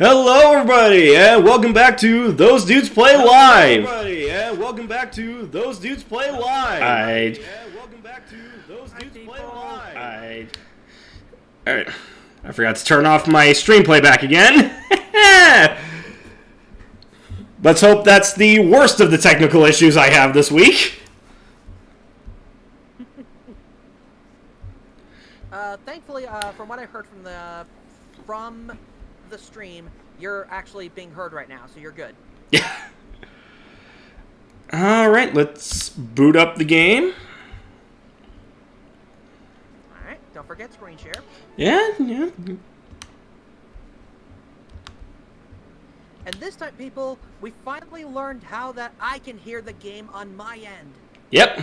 Hello, everybody, and welcome back to Those Dudes Play Live. Alright, I forgot to turn off my stream playback again. Let's hope that's the worst of the technical issues I have this week. Thankfully, from what I heard from the stream, you're actually being heard right now, so you're good. Yeah. Alright, let's boot up the game. Alright, don't forget screen share. Yeah. And this time, people, we finally learned how that I can hear the game on my end. Yep.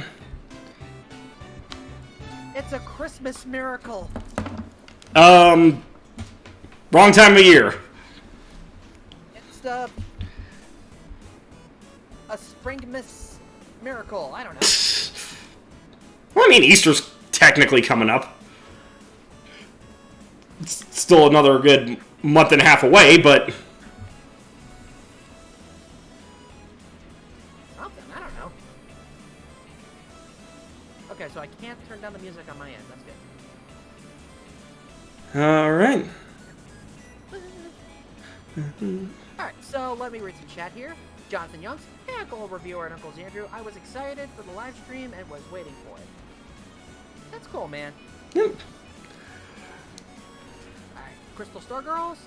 It's a Christmas miracle. Wrong time of year. It's a springmas miracle. I don't know. Well, I mean, Easter's technically coming up. It's still another good month and a half away, but... Something, I don't know. Okay, so I can't turn down the music on my end. That's good. Alright. Alright, so let me read some chat here. Jonathan Youngs, hey Uncle Reviewer and Uncle Andrew, I was excited for the live stream and was waiting for it. That's cool, man. Yep. Alright, Crystal Star Girls,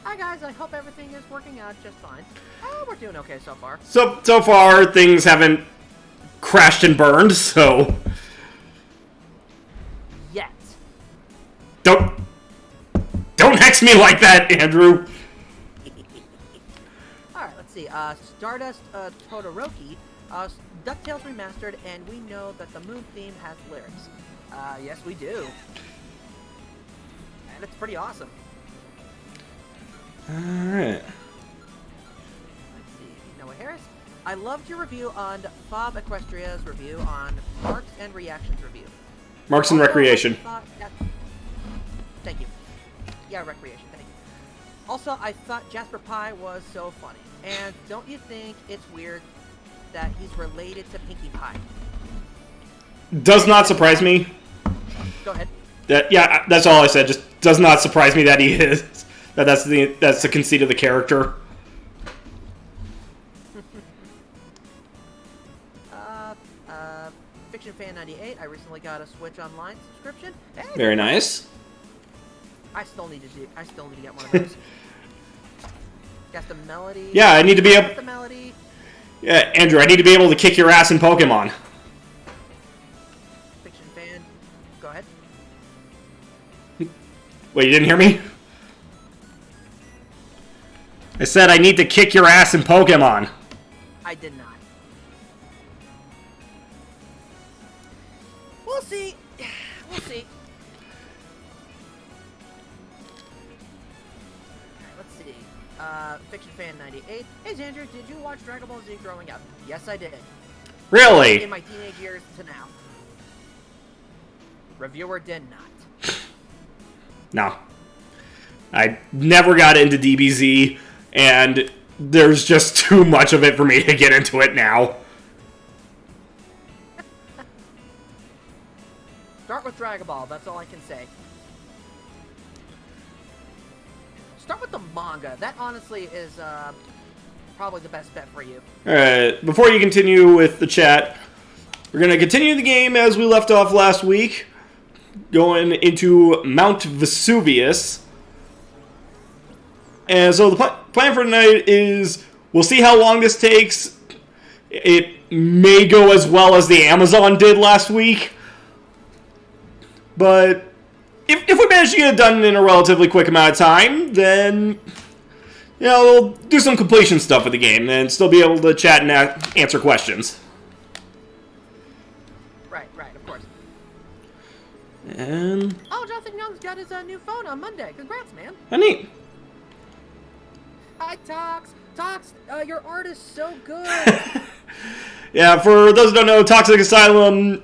hi guys, I hope everything is working out just fine. Oh, we're doing okay so far. So far, things haven't crashed and burned, so... Yet. Don't hex me like that, Andrew! Alright, let's see. Stardust Todoroki, DuckTales Remastered, and we know that the moon theme has lyrics. Yes, we do. And it's pretty awesome. Alright. Let's see. Noah Harris, I loved your review on Fob Equestria's review on Marks and Reactions review. Marks and Recreation. Thank you. Yeah, Recreation, thank you. Also, I thought Jasper Pie was so funny. And don't you think it's weird that he's related to Pinkie Pie? Does not surprise me. Go ahead. Yeah, that's all I said. Just does not surprise me that he is. That's the conceit of the character. Fiction Fan 98. I recently got a Switch Online subscription. Hey, Very nice. I still need to get one of those. Got the melody. Yeah, I need to be able. The melody. Yeah, Andrew, I need to be able to kick your ass in Pokemon. Fiction Fan, go ahead. Wait, you didn't hear me? I said I need to kick your ass in Pokemon. I did not. We'll see. We'll see. Alright, let's see. Fiction Fan 98. Hey, Xander, did you watch Dragon Ball Z growing up? Yes, I did. Really? In my teenage years to now. Reviewer did not. No. I never got into DBZ, and there's just too much of it for me to get into it now. Start with Dragon Ball, that's all I can say. Start with the manga. That honestly is probably the best bet for you. Alright, before you continue with the chat, we're going to continue the game as we left off last week, going into Mount Vesuvius. And so the plan for tonight is, we'll see how long this takes. It may go as well as the Amazon did last week. But if we manage to get it done in a relatively quick amount of time, then, you know, we'll do some completion stuff with the game and still be able to chat and answer questions. Right, of course. And... Oh, Jonathan Young's got his new phone on Monday. Congrats, man. How neat. Hi, Tox. Tox, your art is so good. Yeah, for those who don't know, Toxic Asylum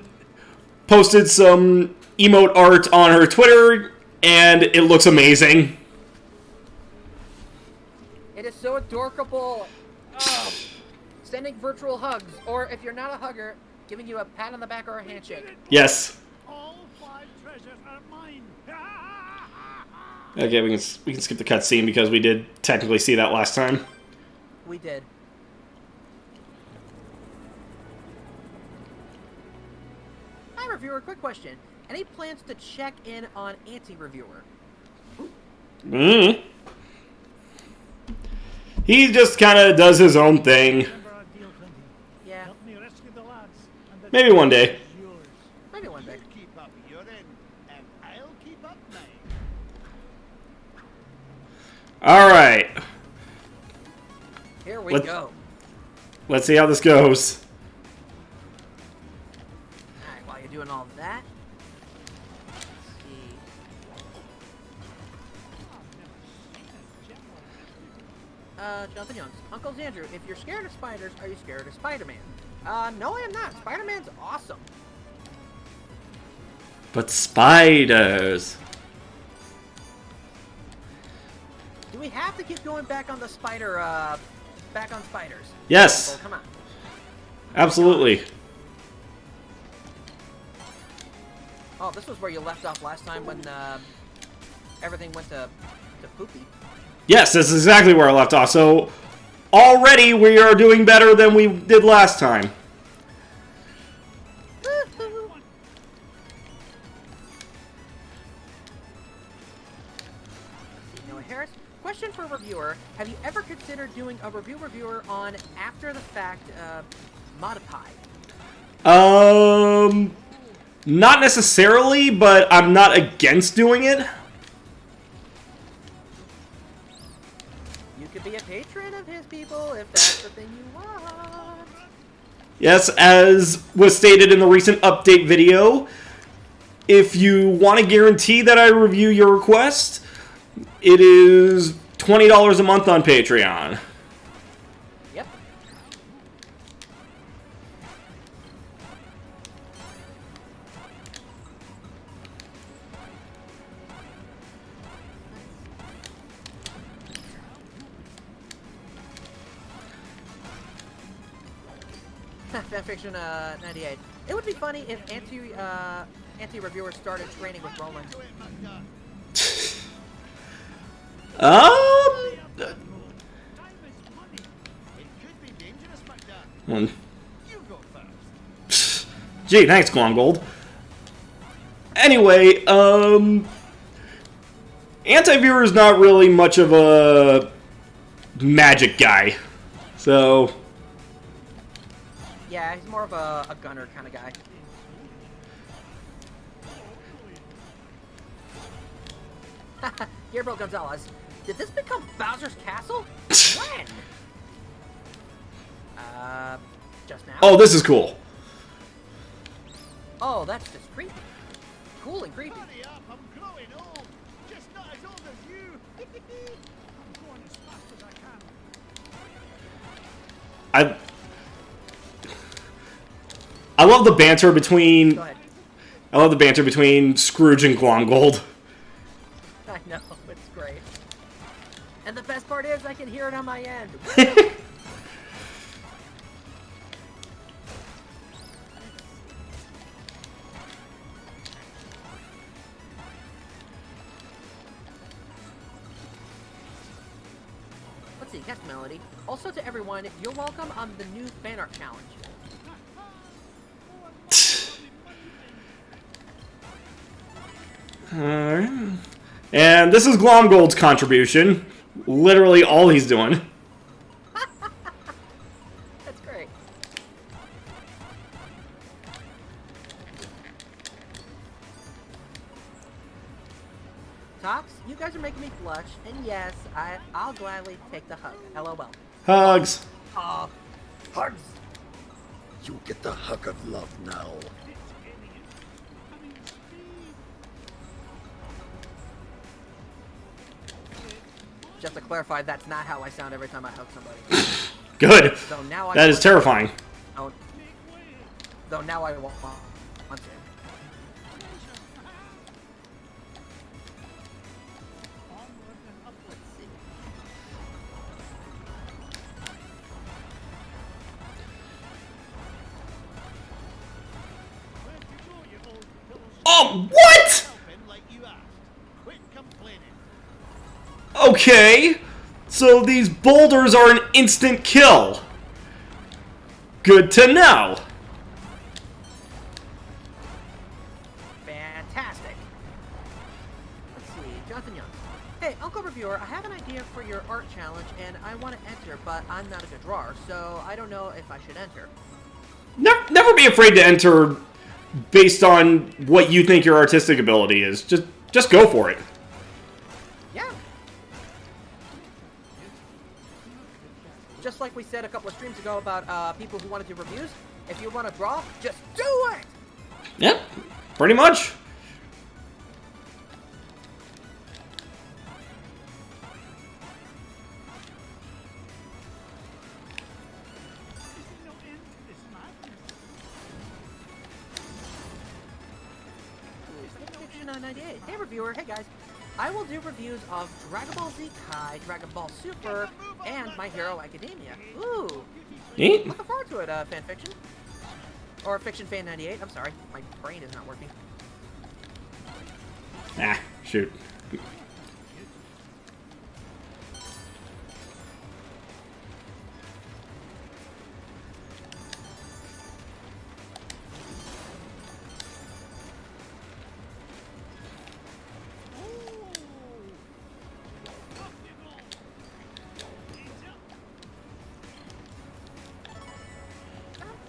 posted some emote art on her Twitter, and it looks amazing. It is so adorable. Oh, sending virtual hugs, or if you're not a hugger, giving you a pat on the back or a handshake. Yes. All 5 treasures are mine. Okay, we can skip the cutscene because we did technically see that last time. We did. Hi, reviewer. Quick question. Any plans to check in on anti-reviewer? He just kind of does his own thing. Remember our deal, Clinton. Yeah, Help me rescue the lads. And the Maybe one day. treasure is yours. maybe one day. You keep up your end, and I'll keep up mine. All right. Here we Let's- go. Let's see how this goes. Alright, while you're doing all that, let's see. Jonathan Youngs. Uncle Andrew, if you're scared of spiders, are you scared of Spider-Man? No, I am not. Spider-Man's awesome. But spiders. Do we have to keep going back on the spider, back on spiders? Yes, Well, come on. absolutely. Oh, this was where you left off last time when, everything went to poopy. Yes, that's exactly where I left off. So already we are doing better than we did last time. Noah Harris, question for reviewer. Have you ever considered doing a reviewer on after the fact, modified? Not necessarily, but I'm not against doing it. You could be a patron of his people if that's the thing you want. Yes, as was stated in the recent update video, if you want to guarantee that I review your request, it is $20 a month on Patreon. Yep. Fanfiction 98. It would be funny if anti-reviewers started training with Roland. Time is money. It could be dangerous, McDuck. You go first. Gee, thanks, Glomgold. Anyway, Anti-Viewer is not really much of a magic guy, so Yeah, he's more of a gunner kind of guy. Gabriel Gonzalez, did this become Bowser's Castle? When? Just now? oh, this is cool. Oh, that's just creepy. Cool and creepy. Hurry up, I'm growing old. Just not as old as you. I'm going as fast as I can. I love the banter between Go ahead. I love the banter between Scrooge and Glomgold. I know, it's great. And the best part is I can hear it on my end. Let's see, guest melody. Also to everyone, you're welcome on the new fan art challenge. Alright. And this is Glomgold's contribution. Literally all he's doing. That's great. Tox, you guys are making me blush, and yes, I'll gladly take the hug. LOL. Hugs. Aw, hugs. You get the hug of love now. Just to clarify, that's not how I sound every time I hug somebody. Good. So now I That is want- terrifying. Oh, though now I won't want to. Let's see. Okay, so these boulders are an instant kill. Good to know. Fantastic. Let's see, Jonathan Young. Hey, Uncle Reviewer, I have an idea for your art challenge, and I want to enter, but I'm not a good drawer, so I don't know if I should enter. Never be afraid to enter based on what you think your artistic ability is. Just go for it. Yeah. Just like we said a couple of streams ago about people who want to do reviews, if you want to draw, just do it! Yep, pretty much. No end to this madness. Fiction998. Hey reviewer, hey guys. I will do reviews of Dragon Ball Z Kai, Dragon Ball Super, and My Hero Academia. Ooh. Neat. Looking forward to it, fanfiction. Or Fiction Fan 98. I'm sorry, my brain is not working. Ah, shoot.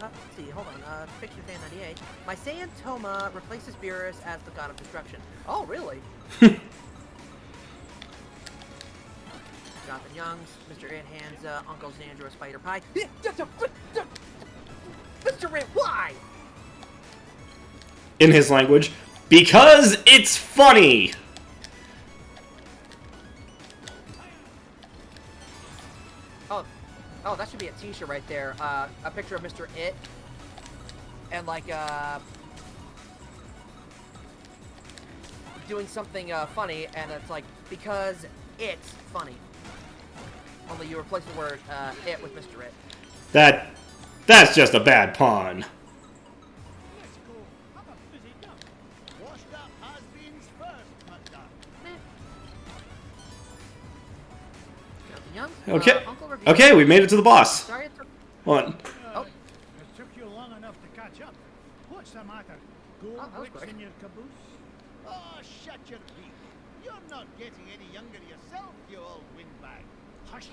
Let's see, hold on. Fiction Fan 98. My Saiyan Toma replaces Beerus as the god of destruction. Oh, really? Jonathan Young's, Mr. Ant Hands, Uncle Xandro, Spider Pie. Mr. Ant, why? In his language, because it's funny. Oh, that should be a t-shirt right there. A picture of Mr. It. And like, doing something funny, and it's like, because it's funny. Only you replace the word it with Mr. It. That's just a bad pun. Let's go. I'm a busy duck. Washed up has-beens first, Mudduck. Jonathan Young, Okay. Uncle Review. Okay, we made it to the boss. Sorry it took... What? Oh. It took you long enough to catch up. What's the matter? Gold that was bricks quick. in your caboose? Oh, shut your beak. You're not getting any younger yourself, you old windbag. Hush!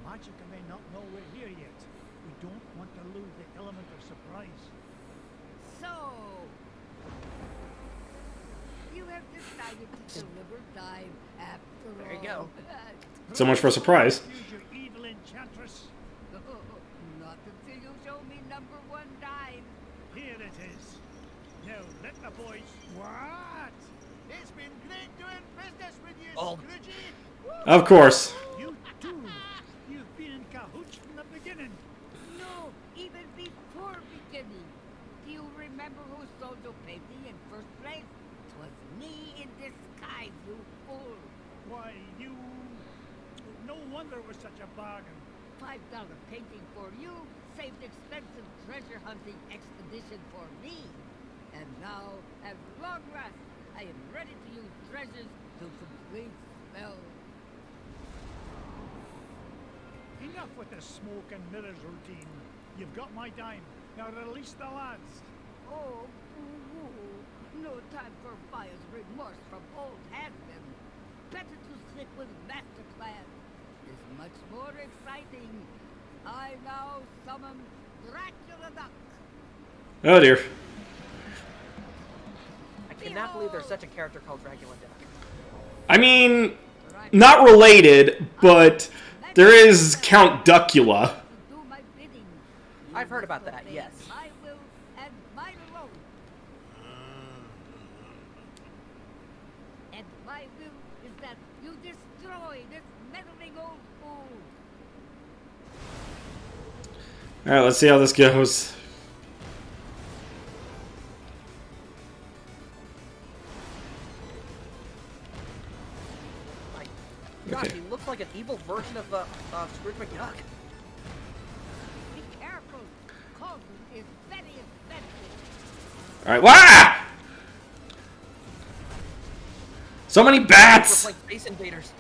Magic may not know we're here yet. We don't want to lose the element of surprise. So, you have decided to deliver time after all. There you go. So much for surprise. Use your evil enchantress. Not until you show me number one dime. Here it is. Now let the boys. What? It's been great doing business with you, Oh. Scroogey. Of course. You too. You've been in cahoots from the beginning. No, even before beginning. Do you remember who Sojo paid me in first place? 'Twas me in disguise, you fool. Why, you. No wonder it was such a bargain. $5 painting for you saved expensive treasure hunting expedition for me. And now, at long last, I am ready to use treasures to complete spells. Enough with the smoke and mirrors routine. You've got my dime. Now release the lads. Oh, boo-hoo. No time for buyer's remorse from old has-been. Better to stick with Masterclass. It's much more exciting. I now summon Dracula Duck. Oh dear. I cannot believe there's such a character called Dracula Duck. I mean, not related, but there is Count Duckula. Do my bidding. I've heard about that, Obey yes. My will and mine alone. And my will is that you destroy this meddling old fool. Alright, let's see how this goes. My gosh, Okay. he looks like an evil version of Scrooge McDuck. Be careful. Coffee is very expensive. Alright, wah! So many We're bats! like Space Invaders.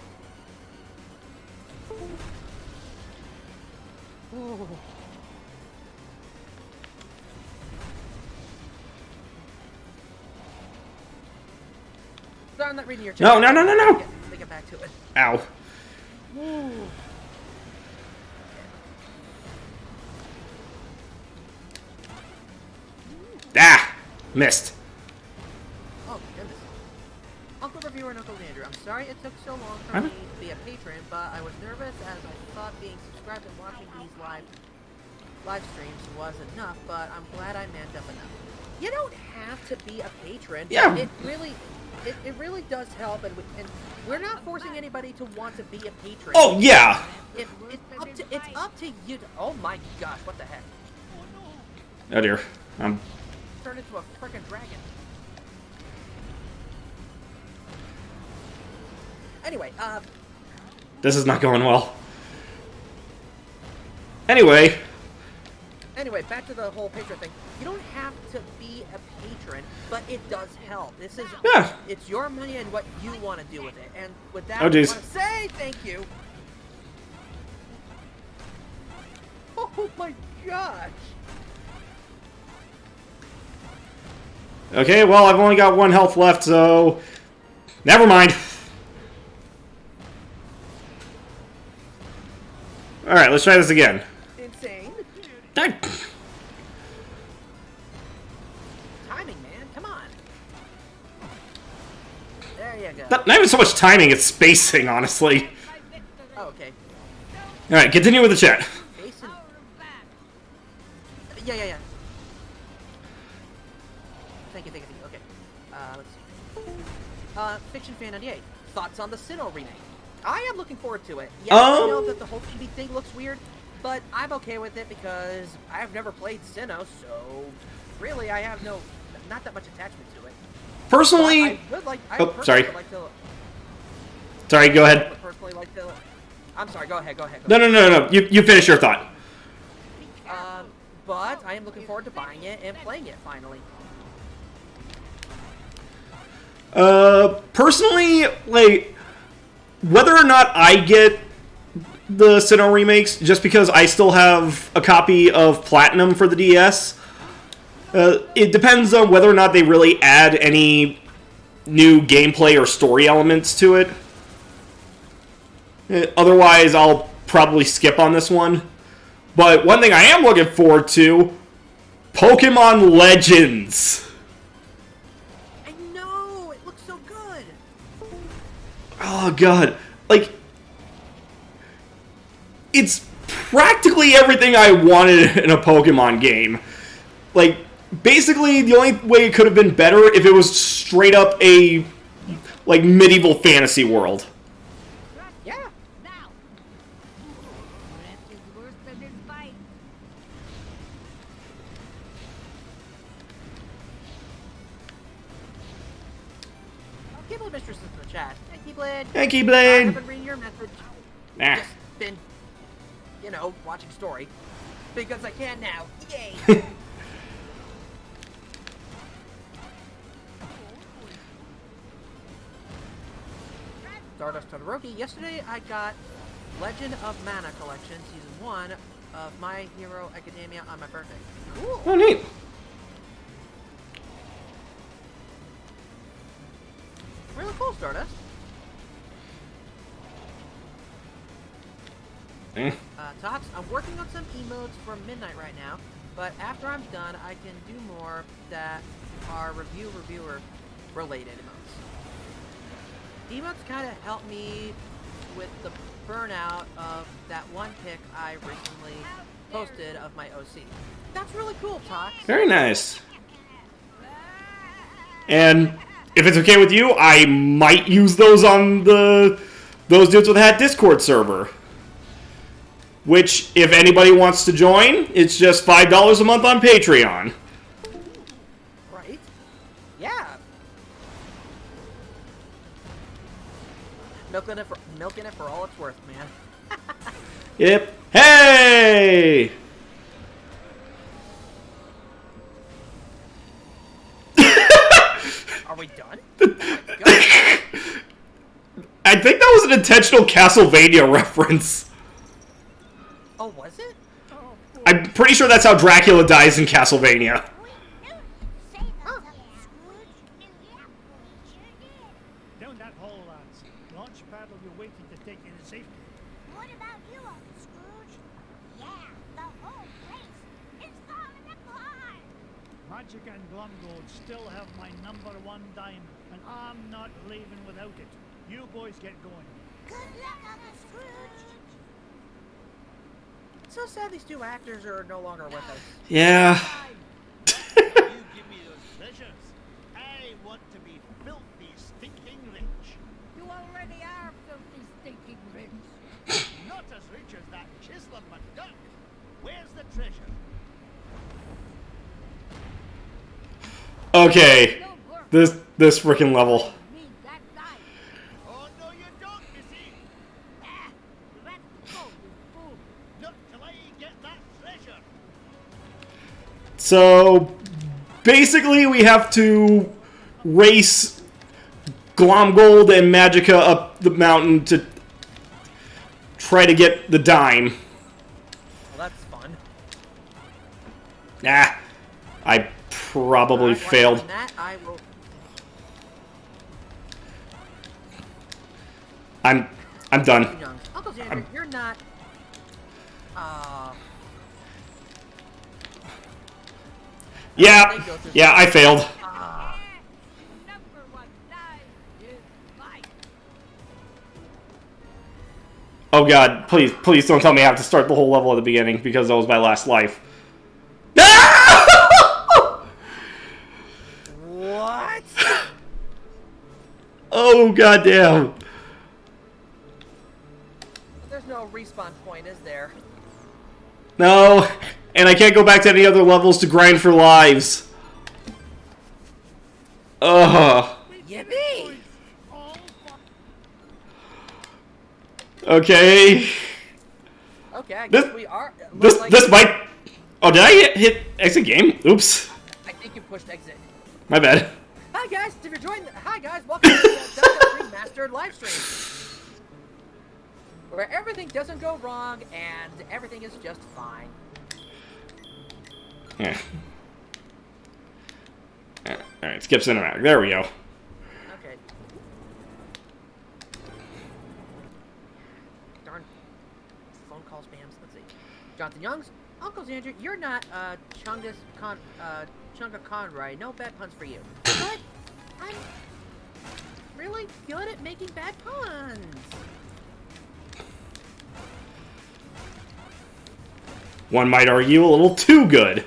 Ooh. Sorry, I'm not reading your chat. No, no, no, no, no. Let me get back to it. Ow. Ooh. Ah! Missed. Oh, goodness. Uncle Reviewer and Uncle Andrew, I'm sorry it took so long for me to be a patron, but I was nervous as I thought being subscribed and watching these live streams was enough, but I'm glad I manned up enough. You don't have to be a patron. Yeah. It really does help, and we're not forcing anybody to want to be a patron. Oh, yeah. It's up to you. Oh my gosh, what the heck? Oh, dear. Turned into a frickin' dragon. Anyway, This is not going well. Anyway, back to the whole patron thing. You don't have to be a patron, but it does help. This is Yeah. It's your money and what you want to do with it. And with that, Oh, I jeez. want to say thank you. Oh my gosh. okay, well, I've only got 1 health left, so... Never mind. Alright, let's try this again. Insane. Ah. Timing, man. Come on. There you go. Not even so much timing, it's spacing, honestly. Oh, okay. Alright, continue with the chat. Jason. Yeah. Thank you. Okay. Let's see. Fiction Fan 98. Thoughts on the Sinnoh remake? I am looking forward to it. Yeah, I know that the whole chibi thing looks weird, but I'm okay with it because I've never played Sinnoh, so really I have not that much attachment to it. Personally... sorry. Would like to, Sorry, go ahead. personally like to... I'm sorry, go ahead. No. You finish your thought. But I am looking forward to buying it and playing it finally. Personally, like, whether or not I get the Sinnoh remakes, just because I still have a copy of Platinum for the DS, it depends on whether or not they really add any new gameplay or story elements to it. Otherwise, I'll probably skip on this one. But one thing I am looking forward to, Pokemon Legends. I know! It looks so good! Oh, God. Like, it's practically everything I wanted in a Pokemon game. Like, basically, the only way it could have been better if it was straight up a, like, medieval fantasy world. Yeah! Now, rest is worse than this fight. Keyblade Mistress is in the chat. Hey, Keyblade! Hey, I Keyblade! haven't read your message. Nah. Just been, watching story. Because I can now. Yay! Stardust Todoroki. Yesterday I got Legend of Mana Collection, Season 1 of My Hero Academia on my birthday. Cool! Oh, neat. Really cool, Stardust. Tots, I'm working on some emotes for Midnight right now, but after I'm done, I can do more that are reviewer related emotes. Emotes kind of help me with the burnout of that one pic I recently posted of my OC. That's really cool, Tots. Very nice. And if it's okay with you, I might use those on those dudes with a hat Discord server. Which, if anybody wants to join, it's just $5 a month on Patreon. Right? Yeah. Milking it for all it's worth, man. Yep. Hey! Are we done? Oh my God. I think that was an intentional Castlevania reference. Oh, was it? I'm pretty sure that's how Dracula dies in Castlevania. Down that hall, lads. Launch pad will be waiting to take you to safety. What about you, Uncle Scrooge? Yeah, the whole place is falling apart. Magic and Glumgold still have my #1 diamond, and I'm not leaving without it. You boys get going. Good luck, Uncle Scrooge. It's so sad these two actors are no longer with us. Yeah. You give me those treasures. I want to be filthy, stinking rich. You already are filthy, stinking rich. Not as rich as that Chislin McDuck. Where's the treasure? Okay. No work. This freaking level. Me that guy. Oh, no, you don't, Missy. Ah, let's go, you fool. Not till I get that treasure. So basically, we have to race Glomgold and Magica up the mountain to try to get the dime. Well, that's fun. Nah, I probably Alright, while failed. doing that, I will. I'm done. Young. Uncle Xander, you're not. Yeah, yeah, I failed. #1 dive is mine. Oh god, please don't tell me I have to start the whole level at the beginning because that was my last life. What? Oh goddamn. There's no respawn point, is there? No, and I can't go back to any other levels to grind for lives. Ugh. Yippee! Okay. Okay, I guess This- we are. it looks like- This might. Oh, did I hit exit game? Oops. I think you pushed exit. My bad. Hi guys, if you're joining, hi guys, welcome to the DuckTales Remastered live stream, where everything doesn't go wrong and everything is just fine. Yeah. Alright, skip cinematic. There we go. Okay. Darn. Phone call spams. Let's see. Jonathan Youngs, Uncle Xander, you're not Chunga Conroy. No bad puns for you. But I'm really good at making bad puns. One might argue a little too good.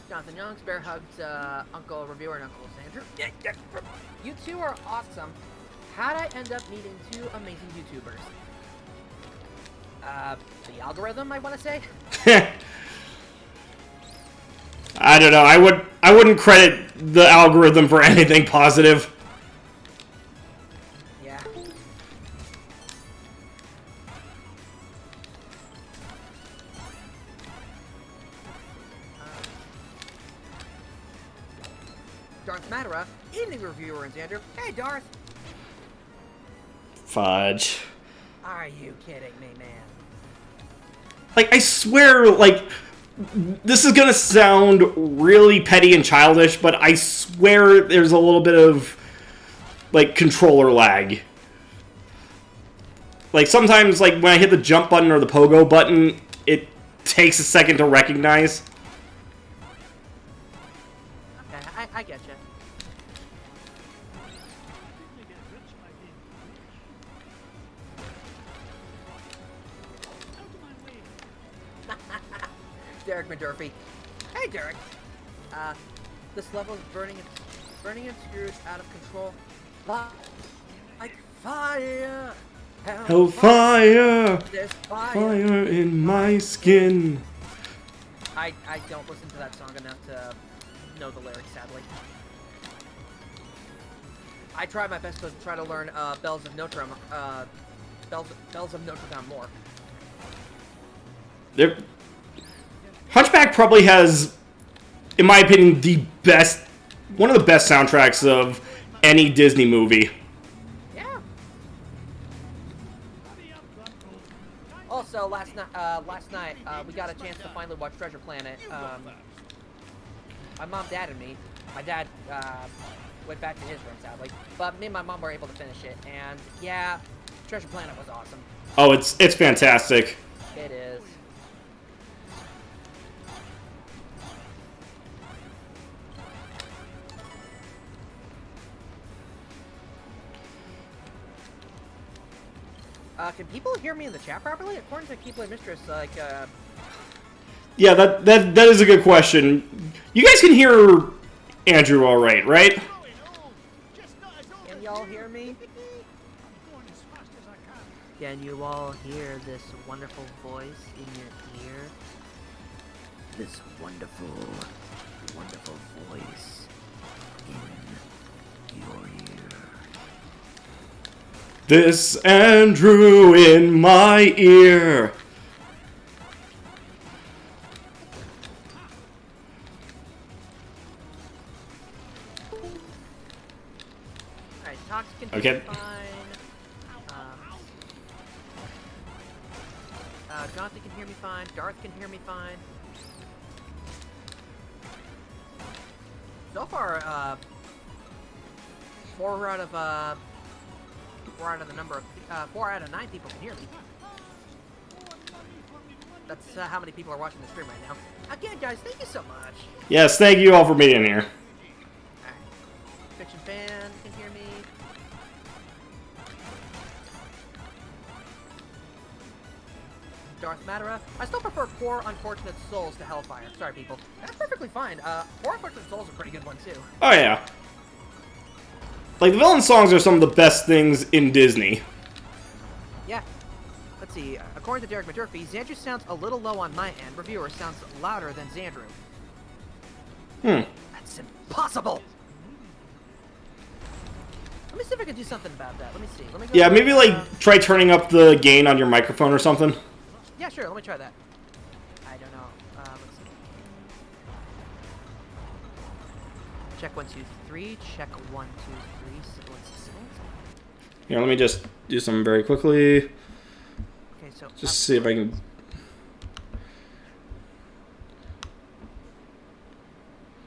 Jonathan Youngs, Bear Hugs, Uncle Reviewer, and Uncle Xander. You two are awesome. How'd I end up meeting two amazing YouTubers? The algorithm, I want to say? I don't know. I wouldn't credit the algorithm for anything positive. Yeah. Darth Matera, evening reviewer and Xander. Hey, Darth. Fudge. Are you kidding me, man? Like, I swear, like, this is gonna sound really petty and childish, but I swear there's a little bit of, like, controller lag. Like, sometimes, like, when I hit the jump button or the pogo button, it takes a second to recognize. Okay, I get you. Derek McDurphy. Hey, Derek. This level is burning and Scrooge out of control. Like fire. Hellfire! There's fire. Fire in my skin. I don't listen to that song enough to know the lyrics, sadly. I try my best to try to learn Bells of Notre Dame, Bells of Notre Dame more. Hunchback probably has in my opinion, one of the best soundtracks of any Disney movie. Yeah. Also, last night, we got a chance to finally watch Treasure Planet. My mom, dad, and me. My dad went back to his room, sadly, but me and my mom were able to finish it. And yeah, Treasure Planet was awesome. Oh, it's fantastic. It is. Can people hear me in the chat properly? According to Keyblade Mistress, like, Yeah, that is a good question. You guys can hear Andrew all right, right? can y'all hear me? Can you all hear this wonderful voice in your ear? This wonderful, wonderful voice in your ear. This Andrew in my ear. Alright, Tox can Okay. hear me fine. Jonathan can hear me fine. Darth can hear me fine. So far, 4 out of 9 people can hear me. That's how many people are watching the stream right now. Again, guys, thank you so much. Yes, thank you all for being here. Alright. Fiction fan can hear me. Darth Madara. I still prefer Poor Unfortunate Souls to Hellfire. Sorry, people. That's perfectly fine. Poor Unfortunate Souls is a pretty good one, too. Oh yeah. Like, the villain songs are some of the best things in Disney. Yeah. Let's see. According to Derek McDurphy, Xandru sounds a little low on my end. Reviewer sounds louder than Xandru. That's impossible! Let me see if I can do something about that. Let me see. Let me go Yeah, to, maybe, like, try turning up the gain on your microphone or something. Yeah, sure. Let me try that. I don't know. Let's see. Check 1, 2, 3. Check 1, 2, 3. Sibilance, sibilance. Here, let me just do something very quickly. Okay, so Just see if I can...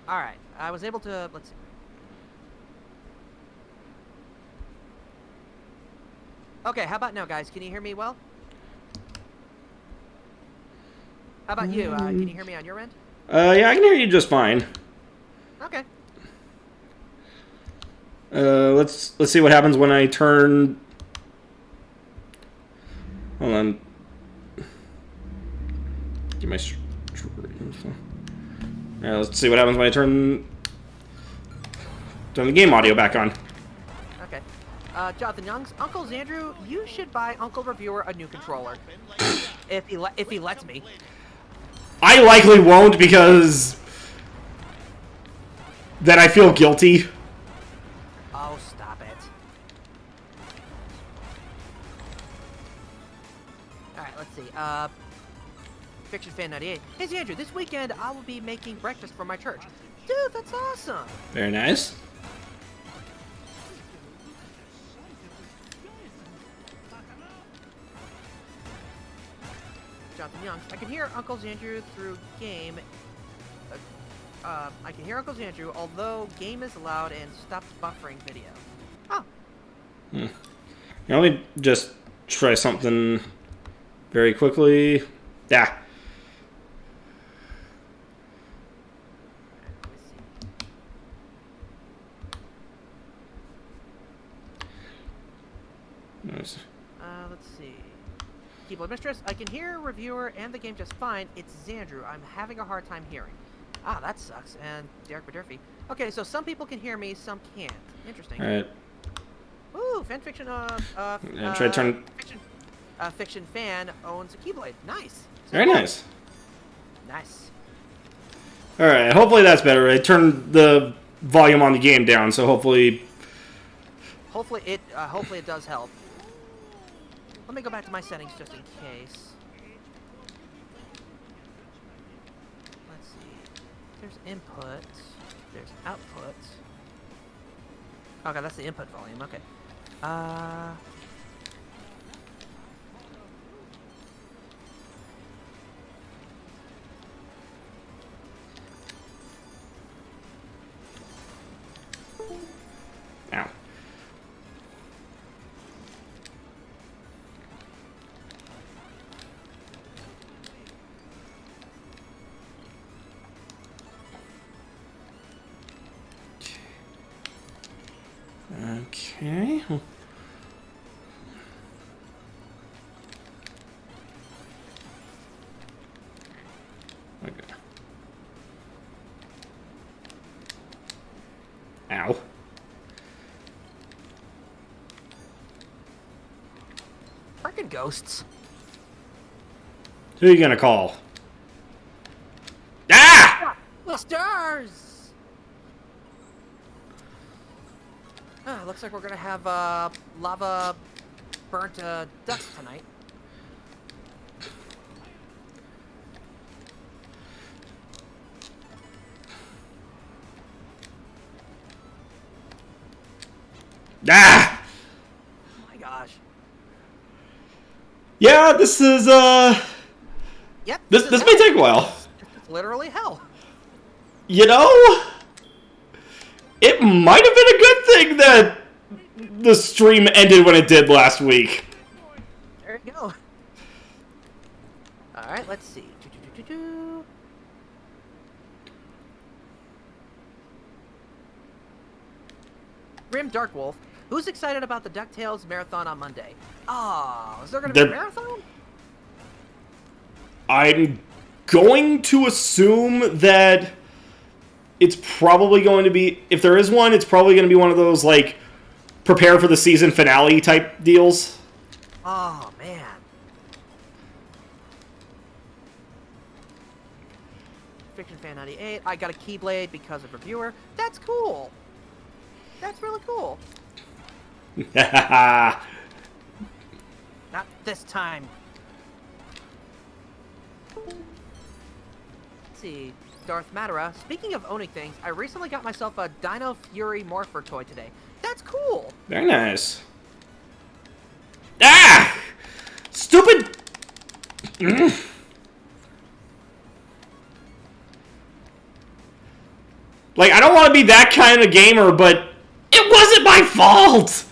all right. I was able to. Let's see. Okay, how about now, guys? Can you hear me well? How about you? Can you hear me on your end? Yeah, I can hear you just fine. Okay. Let's see what happens when I turn... Hold on. Get my... Yeah, let's see what happens when I turn the game audio back on. Okay. Jonathan Youngs, Uncle Xandru, you should buy Uncle Reviewer a new controller. if he lets me. I likely won't because then I feel guilty. Oh, stop it. Alright, let's see. Fiction Fan 98. Hey, Xandru, this weekend I will be making breakfast for my church. Dude, that's awesome. Very nice. Jonathan Youngs, I can hear Uncle Xandru through game. I can hear Uncle Xandru, although game is allowed and stopped buffering video. Oh. Now let me just try something very quickly. Yeah. Nice. Let's see. Keyboard Mistress, I can hear Reviewer and the game just fine. It's Xandru. I'm having a hard time hearing. Ah, that sucks. And Derek Badurfy. Okay, so some people can hear me, some can't. Interesting. Alright. Ooh, fanfiction, Try to turn... Fiction fan owns a Keyblade. Nice. Very nice. Nice. Alright, hopefully that's better. I turned the volume on the game down, so hopefully... Hopefully it does help. Let me go back to my settings just in case. Let's see. there's input. There's output. Okay, that's the input volume. Okay. Ow. Okay. Okay. Ow. Frickin' ghosts. Who are you gonna call? Ah! The stars! Looks like we're gonna have lava burnt ducks tonight. Ah! Oh my gosh. Yeah, this is Yep. this may take a while. It's literally hell. You know, it might have been a good thing that the stream ended when it did last week. There you go. Alright, let's see. Grim Darkwolf, who's excited about the DuckTales marathon on Monday? Oh, is there going to be a marathon? I'm going to assume that it's probably going to be, if there is one, it's probably going to be one of those, like, prepare for the season finale type deals. Oh, man. Fiction Fan 98, I got a Keyblade because of reviewer. That's cool. That's really cool. Not this time. Let's see. Darth Matera. Speaking of owning things, I recently got myself a Dino Fury Morpher toy today. That's cool. Very nice. Ah! Stupid! Like, I don't want to be that kind of gamer, but it wasn't my fault!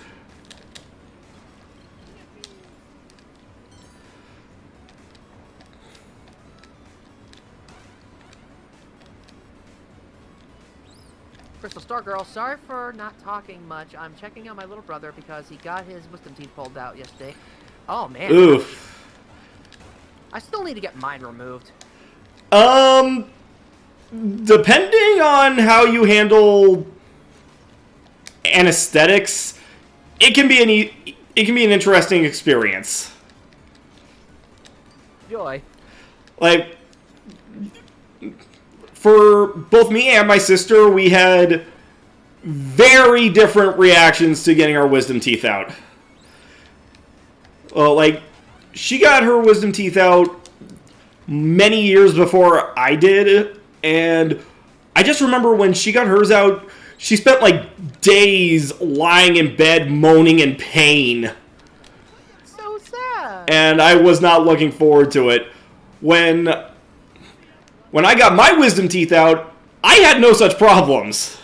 Crystal Star Girl, sorry for not talking much. I'm checking on my little brother because he got his wisdom teeth pulled out yesterday. Oh, man. Oof. I still need to get mine removed. Depending on how you handle anesthetics, it can be an interesting experience. Joy. Like, for both me and my sister, we had very different reactions to getting our wisdom teeth out. Like, she got her wisdom teeth out many years before I did, and I just remember when she got hers out, she spent, like, days lying in bed moaning in pain. So sad. And I was not looking forward to it. When I got my wisdom teeth out, I had no such problems.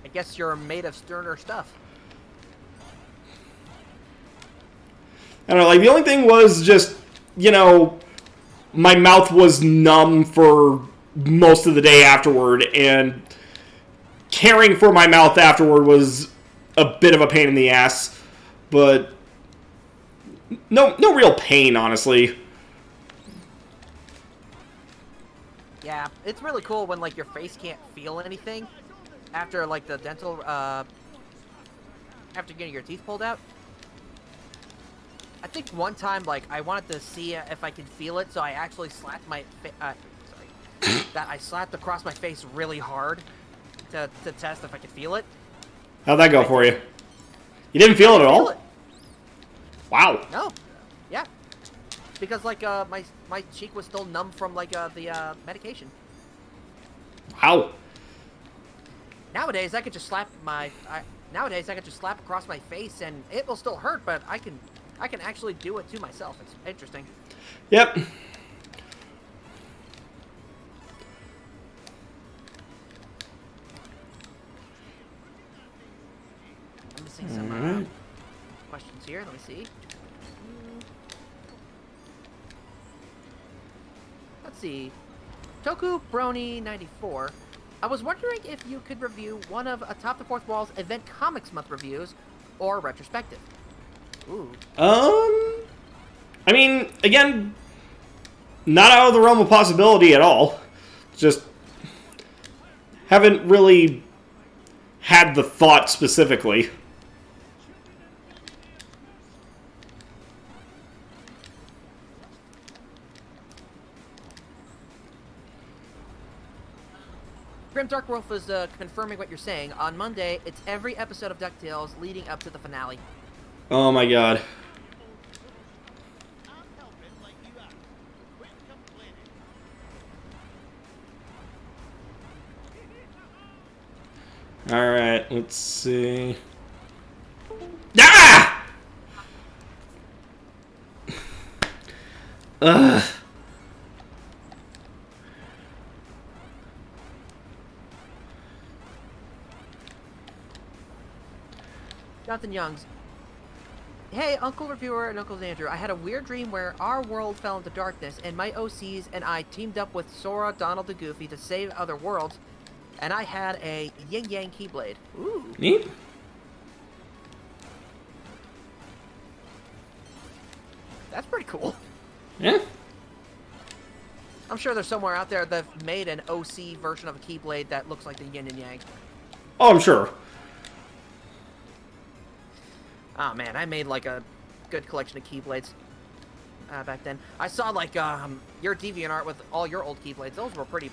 I guess you're made of sterner stuff. I don't know, like, the only thing was just, you know, my mouth was numb for most of the day afterward, and caring for my mouth afterward was a bit of a pain in the ass, but no real pain, honestly. Yeah, it's really cool when, like, your face can't feel anything after, like, the dental, after getting your teeth pulled out. I think one time, like, I wanted to see if I could feel it, so I actually slapped my I slapped across my face really hard to test if I could feel it. How'd that go for you? You didn't feel it at all? Feel it. Wow. No. Yeah. because like my cheek was still numb from like the medication. Wow. Nowadays I could just slap nowadays I could just slap across my face and it will still hurt, but I can actually do it to myself. It's interesting. Yep. I'm missing some questions here. Let me see. Let's see. Toku Brony 94. I was wondering if you could review one of Atop the Fourth Wall's Event Comics Month reviews or retrospective. Ooh. I mean, again, not out of the realm of possibility at all. Just haven't really had the thought specifically. Grim Dark Wolf is confirming what you're saying. On Monday, it's every episode of DuckTales leading up to the finale. Oh my god. I'm helping like you are. Quit complaining. Alright, let's see. Ah! Ugh. Jonathan Youngs. Hey, Uncle Reviewer and Uncle Andrew. I had a weird dream where our world fell into darkness, and my OCs and I teamed up with Sora, Donald, and Goofy to save other worlds, and I had a yin-yang keyblade. Ooh. Neat. That's pretty cool. Yeah. I'm sure there's somewhere out there that made an OC version of a keyblade that looks like the yin and yang. Oh, I'm sure. Oh man, I made like a good collection of keyblades back then. I saw like your DeviantArt with all your old keyblades. Those were pretty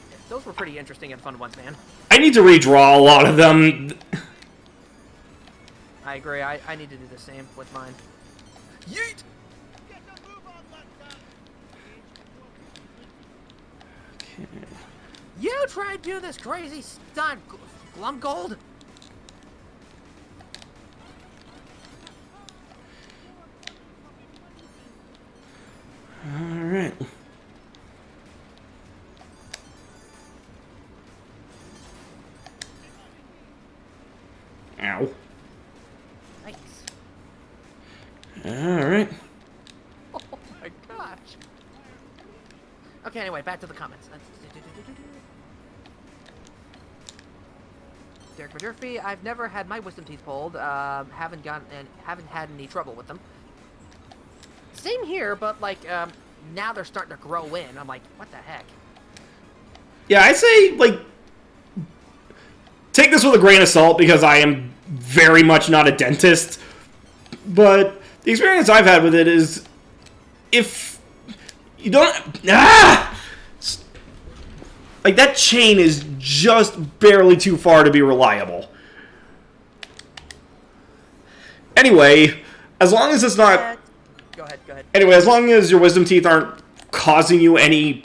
interesting and fun ones, man. I need to redraw a lot of them. I agree. I need to do the same with mine. Yeet! Get a move on, London. You try to do this crazy stunt, Glumgold. Alright. Ow. Nice. Alright. Oh my gosh. Okay, anyway, back to the comments. Derek Murphy, I've never had my wisdom teeth pulled. Haven't had any trouble with them. Same here, but like now they're starting to grow in. I'm like, what the heck? Yeah, I say, like, take this with a grain of salt because I am very much not a dentist. But the experience I've had with it is if you don't... Like, that chain is just barely too far to be reliable. Anyway, as long as it's not... Go ahead. Anyway, as long as your wisdom teeth aren't causing you any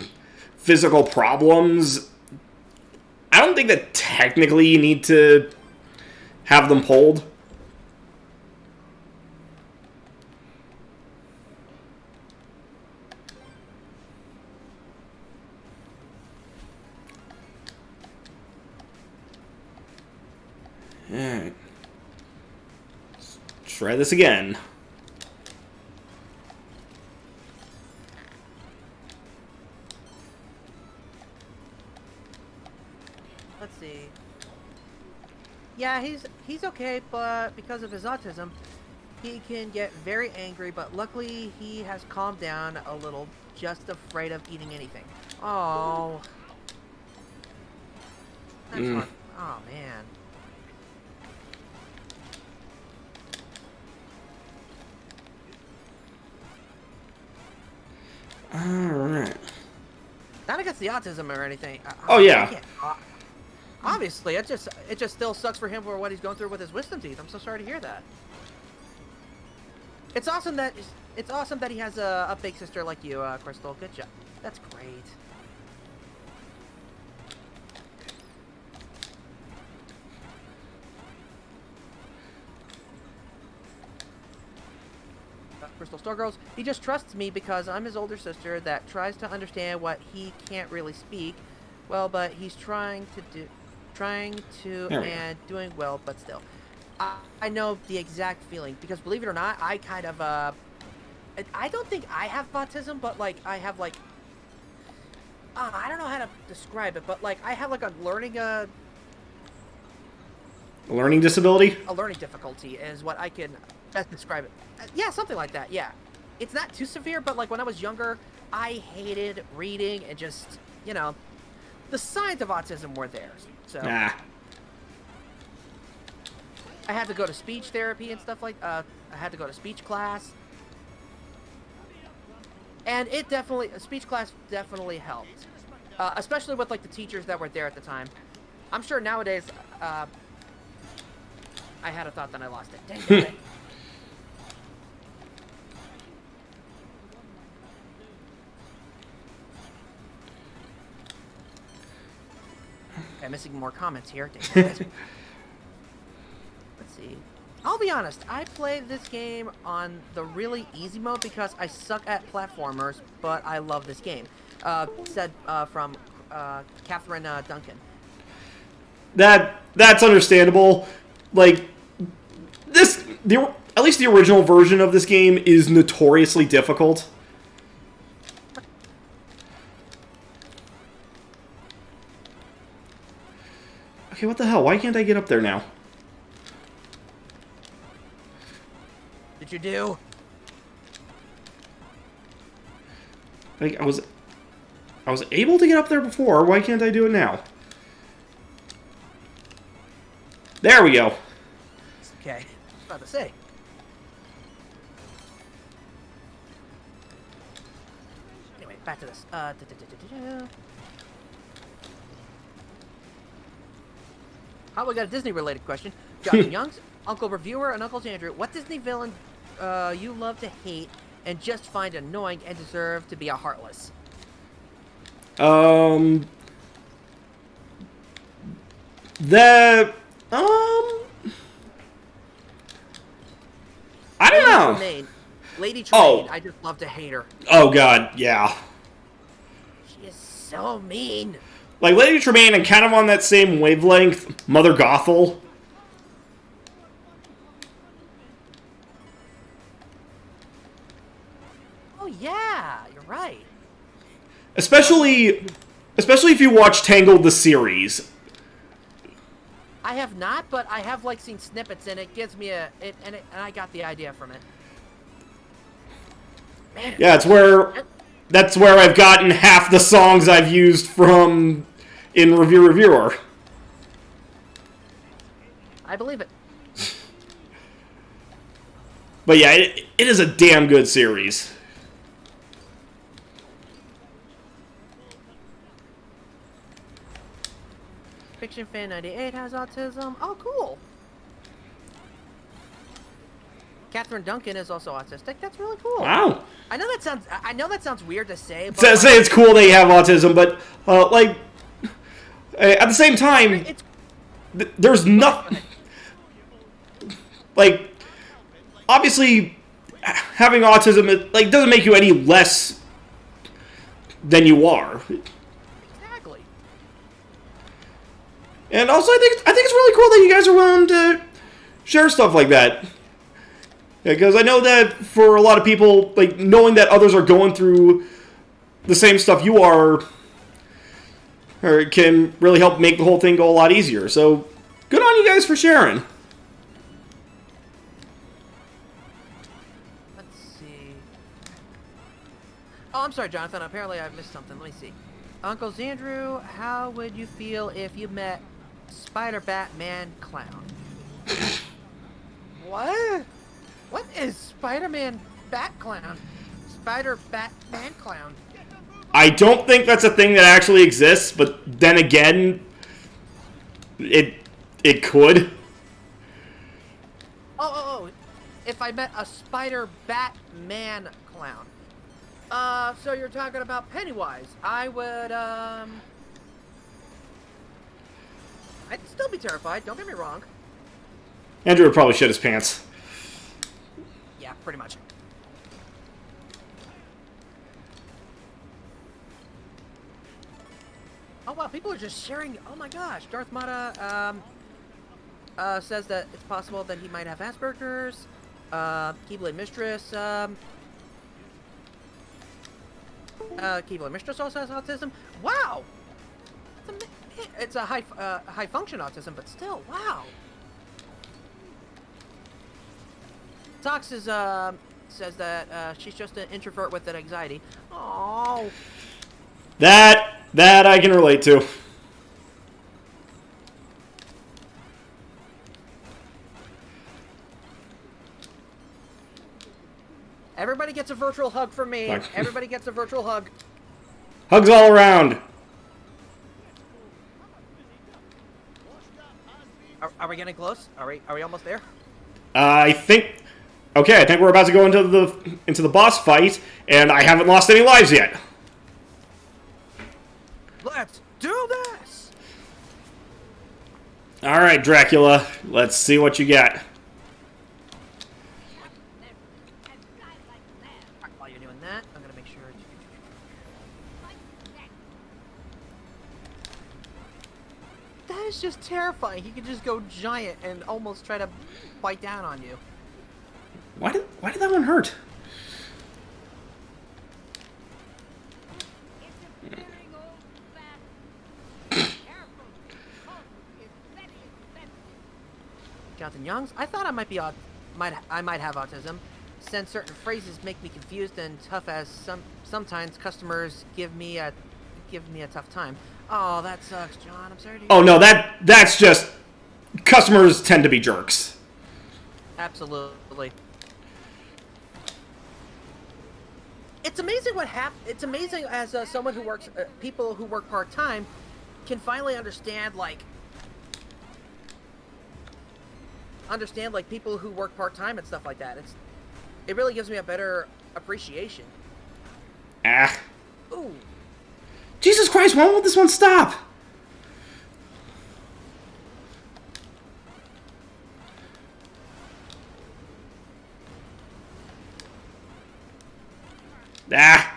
physical problems, I don't think that technically you need to have them pulled. Alright. Let's try this again. Let's see. Yeah, he's okay, but because of his autism, he can get very angry, but luckily he has calmed down a little, just afraid of eating anything. Oh. That's not... Oh, man. Alright. Not against the autism or anything. Oh, yeah. Obviously, it just still sucks for him for what he's going through with his wisdom teeth. I'm so sorry to hear that. It's awesome that It's awesome that he has a big sister like you, Crystal. Good job. That's great. Crystal Store Girls. He just trusts me because I'm his older sister that tries to understand what he can't really speak. Well, but he's trying to and doing well, but still. I know the exact feeling because believe it or not, I kind of I don't think I have autism, but like I have like I don't know how to describe it, but like I have like a learning disability? a learning difficulty is what I can best describe it. Yeah, something like that. Yeah, it's not too severe, but like when I was younger, I hated reading and just the signs of autism were there. So Nah. I had to go to speech therapy and stuff like. I had to go to speech class, and speech class definitely helped, especially with like the teachers that were there at the time. I'm sure nowadays, I had a thought, then I lost it. Dang it. I'm missing more comments here. Dang it. Let's see. I'll be honest, I played this game on the really easy mode because I suck at platformers, but I love this game. Said from Catherine Duncan. That's understandable. Like at least the original version of this game is notoriously difficult. Okay, what the hell? Why can't I get up there now? Did you do? Like I was able to get up there before. Why can't I do it now? There we go. Okay. I was about to say. Anyway, back to this. How we got a Disney-related question. Jonathan Young's Uncle Reviewer and Uncle Andrew. What Disney villain you love to hate and just find annoying and deserve to be a heartless? I don't know. Lady Tremaine. I just love to hate her. Oh god, yeah. She is so mean. Like Lady Tremaine and kind of on that same wavelength, Mother Gothel. Oh yeah, you're right. Especially if you watch Tangled the series. I have not, but I have like seen snippets, and it gives me and I got the idea from it. Man, Yeah, that's where I've gotten half the songs I've used from in Reviewer. I believe it. But yeah, it is a damn good series. Fiction Fan 98 has autism. Oh, cool. Catherine Duncan is also autistic. That's really cool. Wow. I know that sounds weird to say, but Say it's cool they have autism, but like at the same time, there's nothing. Like, obviously, having autism doesn't make you any less than you are. exactly. And also, I think it's really cool that you guys are willing to share stuff like that. Because I know that for a lot of people, like knowing that others are going through the same stuff you are, or can really help make the whole thing go a lot easier. So, good on you guys for sharing. Let's see. Oh, I'm sorry, Jonathan. Apparently, I've missed something. Let me see. Uncle Xandrew, how would you feel if you met Spider-Batman Clown? What? What is Spider-Man Bat Clown? Spider-Batman Clown. I don't think that's a thing that actually exists, but then again, it could. Oh. if I met a spider Batman clown. So you're talking about Pennywise. I would, I'd still be terrified, don't get me wrong. Andrew would probably shit his pants. Yeah, pretty much. Oh wow, people are just sharing. Oh my gosh, Darth Mata says that it's possible that he might have Asperger's. Keyblade Mistress. Keyblade Mistress also has autism. Wow, it's a high function autism, but still, wow. Tox is says that she's just an introvert with an anxiety. Oh. That I can relate to. Everybody gets a virtual hug from me. Thanks. Everybody gets a virtual hug. Hugs all around. Are we getting close? Are we almost there? I think. Okay, I think we're about to go into the boss fight, and I haven't lost any lives yet. Let's do this. All right, Dracula. Let's see what you got. While you're doing that, I'm gonna make sure. That is just terrifying. He could just go giant and almost try to bite down on you. Why did that one hurt? Jonathan Youngs, I thought I might be I might have autism, since certain phrases make me confused and tough as sometimes customers give me a tough time. Oh, that sucks, John. I'm sorry to hear. Oh no, that's just customers tend to be jerks. Absolutely. It's amazing what It's amazing as someone who works, people who work part time, can finally understand like people who work part time and stuff like that. It really gives me a better appreciation. Ah. Ooh. Jesus Christ! Why won't this one stop? Ah.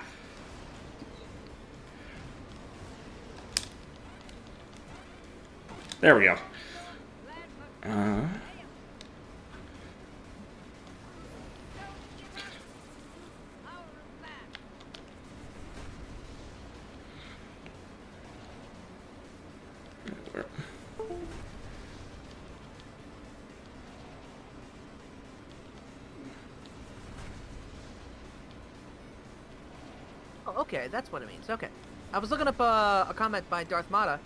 There we go. Oh, okay, that's what it means. Okay. I was looking up a comment by Darth Mata.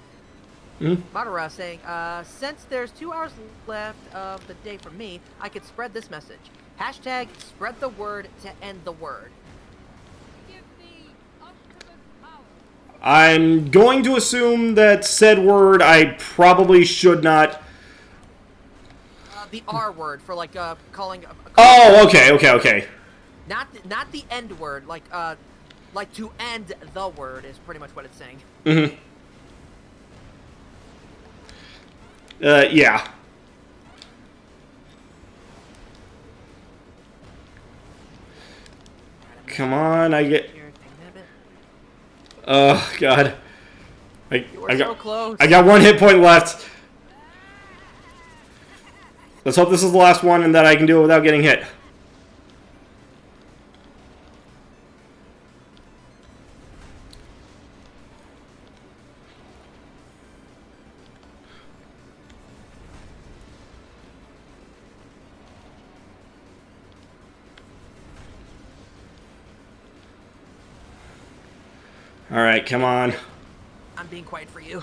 Madara saying, since there's 2 hours left of the day for me, I could spread this message. Hashtag spread the word to end the word. Give me ultimate power. I'm going to assume that said word I probably should not. The R word for like calling. Oh, okay. Not the end word, like to end the word is pretty much what it's saying. Mm-hmm. Yeah. Come on, I get. Oh God. I got so close. I got 1 hit point left. Let's hope this is the last one and that I can do it without getting hit. All right, come on. I'm being quiet for you.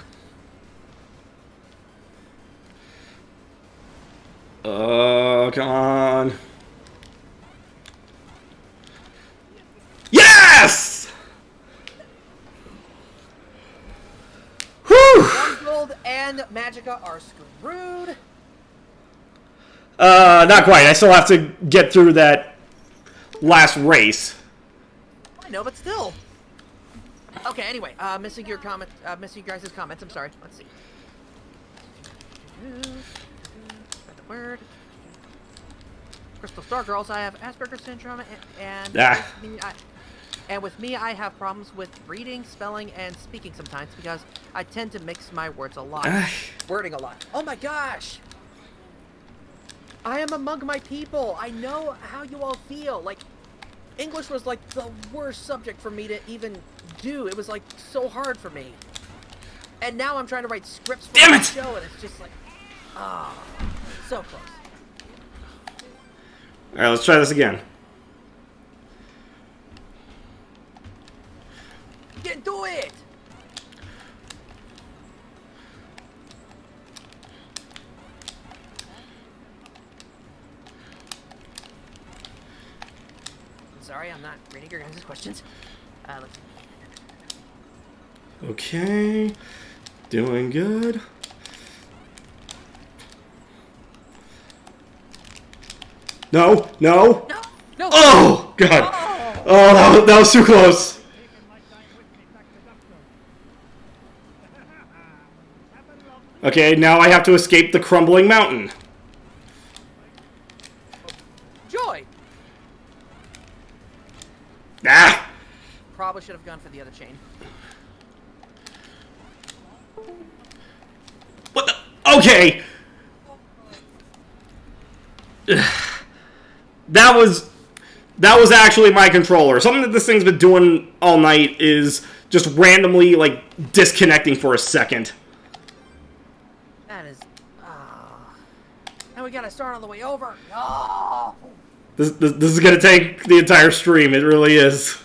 Oh, come on. Yes! Whew! Gold and Magica are screwed. Not quite. I still have to get through that last race. I know, but still. Okay, anyway, missing your comment, missing your guys' comments. I'm sorry. Let's see. Spread the word. Crystal Star Girls, I have Asperger's syndrome, and with me, I have problems with reading, spelling, and speaking sometimes because I tend to mix my words a lot, wording a lot. Oh my gosh! I am among my people. I know how you all feel. Like, English was like the worst subject for me to even do. It was like so hard for me. And now I'm trying to write scripts for the show, and it's just like, so close. All right, let's try this again. You can do it! Sorry, I'm not reading your guys' questions. Let's... Okay. Doing good. No, no. No! No! Oh, God. Oh, that was too close. Taking my time with me back to DuckTales. Have a lovely Okay, now I have to escape the crumbling mountain. Joy! Ah! Probably should have gone for the other chain. What the? Okay. That was actually my controller. Something that this thing's been doing all night is just randomly, like, disconnecting for a second. That is... And we gotta start all the way over. No! This is gonna take the entire stream. It really is.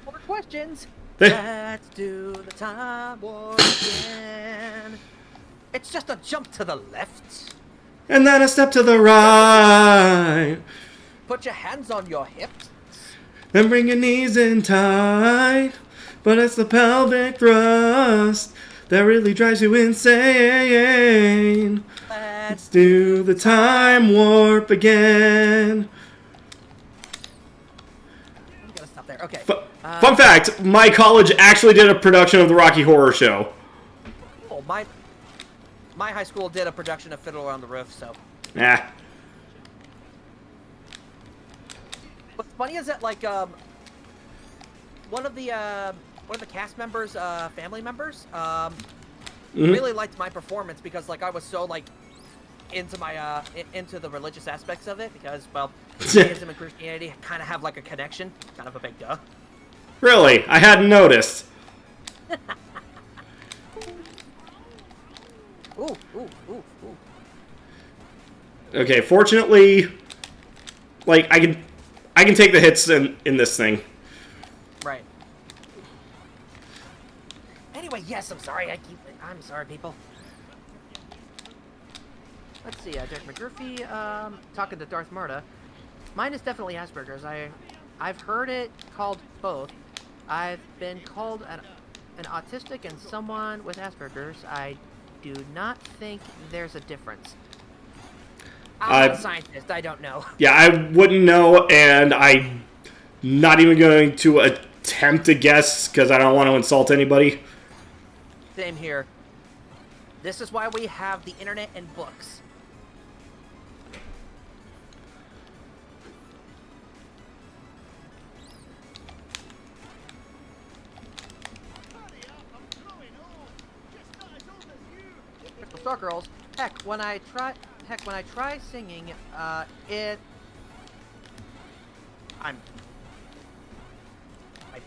More questions? Hey. Let's do the time warp again. It's just a jump to the left. And then a step to the right. Put your hands on your hips. Then bring your knees in tight. But it's the pelvic thrust that really drives you insane. Let's do the time warp again. I'm gonna stop there. Okay. Fun fact, my college actually did a production of the Rocky Horror Show. Oh, my high school did a production of Fiddler on the Roof, so. Nah. What's funny is that, like, one of the cast members, family members, really liked my performance because, like, I was so, like, into my, into the religious aspects of it because, well, Judaism and Christianity kind of have, like, a connection. Kind of a big duh. Really? I hadn't noticed. Ooh, ooh, ooh, ooh. Okay, fortunately, like, I can take the hits in this thing. Right. Anyway, yes, I'm sorry. I'm sorry, people. Let's see, Derek McGurphy, talking to Darth Marta. Mine is definitely Asperger's. I've heard it called both. I've been called an autistic and someone with Asperger's. I do not think there's a difference. I'm not a scientist. I don't know. Yeah, I wouldn't know, and I'm not even going to attempt to guess because I don't want to insult anybody. Same here. This is why we have the internet and books. Crystal Star Girls. Heck, when I try singing, my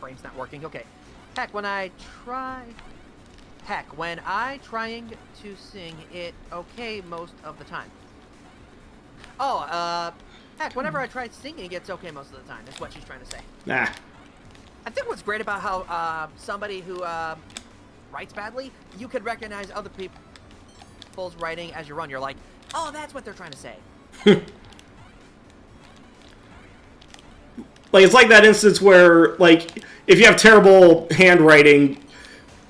brain's not working. Okay. Heck, when I trying to sing it okay most of the time. Oh, heck, whenever I try singing, it's okay most of the time. That's what she's trying to say. Nah. I think what's great about how somebody who writes badly, you could recognize other people's writing as you run. You're like, oh, that's what they're trying to say. Like, it's like that instance where, like, if you have terrible handwriting,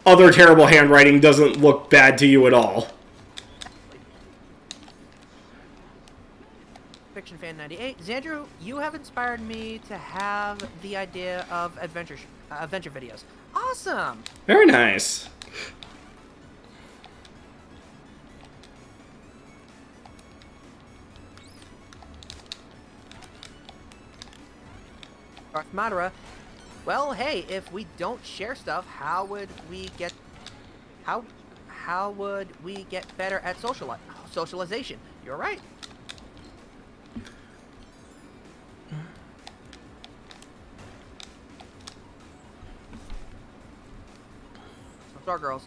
other terrible handwriting doesn't look bad to you at all. Fiction Fan 98. Xandru, you have inspired me to have the idea of adventure videos. Awesome! Very nice. Darth Madara. Well, hey, if we don't share stuff, how would we get better at socialization? You're right. Star Girls.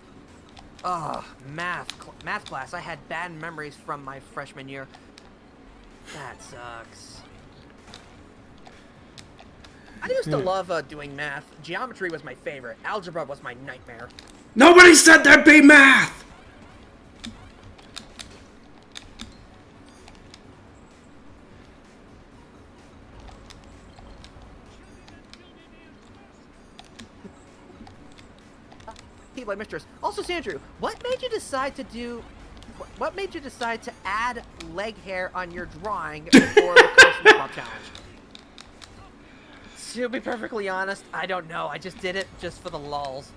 Ugh, math class. I had bad memories from my freshman year. That sucks. I used to love doing math. Geometry was my favorite. Algebra was my nightmare. Nobody said there'd be math! Keyblade Mistress. Also, Sandrew, what made you decide to add leg hair on your drawing for the Constant Swap Challenge? To be perfectly honest, I don't know. I just did it just for the lulz.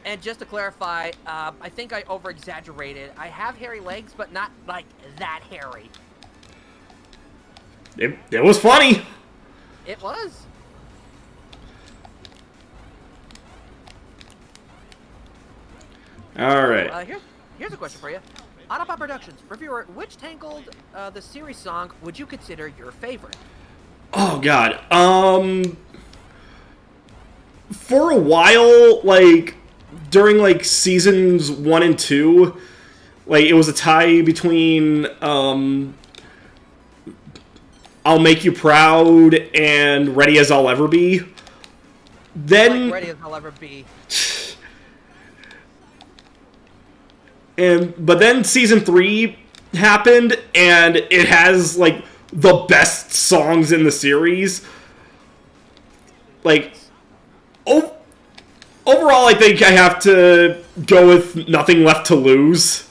And just to clarify, I think I over-exaggerated. I have hairy legs, but not, like, that hairy. It was funny. It was. Alright. Here's a question for you. Autopop Productions, reviewer, which Tangled, the series song, would you consider your favorite? Oh, God. For a while, like, during, like, seasons 1 and 2, like, it was a tie between, I'll Make You Proud and Ready As I'll Ever Be. Then... Like Ready As I'll Ever Be. But then season 3 happened, and it has, like, the best songs in the series. Like, overall, I think I have to go with Nothing Left to Lose.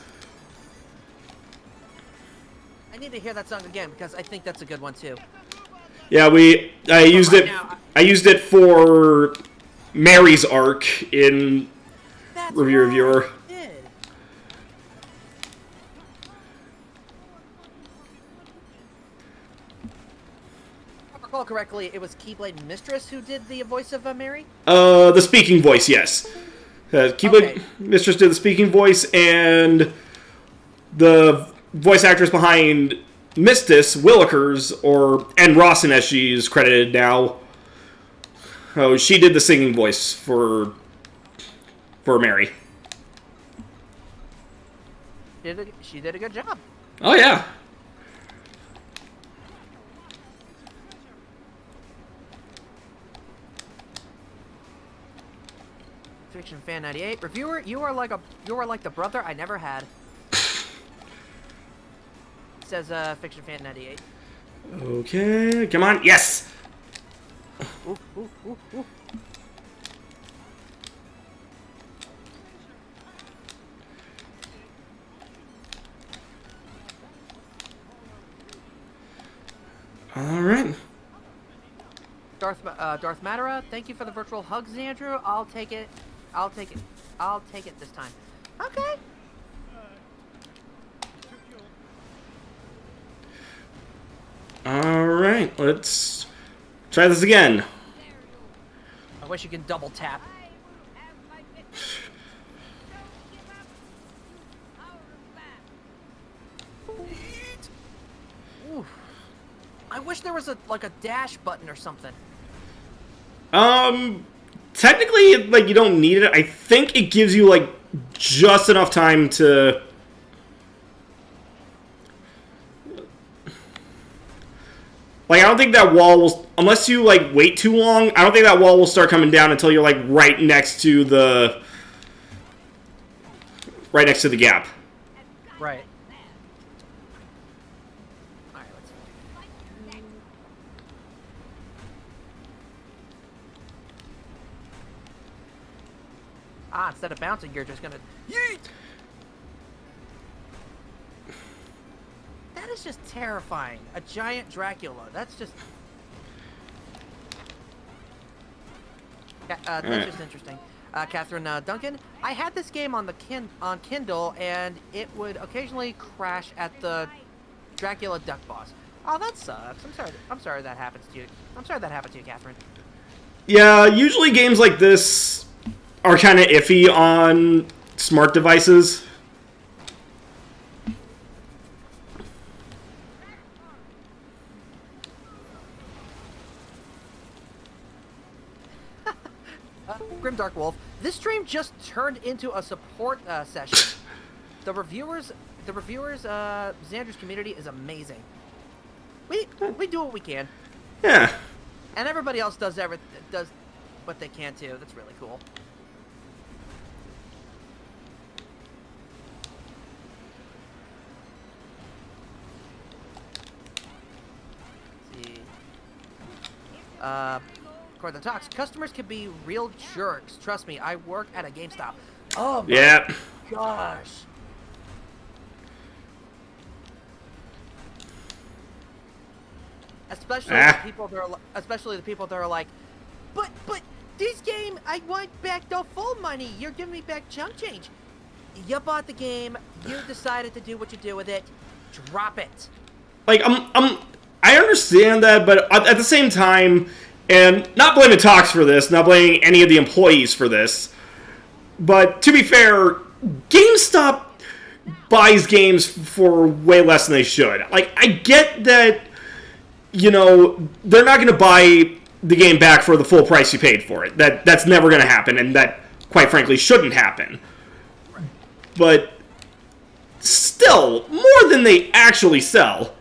I need to hear that song again, because I think that's a good one, too. Yeah, I used it for Mary's arc in Reviewer. Recall correctly, it was Keyblade Mistress who did the voice of Mary? The speaking voice, yes. Keyblade Mistress did the speaking voice, and the voice actress behind Mistis, Willikers, and Rawson as she's credited now. Oh, she did the singing voice for Mary. She did a good job. Oh, yeah. Fiction Fan 98. Reviewer, you are like the brother I never had. Says Fiction Fan 98. Okay, come on, yes! Ooh, ooh, ooh, ooh. Alright. Darth Madara, thank you for the virtual hugs, Andrew. I'll take it. I'll take it this time. Okay. Alright, let's try this again. I wish you could double tap. Ooh. I wish there was a dash button or something. Technically, like, you don't need it. I think it gives you, like, just enough time to... Like, I don't think that wall will... Unless you, like, wait too long, I don't think that wall will start coming down until you're, like, right next to the... Right next to the gap. Right. Alright, let's see. Ah, instead of bouncing, you're just gonna yeet. That is just terrifying. A giant Dracula. That's just. That's just interesting. Catherine Duncan, I had this game on the on Kindle, and it would occasionally crash at the Dracula duck boss. Oh, that sucks. I'm sorry that happens to you. I'm sorry that happened to you, Catherine. Yeah, usually games like this are kind of iffy on smart devices. Grimdark Wolf, this stream just turned into a support session. The reviewers, Xander's community is amazing. We do what we can. Yeah. And everybody else does what they can too. That's really cool. Let's see. According to Talks, customers can be real jerks. Trust me, I work at a GameStop. Oh my Yeah. gosh. Especially the people that are like, but this game, I want back the full money. You're giving me back chump change. You bought the game. You decided to do what you do with it. Drop it. Like, I understand that, but at the same time, and not blaming Tox for this, not blaming any of the employees for this, but to be fair, GameStop buys games for way less than they should. Like, I get that, you know, they're not going to buy the game back for the full price you paid for it. That's never going to happen, and that, quite frankly, shouldn't happen. But still, more than they actually sell,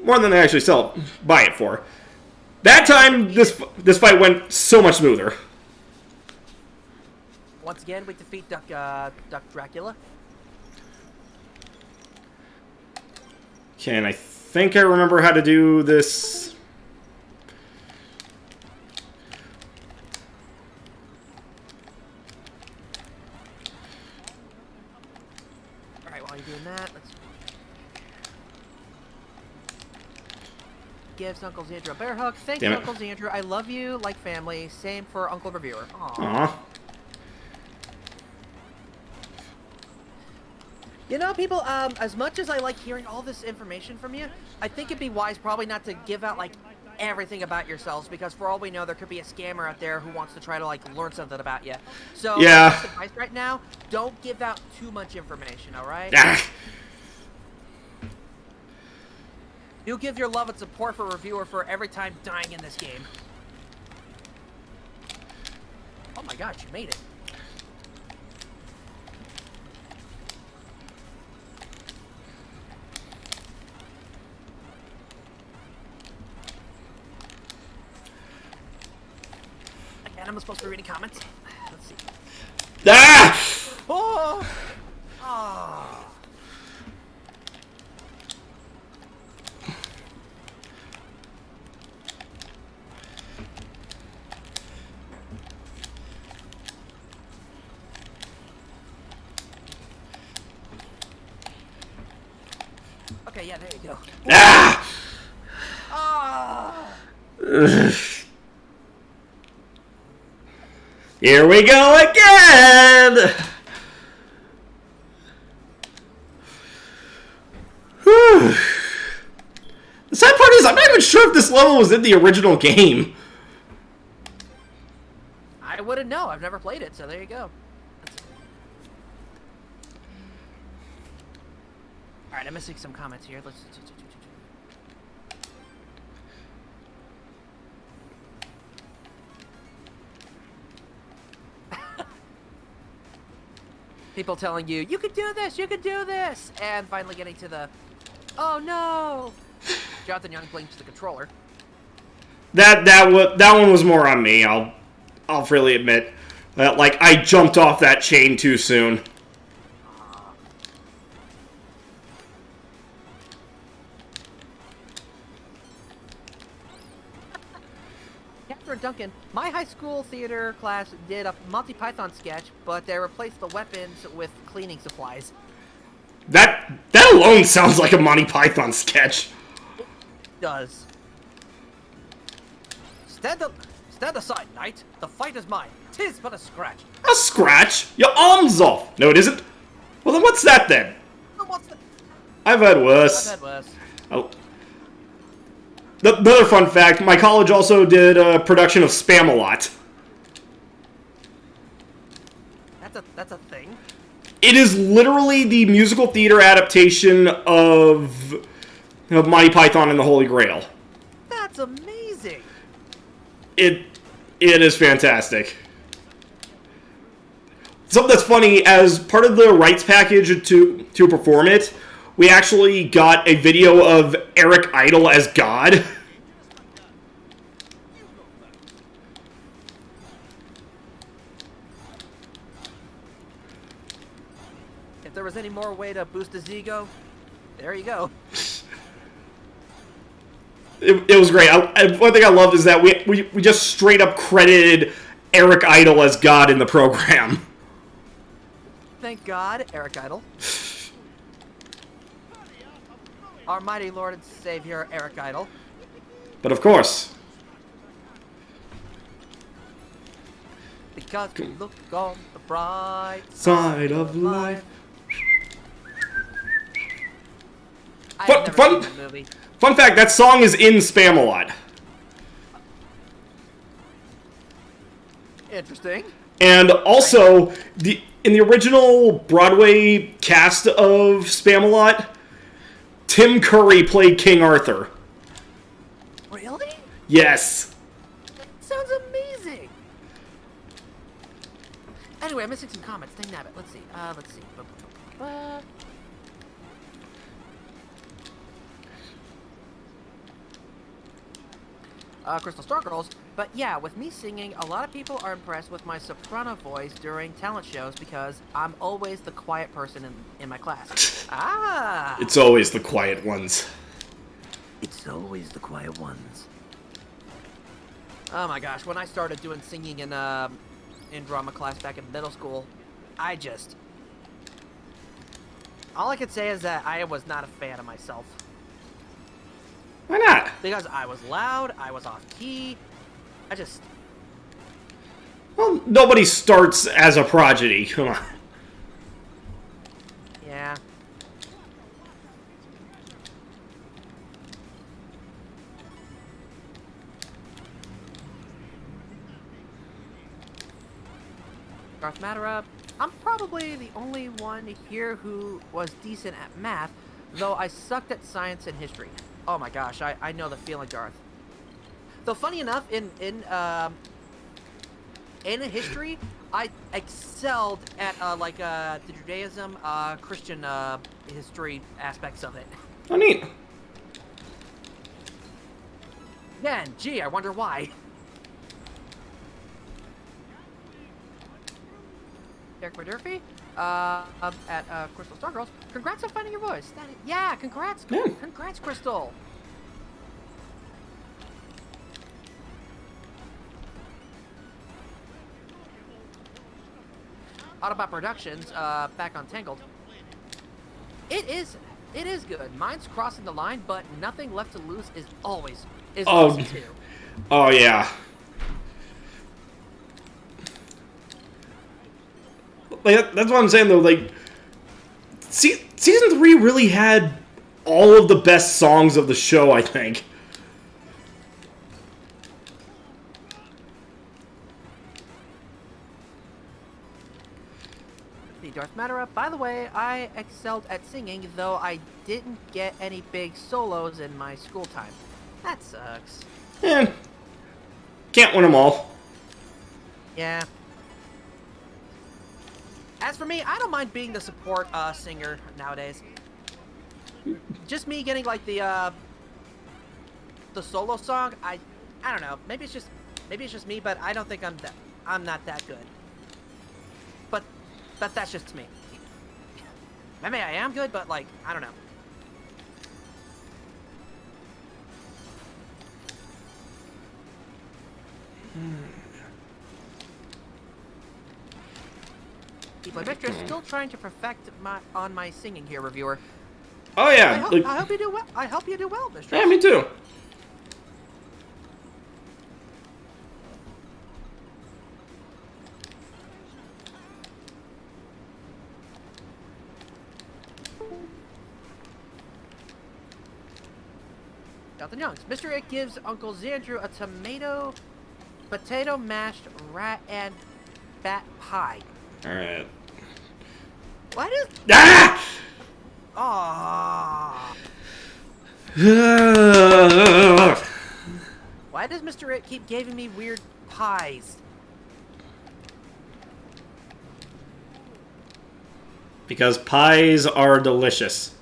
buy it for. That time, this fight went so much smoother. Once again, we defeat Duck Dracula. Okay, and I think I remember how to do this. Alright, while you're doing that, let's... Gives Uncle Xandra a bear hug. Thanks, Damn it. Uncle Xandra. I love you like family. Same for Uncle Reviewer. Aww. Aw. You know, people, as much as I like hearing all this information from you, I think it'd be wise probably not to give out, like, everything about yourselves, because for all we know, there could be a scammer out there who wants to try to, like, learn something about you. So, Yeah. my advice right now, don't give out too much information, alright? Ah. You give your love and support for Reviewer for every time dying in this game. Oh my gosh, you made it. Again, am I supposed to be reading comments? Let's see. Ah! Oh! Oh. Okay, yeah, there you go. Ah! Ah! Here we go again! Whew. The sad part is, I'm not even sure if this level was in the original game. I wouldn't know. I've never played it, so there you go. Alright, I'm missing some comments here. Let's... People telling you, you can do this, you can do this! And finally getting to the, oh no! Jonathan Young blames the controller. That one was more on me, I'll freely admit. Like, I jumped off that chain too soon. Jasper and Duncan, my high school theater class did a Monty Python sketch, but they replaced the weapons with cleaning supplies. That alone sounds like a Monty Python sketch. It does. Stand aside, knight. The fight is mine. 'Tis but a scratch. A scratch? Your arm's off. No, it isn't. Well, then what's that then? What's the... I've had worse. I've had worse. Oh. The other fun fact, my college also did a production of Spam-A-Lot. That's a thing. It is literally the musical theater adaptation of Monty Python and the Holy Grail. That's amazing. It is fantastic. Something that's funny, as part of the rights package to perform it, we actually got a video of Eric Idle as God. If there was any more way to boost his ego, there you go. It was great. One thing I loved is that we just straight up credited Eric Idle as God in the program. Thank God, Eric Idle. Our mighty Lord and Savior, Eric Idle. But of course. Because we look on the bright Side of life. I've Fun- never fun- seen the movie. Fun fact, that song is in Spam-A-Lot. Interesting. And also, in the original Broadway cast of Spam-A-Lot, Tim Curry played King Arthur. Really? Yes. Sounds amazing. Anyway, I'm missing some comments. Dang nabbit. Let's see. Crystal Stargirls. But yeah, with me singing, a lot of people are impressed with my soprano voice during talent shows because I'm always the quiet person in my class. Ah! It's always the quiet ones. It's always the quiet ones. Oh my gosh, when I started doing singing in drama class back in middle school, all I could say is that I was not a fan of myself. Why not? Because I was loud, I was off key, Well, nobody starts as a prodigy. Come on. yeah. Darth Matter, I'm probably the only one here who was decent at math, though I sucked at science and history. Oh my gosh, I know the feeling, Darth. Though funny enough, in history, I excelled at the Judaism, Christian history aspects of it. Oh, neat. Yeah, and gee, I wonder why. Derek Murphy, at Crystal Stargirls. Congrats on finding your voice. Yeah, congrats. Yeah. Congrats, Crystal. Autobot Productions, back on Tangled. It is good. Mine's crossing the line, but nothing left to lose is awesome too. Oh, yeah. Like, that's what I'm saying, though. Like, season 3 really had all of the best songs of the show, I think. Darth Matter. By the way, I excelled at singing, though I didn't get any big solos in my school time. That sucks. Can't win them all. Yeah. As for me, I don't mind being the support singer nowadays. Just me getting like the solo song. I don't know. Maybe it's just me, but I don't think I'm not that good. But that's just me. Maybe I am good, but like I don't know. Keep my mistress still trying to perfect my singing here, reviewer. Oh yeah. I hope you do well. I hope you do well, mistress. Yeah, me too. Jonathan Youngs. Mr. It gives Uncle Xandrew a potato mashed rat and bat pie. Alright. What is... Ah! Aww. Why does Mr. It keep giving me weird pies? Because pies are delicious.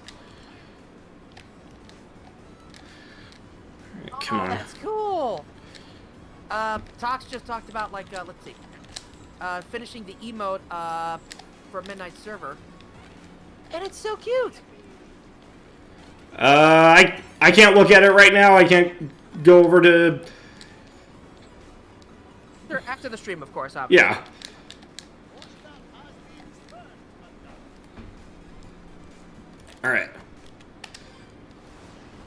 Come on. That's cool. Tox just talked about, like, let's see. Finishing the emote, for Midnight Server. And it's so cute. I can't look at it right now. I can't go over to... After the stream, of course, obviously. Yeah. Alright.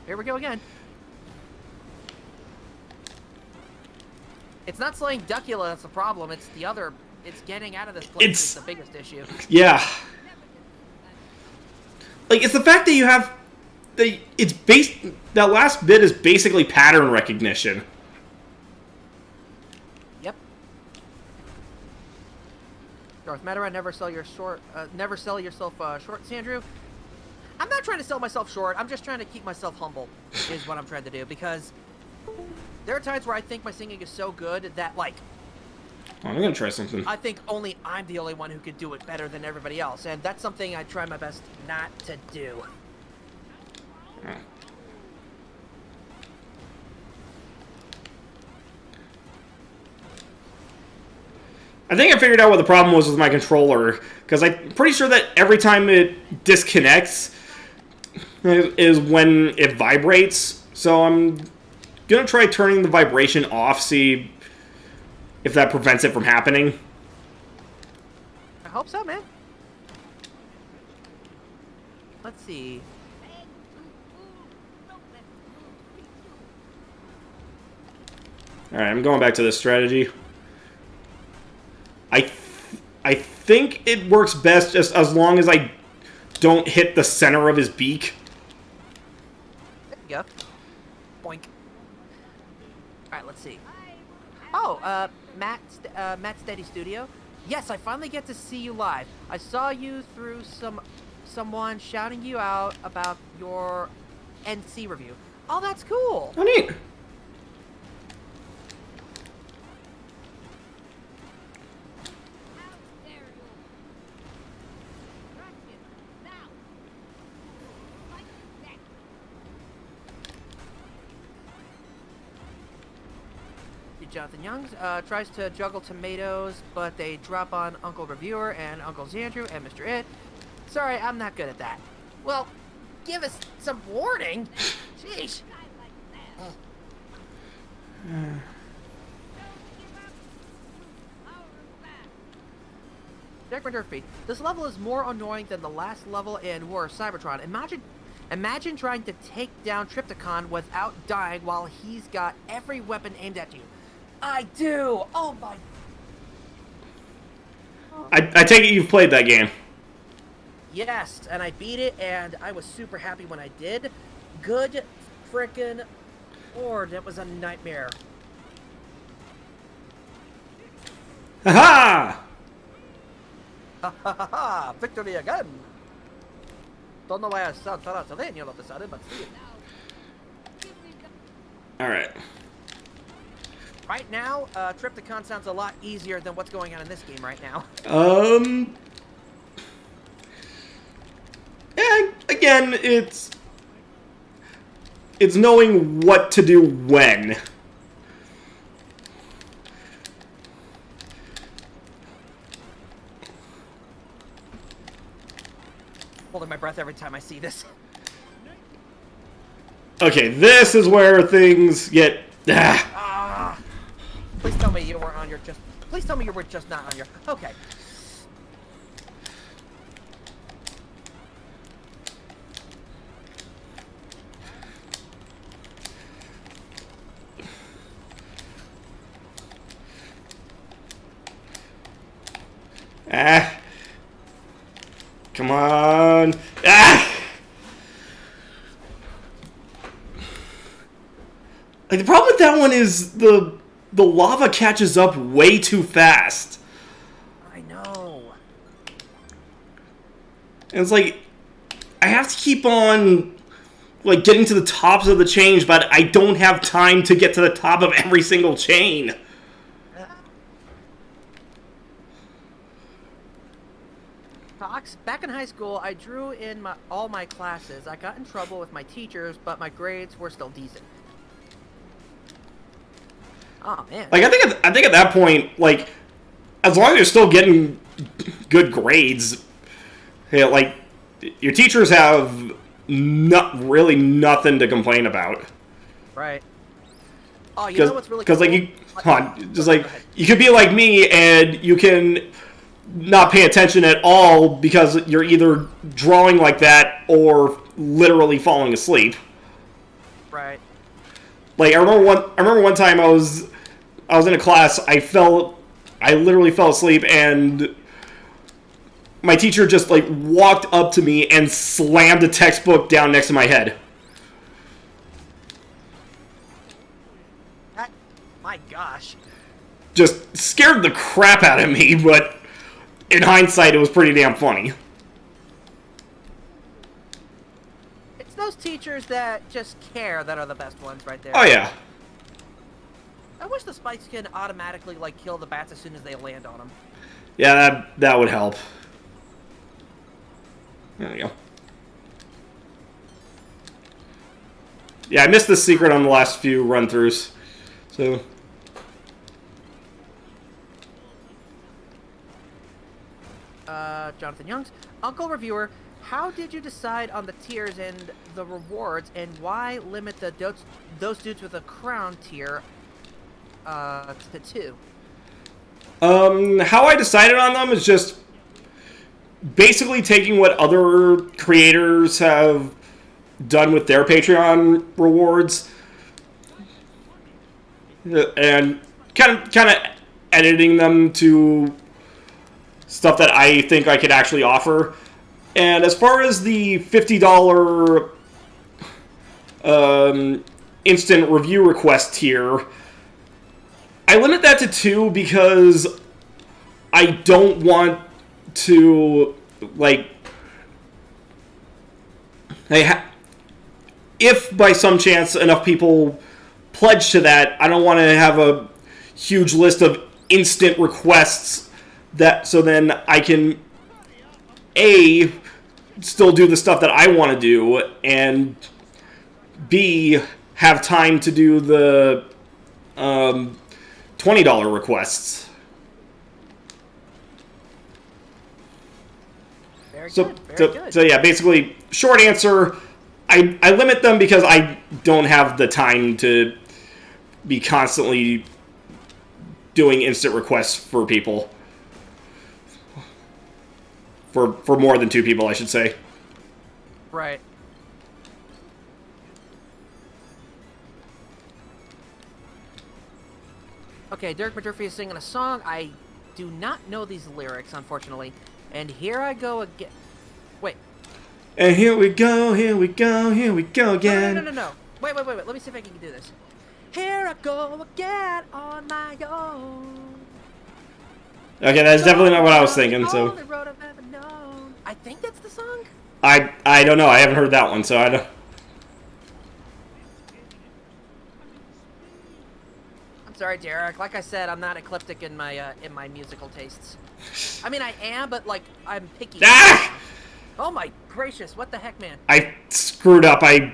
Here we go again. It's not slaying Duckula that's the problem. It's the other. It's getting out of this place. It's the biggest issue. Yeah. Like, it's the fact that you have... It's based... That last bit is basically pattern recognition. Yep. Darth Matera, never sell your short. Never sell yourself short, Xandrew. I'm not trying to sell myself short. I'm just trying to keep myself humble. Is what I'm trying to do, because there are times where I think my singing is so good that, like, Oh, I'm gonna try something. I think only I'm the only one who could do it better than everybody else, and that's something I try my best not to do. I think I figured out what the problem was with my controller, because I'm pretty sure that every time it disconnects is when it vibrates. So I'm gonna try turning the vibration off, see if that prevents it from happening. I hope so, man. Let's see. Alright, I'm going back to this strategy. I think it works best just as long as I don't hit the center of his beak. There you go. Boink. Alright, let's see. Oh, Matt Steady Studio. Yes, I finally get to see you live. I saw you through someone shouting you out about your NC review. Oh, that's cool. Oh, neat. Jonathan Youngs tries to juggle tomatoes, but they drop on Uncle Reviewer and Uncle Xandrew and Mr. It. Sorry, I'm not good at that. Well, give us some warning. Sheesh. Jackman Durfee, this level is more annoying than the last level in War of Cybertron. Imagine trying to take down Trypticon without dying while he's got every weapon aimed at you. I do! Oh my... I take it you've played that game. Yes, and I beat it, and I was super happy when I did. Good frickin' Lord, that was a nightmare. Ha Ha ha ha ha! Victory again! Don't know why I sound Transylvania all of a sudden, but still. Alright. Right now, Trypticon sounds a lot easier than what's going on in this game right now. And again, it's knowing what to do when. Holding my breath every time I see this. Okay, this is where things get... Please tell me you were on your just... Please tell me you were just not on your... Okay. Ah. Come on. Ah! Like, the problem with that one is the lava catches up way too fast. I know. And it's like, I have to keep on, like, getting to the tops of the chains, but I don't have time to get to the top of every single chain. Fox, back in high school, I drew in all my classes. I got in trouble with my teachers, but my grades were still decent. Oh, man. Like, I think at that point, like, as long as you're still getting good grades, yeah, like, your teachers have really nothing to complain about. Right. Oh, you know what's really cool? cool? Because, like, just like, you could be like me, and you can not pay attention at all because you're either drawing like that or literally falling asleep. Right. Like, I remember one time I was in a class, I literally fell asleep, and my teacher just, like, walked up to me and slammed a textbook down next to my head. My gosh. Just scared the crap out of me, but in hindsight, it was pretty damn funny. It's those teachers that just care that are the best ones right there. Oh, yeah. I wish the spikes can automatically, like, kill the bats as soon as they land on them. Yeah, that would help. There we go. Yeah, I missed the secret on the last few run-throughs. So... Jonathan Youngs, Uncle Reviewer, how did you decide on the tiers and the rewards, and why limit those dudes with a crown tier to 2? How I decided on them is just basically taking what other creators have done with their Patreon rewards and kind of editing them to stuff that I think I could actually offer. And as far as the $50 instant review request tier, I limit that to 2 because I don't want to, like, if by some chance enough people pledge to that, I don't want to have a huge list of instant requests so then I can A, still do the stuff that I want to do, and B, have time to do the $20 requests. Very So, good. Very good. so yeah, basically, short answer, I limit them because I don't have the time to be constantly doing instant requests for people. For more than 2 people, I should say. Right. Okay, Derek McDurphy is singing a song. I do not know these lyrics, unfortunately. And here I go again. Wait. And here we go, here we go, here we go again. No. Wait. Let me see if I can do this. Here I go again on my own. Okay, that's definitely not what I was thinking, so... Only road I've ever known. I think that's the song? I don't know, I haven't heard that one, so I don't... I'm sorry, Derek. Like I said, I'm not eclectic in my musical tastes. I mean, I am, but, like, I'm picky. Ah! Oh my gracious, what the heck, man? I screwed up, Eh.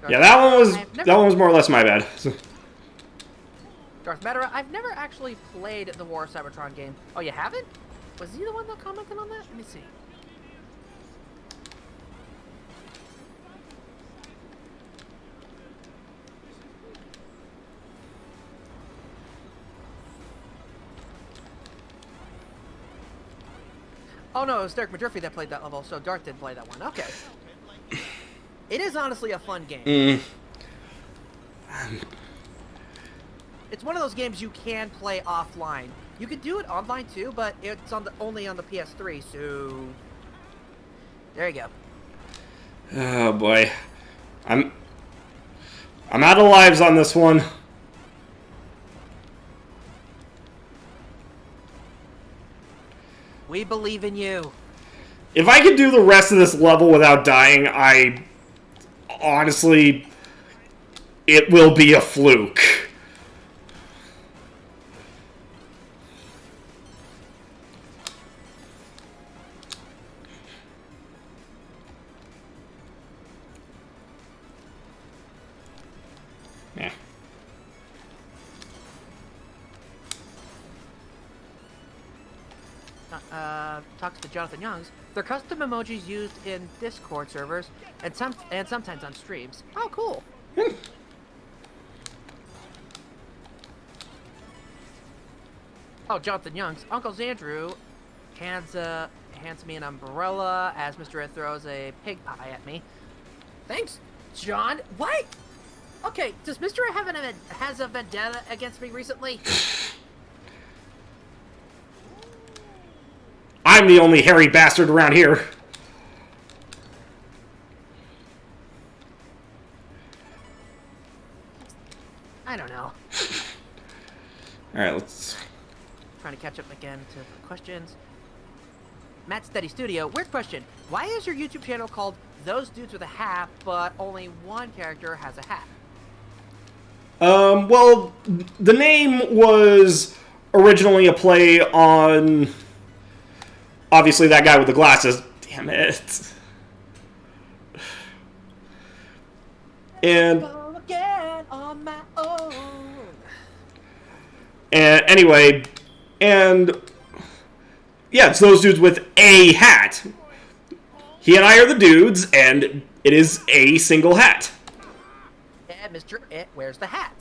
Yeah, that one was more or less my bad. Darth Vader, I've never actually played the War of Cybertron game. Oh, you haven't? Was he the one that commented on that? Let me see. Oh no, it was Derek McDurphy that played that level, so Darth did play that one. Okay. It is honestly a fun game. It's one of those games you can play offline. You can do it online too, but it's only on the PS3. So there you go. Oh boy, I'm out of lives on this one. We believe in you. If I could do the rest of this level without dying, I honestly, it will be a fluke. Yeah. Talks to Jonathan Youngs. They're custom emojis used in Discord servers and sometimes on streams. Oh, cool. Oh, Jonathan Youngs. Uncle Andrew hands me an umbrella as Mr. Ed throws a pig pie at me. Thanks, John. What? Okay, does Mr. Ed has a vendetta against me recently? I'm the only hairy bastard around here. I don't know. Alright, let's... Trying to catch up again to the questions. Matt Steady Studio, weird question. Why is your YouTube channel called Those Dudes with a Hat, but only one character has a hat? Well, the name was originally a play on... obviously that guy with the glasses. Damn it. And... again on my own. And anyway, and... yeah, it's Those Dudes with a hat. He and I are the dudes, and it is a single hat. And Mr. It wears the hat.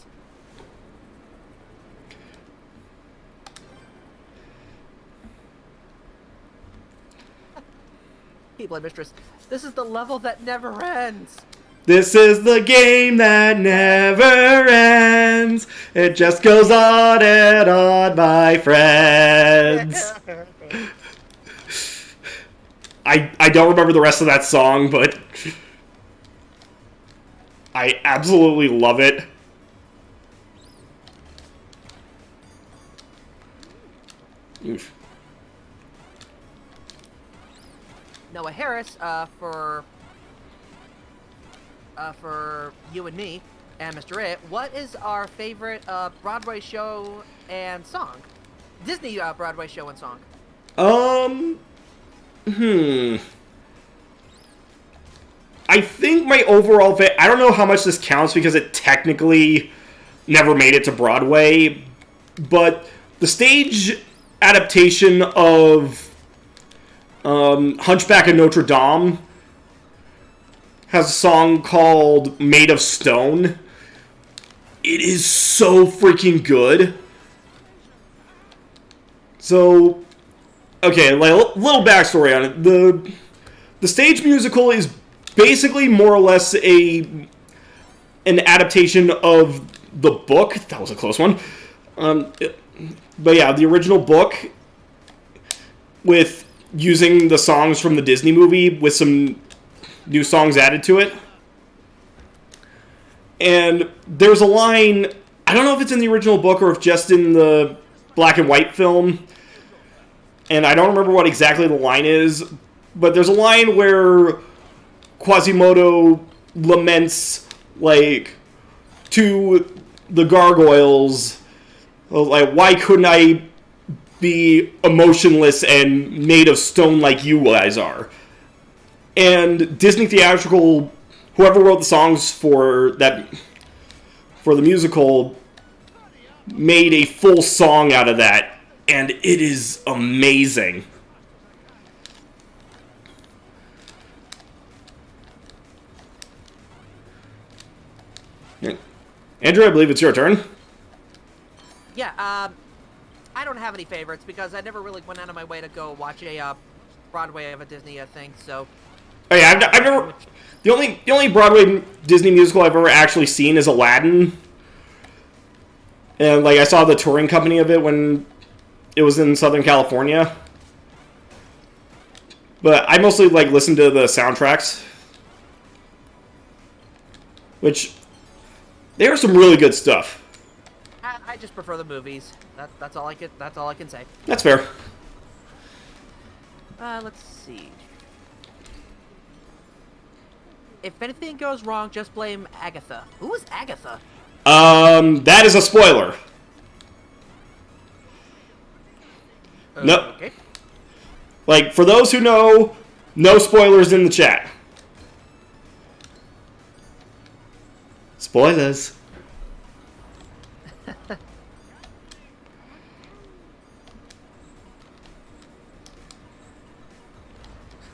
People, mistress, this is the level that never ends. This is the game that never ends. It just goes on and on, my friends. I don't remember the rest of that song, but I absolutely love it. Oof. Noah Harris, for you and me and Mr. It, what is our favorite Broadway show and song? Disney Broadway show and song. I think my overall I don't know how much this counts because it technically never made it to Broadway, but the stage adaptation of Hunchback of Notre Dame has a song called Made of Stone. It is so freaking good. So, okay, like a little backstory on it. The stage musical is basically more or less an adaptation of the book. That was a close one. But yeah, the original book with using the songs from the Disney movie with some new songs added to it. And there's a line, I don't know if it's in the original book or if just in the black and white film, and I don't remember what exactly the line is, but there's a line where Quasimodo laments, like, to the gargoyles, like, why couldn't I be emotionless and made of stone like you guys are? And Disney Theatrical, whoever wrote the songs for the musical, made a full song out of that, and it is amazing. Andrew, I believe it's your turn. Yeah, I don't have any favorites because I never really went out of my way to go watch a Broadway of a Disney thing, so Oh yeah, I've never. The only Broadway Disney musical I've ever actually seen is Aladdin, and like I saw the touring company of it when it was in Southern California. But I mostly like listen to the soundtracks, which they are some really good stuff. I just prefer the movies. That's all I can. That's all I can say. That's fair. Let's see. If anything goes wrong, just blame Agatha. Who is Agatha? That is a spoiler. No. Okay. Like, for those who know, no spoilers in the chat. Spoilers.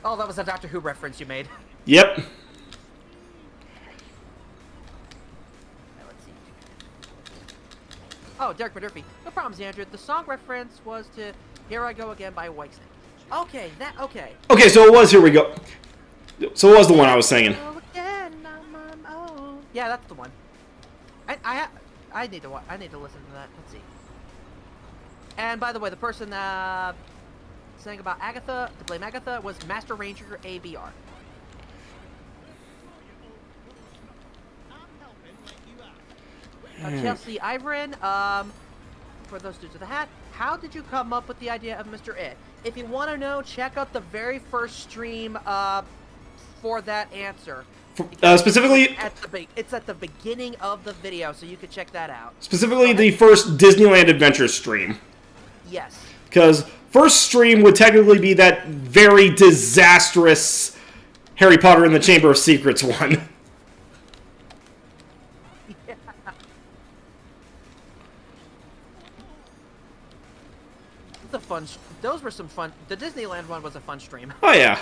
Oh, that was a Doctor Who reference you made. Yep. Let's see. Oh, Derek Murphy. No problems, Andrew. The song reference was to "Here I Go Again" by Whitesnake. Okay, okay. Okay, so it was Here We Go. So it was the one I was singing. Yeah, that's the one. I need to listen to that. Let's see. And by the way, the person saying about Agatha, to blame Agatha, was Master Ranger ABR. Chelsea Iverin, for those dudes with a hat, how did you come up with the idea of Mr. It? If you want to know, check out the very first stream for that answer. Specifically, It's at the beginning of the video, so you can check that out. Specifically, the first Disneyland Adventure stream. Yes. Because first stream would technically be that very disastrous Harry Potter and the Chamber of Secrets one. Yeah. It's a fun. Those were some fun. The Disneyland one was a fun stream. Oh yeah.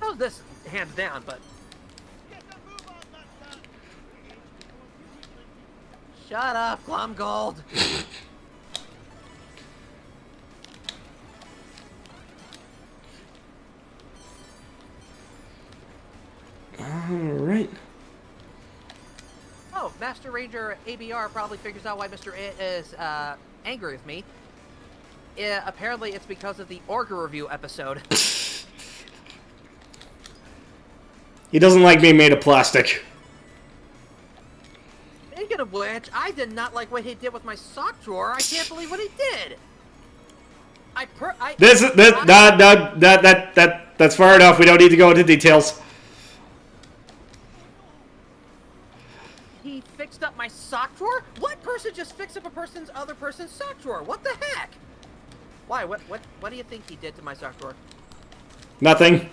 That was this hands down, but. Shut up, Glum Gold. Alright. Oh, Master Ranger ABR probably figures out why Mr. It is angry with me. Apparently, it's because of the Orga review episode. He doesn't like being made of plastic. Speaking of which, I did not like what he did with my sock drawer. I can't believe what he did. That's far enough. We don't need to go into details. He fixed up my sock drawer? What person just fixed up other person's sock drawer? What the heck? Why? What do you think he did to my sock drawer? Nothing.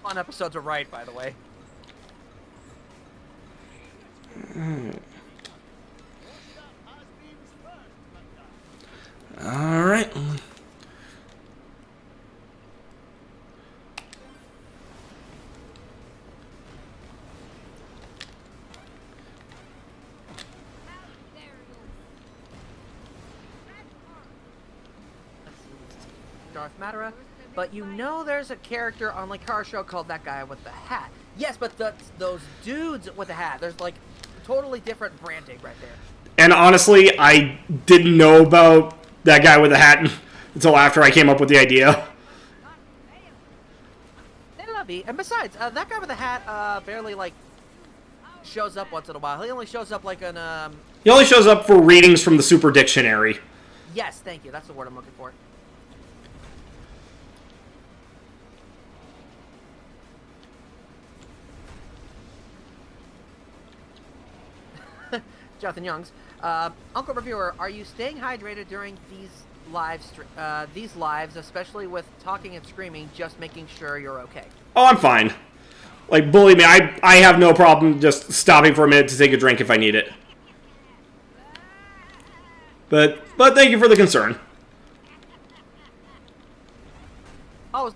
Fun episodes are right, by the way. Alright. Darth Matera. But you know there's a character on like Car Show called that guy with the hat. Yes, but those dudes with the hat, there's like totally different branding right there. And honestly, I didn't know about that guy with the hat until after I came up with the idea. And besides, that guy with the hat barely like shows up once in a while. He only shows up like an He only shows up for readings from the Super Dictionary. Yes, thank you. That's the word I'm looking for. Jonathan Youngs, Uncle Reviewer, are you staying hydrated during these lives, especially with talking and screaming? Just making sure you're okay. Oh, I'm fine. Like, believe me, I have no problem just stopping for a minute to take a drink if I need it. But thank you for the concern. Oh, is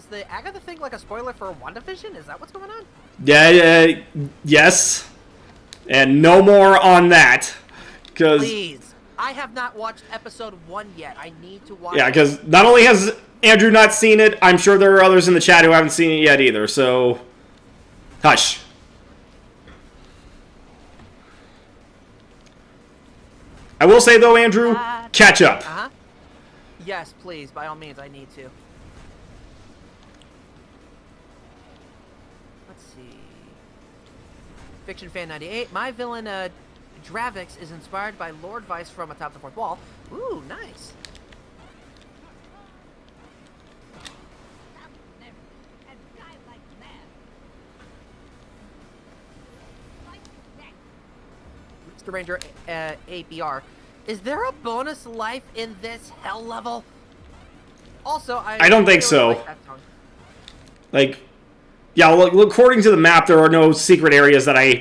the Agatha thing like a spoiler for WandaVision? Is that what's going on? Yeah, yes. And no more on that. Because Please. I have not watched episode 1 yet. I need to watch yeah, it. because not only has Andrew not seen it, I'm sure there are others in the chat who haven't seen it yet either. So, hush. I will say though, Andrew, catch up. Uh-huh. Yes, please. By all means, I need to. Let's see. Fiction Fan 98. My villain, Dravix, is inspired by Lord Vice from Atop the Fourth Wall. Ooh, nice. Stop there and die like mad. Like that. Mr. Ranger, APR. Is there a bonus life in this hell level? Also, I don't think so. like that song. Like, yeah, well, according to the map, there are no secret areas that I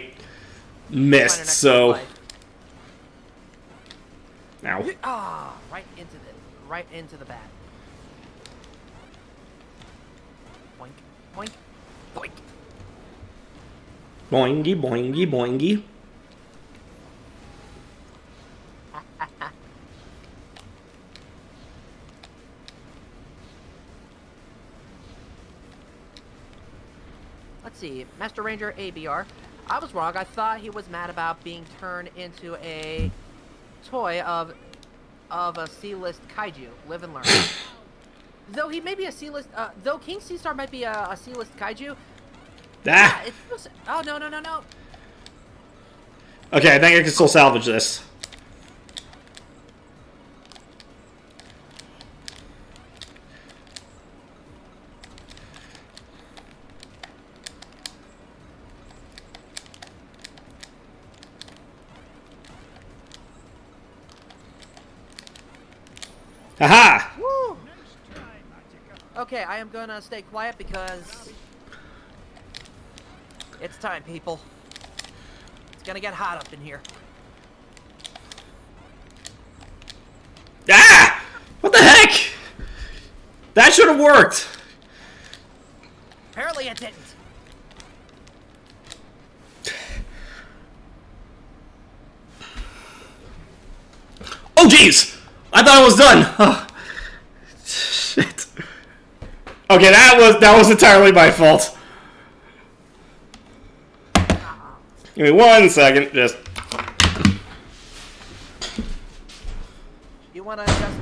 Find missed. our next So, life. now, Ah, right into the bat. Boink, boink, boink. boingy, boingy, boingy. Let's see, Master Ranger ABR. I was wrong. I thought he was mad about being turned into a toy of a C-list kaiju. Live and learn. Though he may be a C-list, though King Seastar might be a C-list kaiju. Ah! It was, oh no. Okay, I think I can still salvage this. Aha! Woo! Okay, I am gonna stay quiet because it's time, people. It's gonna get hot up in here. Ah! What the heck? That should have worked. Apparently it didn't. Oh, jeez! I thought I was done. Oh, shit. Okay, that was entirely my fault. Give me 1 second, just. You wanna just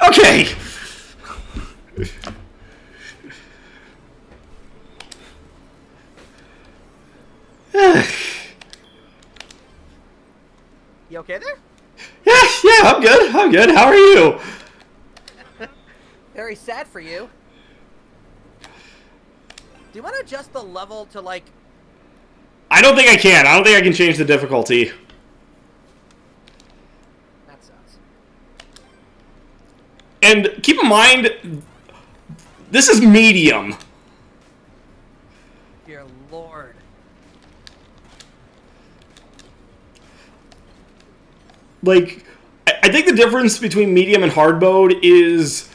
Okay. You okay there? Yeah, I'm good. I'm good. How are you? Very sad for you. Do you want to adjust the level to, like... I don't think I can. I don't think I can change the difficulty. That sucks. And keep in mind, this is medium. Dear Lord. Like, I think the difference between medium and hard mode is...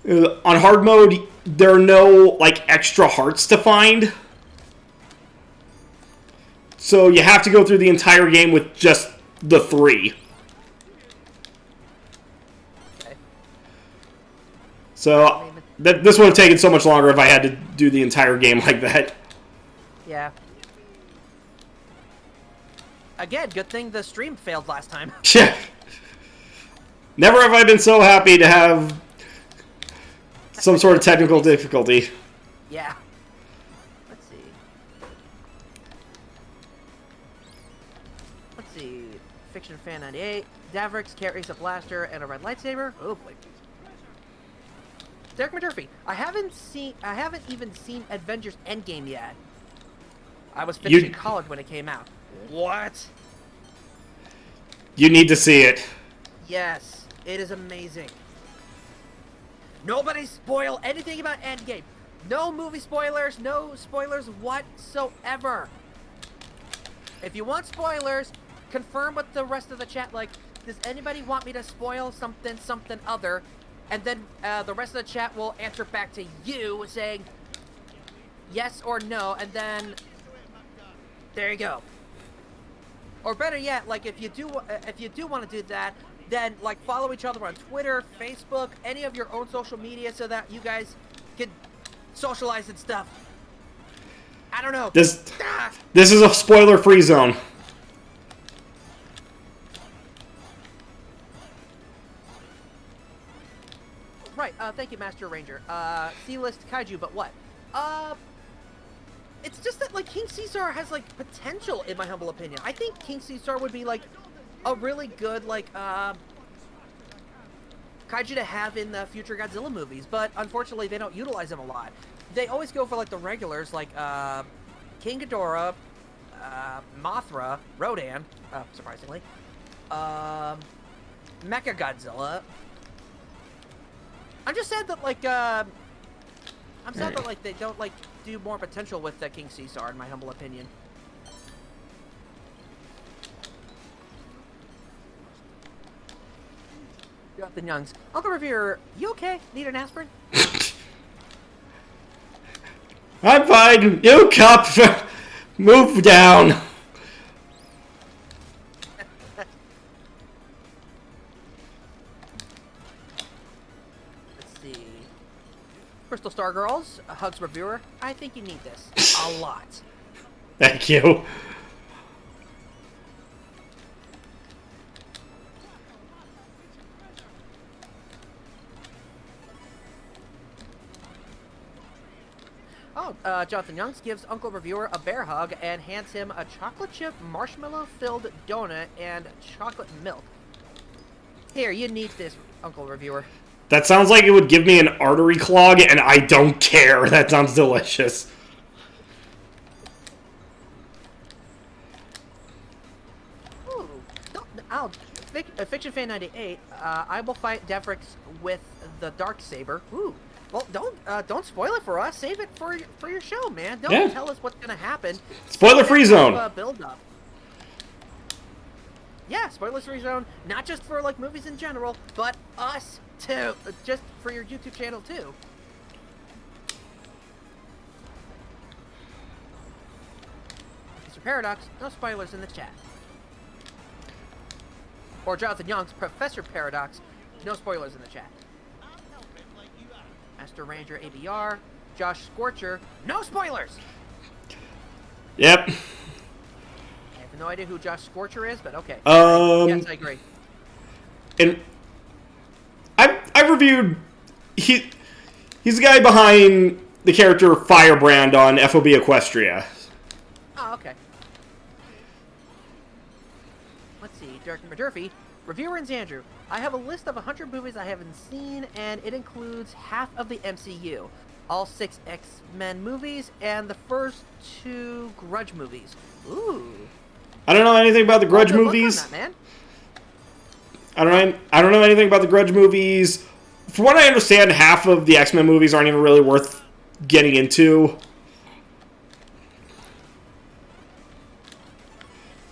on hard mode, there are no, like, extra hearts to find. So you have to go through the entire game with just the 3. Okay. So this would have taken so much longer if I had to do the entire game like that. Yeah. Again, good thing the stream failed last time. Yeah. Never have I been so happy to have some sort of technical difficulty. Yeah. Let's see. Let's see. Fiction Fan 98. Davrix carries a blaster and a red lightsaber. Oh boy. Derek McDurphy. I haven't even seen Avengers Endgame yet. I was finishing college when it came out. What? You need to see it. Yes, it is amazing. Nobody spoil anything about Endgame. No movie spoilers, no spoilers whatsoever. If you want spoilers, confirm with the rest of the chat, like, does anybody want me to spoil something other? and then the rest of the chat will answer back to you saying yes or no, and then there you go. Or better yet, like if you do want to do that, then like follow each other on Twitter, Facebook, any of your own social media, so that you guys can socialize and stuff. I don't know. This is a spoiler-free zone. Right, thank you, Master Ranger. C-list kaiju, but what? It's just that, like, King Caesar has, like, potential, in my humble opinion. I think King Caesar would be, like, a really good, like, kaiju to have in the future Godzilla movies, but unfortunately they don't utilize him a lot. They always go for, like, the regulars, like, King Ghidorah, Mothra, Rodan, surprisingly, Mechagodzilla. I'm just sad that, like, they don't, like, do more potential with King Caesar, in my humble opinion. Jonathan Youngs. Uncle Revere, you okay? Need an aspirin? I'm fine. You cop, move down. Let's see. Crystal Star Girls, hugs Reviewer. I think you need this a lot. Thank you. Oh, Jonathan Youngs gives Uncle Reviewer a bear hug and hands him a chocolate chip marshmallow-filled donut and chocolate milk. Here, you need this, Uncle Reviewer. That sounds like it would give me an artery clog, and I don't care. That sounds delicious. Ooh, Fiction Fan 98. I will fight Devrix with the Dark Saber. Ooh. Well, don't spoil it for us. Save it for your show, man. Don't tell us what's gonna happen. Spoiler-free zone. Build up. Yeah, spoiler-free zone. Not just for like movies in general, but us too. Just for your YouTube channel too. Mr. Paradox, no spoilers in the chat. Or Jonathan Young's Professor Paradox, no spoilers in the chat. Master Ranger ABR, Josh Scorcher, no spoilers! Yep. I have no idea who Josh Scorcher is, but okay. Yes, I agree. And I reviewed he's the guy behind the character Firebrand on FOB Equestria. Oh, okay. Let's see, Dirk McDurphy, Reviewer and Xandrew. I have a list of 100 movies I haven't seen, and it includes half of the MCU, all 6 X-Men movies, and the first 2 Grudge movies. Ooh. I don't know anything about the Grudge movies. That, man. I don't know anything about the Grudge movies. From what I understand, half of the X-Men movies aren't even really worth getting into.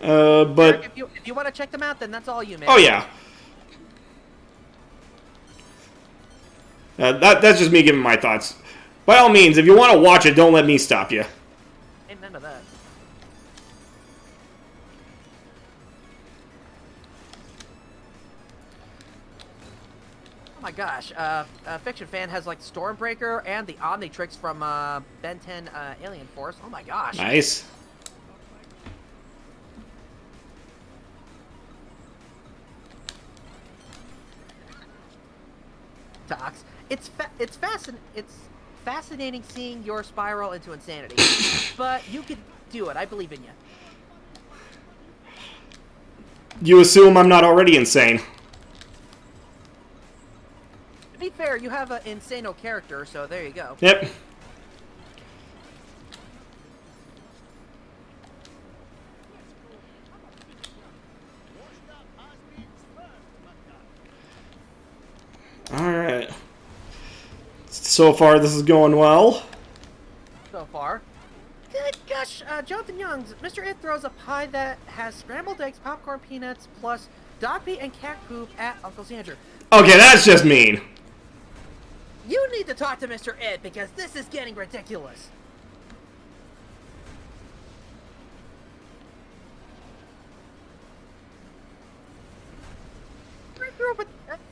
But Eric, if you want to check them out, then that's all you, man. Oh yeah. That's just me giving my thoughts. By all means, if you want to watch it, don't let me stop you. Ain't none of that. Oh my gosh, Fiction Fan has like Stormbreaker and the Omnitrix from Ben 10 Alien Force. Oh my gosh. Nice. Tox. It's fascinating seeing your spiral into insanity, but you could do it. I believe in you. You assume I'm not already insane. To be fair, you have an insano character, so there you go. Yep. Alright. So far, this is going well. So far. Good gosh, Jonathan Youngs, Mr. It throws a pie that has scrambled eggs, popcorn, peanuts, plus dog pee and cat poop at Uncle Xander. Okay, that's just mean. You need to talk to Mr. Ed because this is getting ridiculous.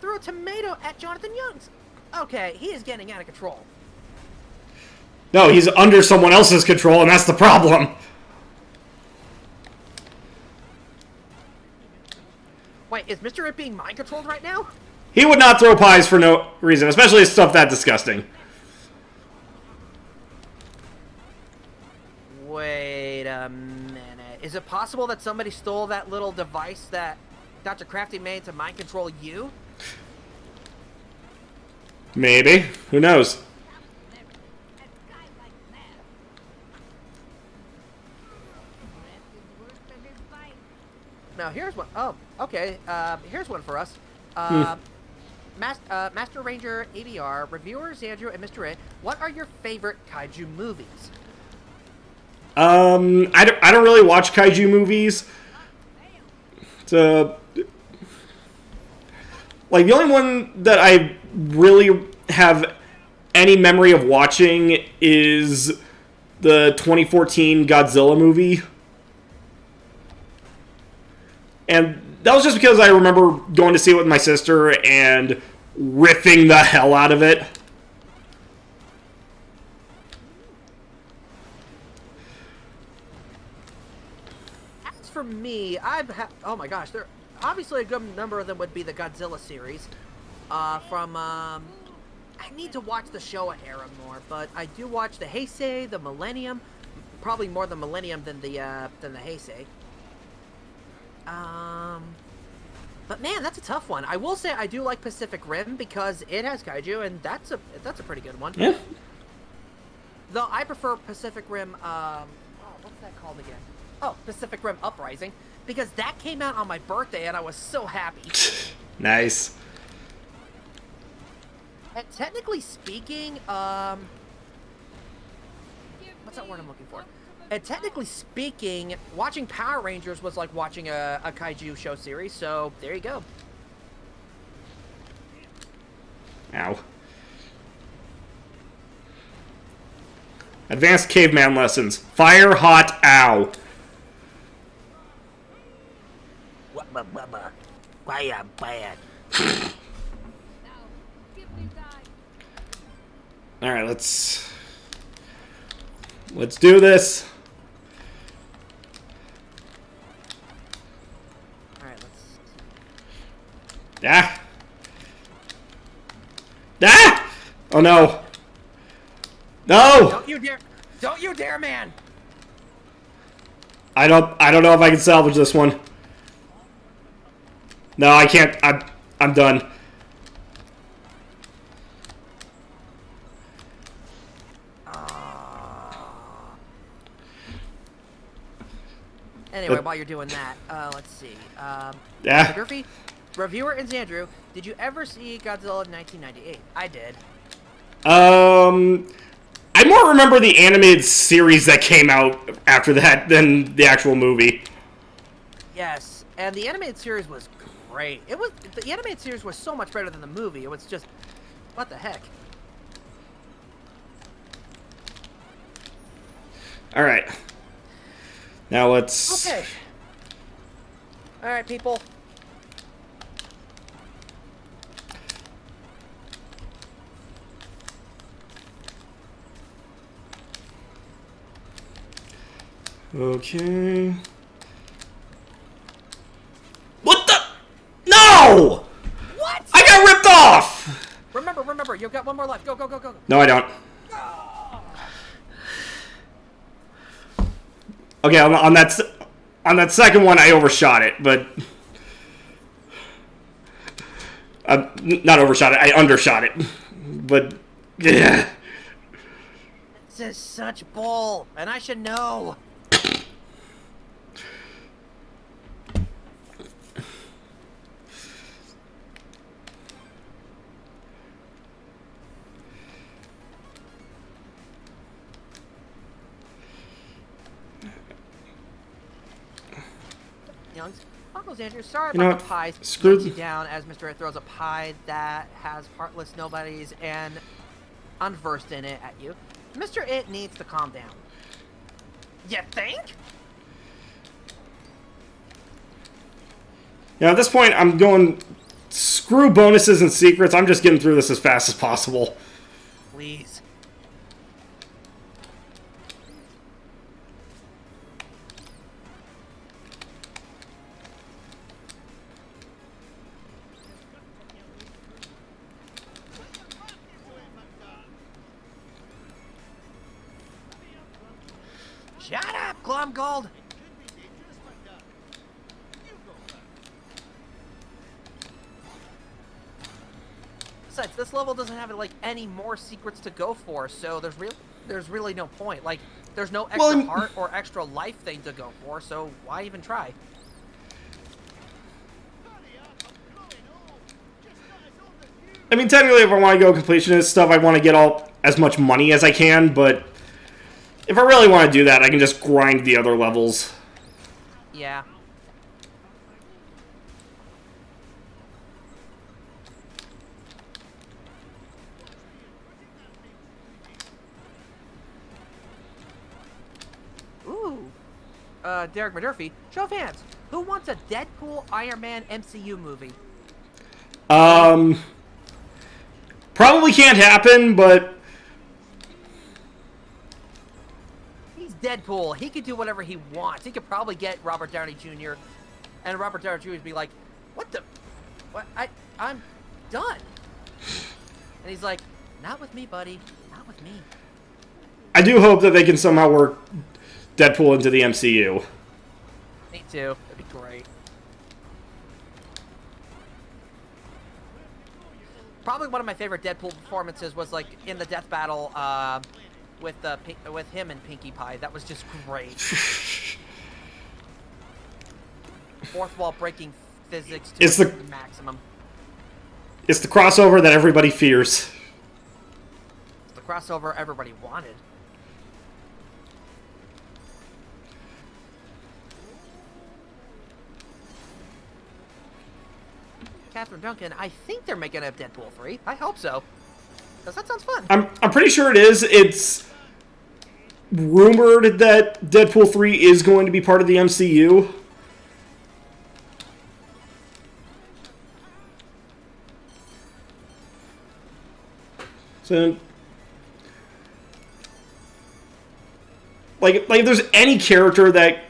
Threw a tomato at Jonathan Young's. Okay, he is getting out of control. No, he's under someone else's control, and that's the problem. Wait, is Mr. Ed being mind controlled right now? He would not throw pies for no reason, especially stuff that disgusting. Wait a minute. Is it possible that somebody stole that little device that Dr. Crafty made to mind control you? Maybe. Who knows? Now here's one. Oh, okay. Here's one for us. Master Ranger ABR, reviewers Andrew and Mr. Ed, what are your favorite kaiju movies? I don't really watch kaiju movies. So, like, the only one that I really have any memory of watching is the 2014 Godzilla movie. And that was just because I remember going to see it with my sister and riffing the hell out of it. As for me, oh my gosh, there obviously a good number of them would be the Godzilla series. I need to watch the Showa era more, but I do watch the Heisei, the Millennium, probably more the Millennium than the Heisei. But man, that's a tough one. I will say I do like Pacific Rim because it has kaiju, and that's a pretty good one. Yeah. Though I prefer Pacific Rim. What's that called again? Oh, Pacific Rim Uprising, because that came out on my birthday, and I was so happy. Nice. And technically speaking, what's that word I'm looking for? And technically speaking, watching Power Rangers was like watching a kaiju show series, so there you go. Ow. Advanced caveman lessons. Fire, hot, ow. Why I'm bad. Alright, let's do this. Alright, let's... Ah! Ah! Oh no. No! Don't you dare, man! I don't know if I can salvage this one. No, I can't. I'm done. Anyway, while you're doing that, let's see. Yeah. Murphy, reviewer and Xandru, did you ever see Godzilla in 1998? I did. I more remember the animated series that came out after that than the actual movie. Yes, and the animated series was great. The animated series was so much better than the movie. It was just, what the heck? All right. Now let's... Okay. Alright, people. Okay. What the? No! What? I got ripped off! Remember, you've got one more left. Go. No, I don't. Okay, on that second one, I overshot it, but... not overshot it, I undershot it. But, yeah. This is such bull, and I should know. Youngs, Uncle Andrew, sorry You know about the what? pies. Screw Screw you down as Mr. Ed throws a pie that has heartless nobodies and unversed in it at you. Mr. It needs to calm down. You think? Yeah, at this point, I'm going, screw bonuses and secrets. I'm just getting through this as fast as possible. Please. Shut up, Glumgold! Besides, this level doesn't have like any more secrets to go for, so there's really no point. Like, there's no extra heart or extra life thing to go for, so why even try? I mean, technically, if I want to go completionist stuff, I want to get as much money as I can, but if I really want to do that, I can just grind the other levels. Yeah. Ooh. Derek Murphy, show of hands. Who wants a Deadpool Iron Man MCU movie? Probably can't happen, but He's Deadpool. He could do whatever he wants. He could probably get Robert Downey Jr. And Robert Downey Jr. would be like, "What the? What? I'm done." And he's like, "Not with me, buddy. Not with me." I do hope that they can somehow work Deadpool into the MCU. Me too. That'd be great. Probably one of my favorite Deadpool performances was like in the death battle with him and Pinkie Pie. That was just great. Fourth wall breaking physics to It's the maximum. It's the crossover that everybody fears. It's the crossover everybody wanted. Catherine Duncan, I think they're making a Deadpool 3. I hope so. Because that sounds fun. I'm pretty sure it is. It's rumored that Deadpool 3 is going to be part of the MCU. So, like if there's any character that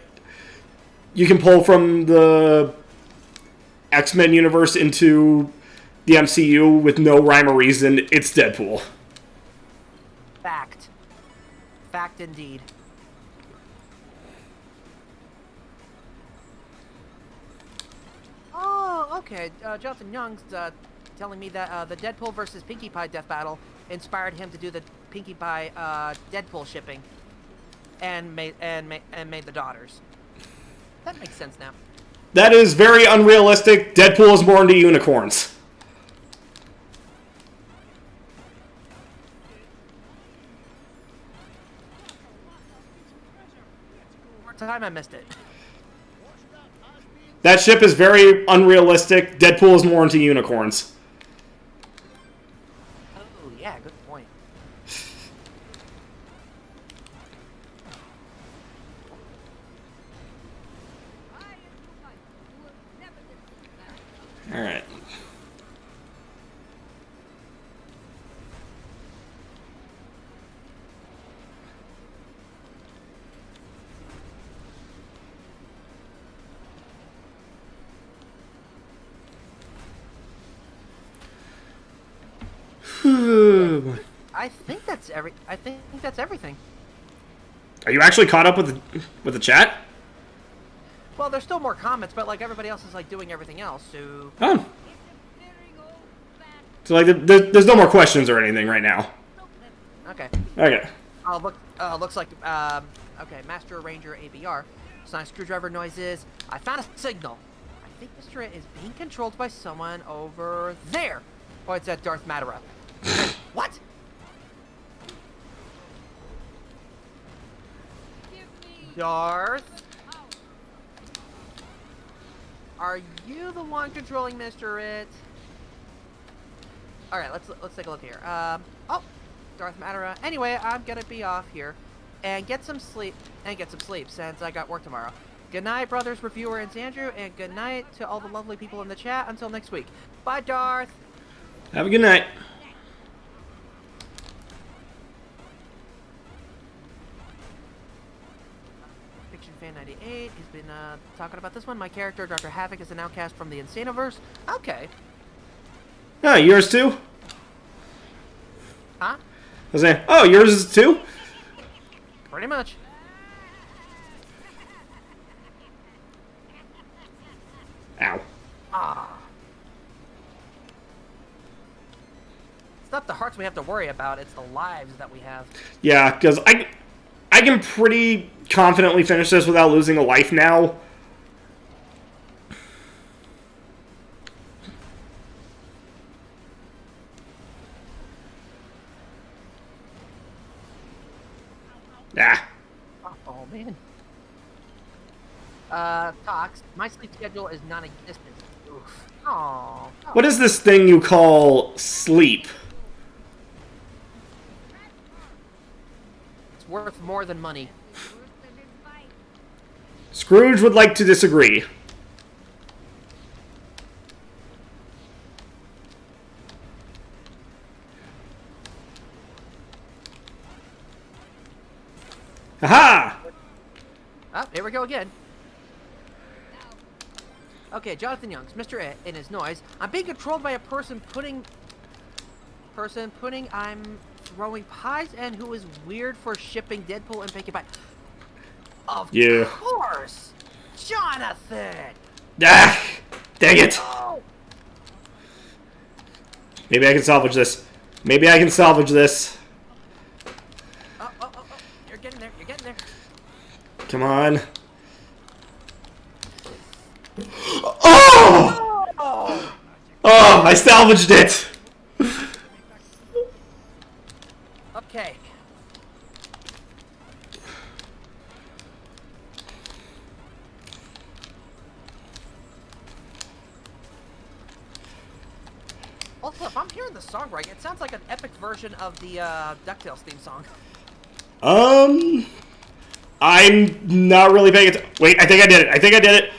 you can pull from the X-Men universe into the MCU with no rhyme or reason, it's Deadpool. Fact. Fact indeed. Oh, okay. Jonathan Young's telling me that the Deadpool versus Pinkie Pie death battle inspired him to do the Pinkie Pie Deadpool shipping, and made the daughters. That makes sense now. That is very unrealistic. Deadpool is born to unicorns. More time, I missed it. That ship is very unrealistic. Deadpool is more into unicorns. Oh, yeah, good point. Alright. I think that's everything. Are you actually caught up with the chat? Well, there's still more comments, but like everybody else is like doing everything else, so. Oh. So like, there's no more questions or anything right now. Okay. Okay. Looks like okay. Master Ranger ABR. Sonic screwdriver noises. I found a signal. I think Mr. It is being controlled by someone over there. Oh, it's at Darth Madara. Wait, what? Darth? Are you the one controlling Mr. It? All right, let's take a look here. Oh, Darth Matera. Anyway, I'm gonna be off here and get some sleep since I got work tomorrow. Good night, brothers, reviewer, and Andrew, and good night to all the lovely people in the chat. Until next week. Bye, Darth. Have a good night. Fiction Fan 98. He's been talking about this one. My character, Dr. Havoc, is an outcast from the Insanoverse. Okay. Oh, yours too? Huh? I was saying, oh, yours is too? Pretty much. Ow. Ah. It's not the hearts we have to worry about, it's the lives that we have. Yeah, because I can pretty confidently finish this without losing a life now. Ah. Oh, man. Cox, my sleep schedule is non-existent. Oof. Aww. What is this thing you call sleep? It's worth more than money. Scrooge would like to disagree. Aha! Ah, here we go again. Okay, Jonathan Youngs, Mr. A in his noise. I'm being controlled by a person putting I'm throwing pies and who is weird for shipping Deadpool and Pinkie Pie. Of course! Jonathan! Ah! Dang it! Oh! Maybe I can salvage this. Maybe I can salvage this. Oh. You're getting there, you're getting there. Come on. Oh! Oh, I salvaged it! Okay. Also, if I'm hearing the song right, it sounds like an epic version of the DuckTales theme song. I'm not really paying attention. Wait, I think I did it. I did it!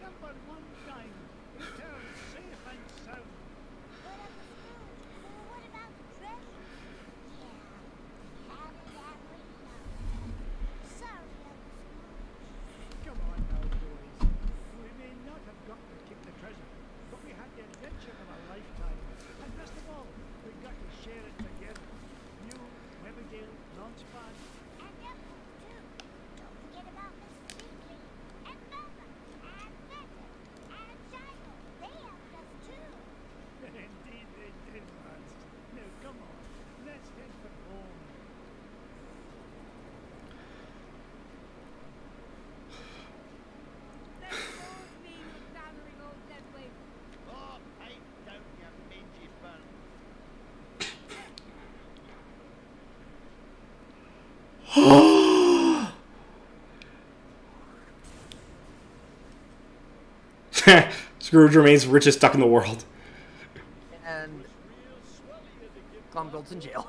Number one diamond. Return safe and sound. What about the treasure? Yeah, have it that way now. Sorry, Uncle Come on now, boys. We may not have got to keep the treasure, but we had the adventure of a lifetime. And best of all, we got to share it together. You, Webberdale, Launchpad. And Deadpool, too. Don't forget about Mrs. Weasley, and Velma, and Fenton, and Shiloh. They helped us, too. Indeed they did, lads. Now, come on. Let's head for home. That old me was doddering old that way. Oh, pipe down, you mangy bird. Scrooge remains richest duck in the world. And Glumgold's in jail.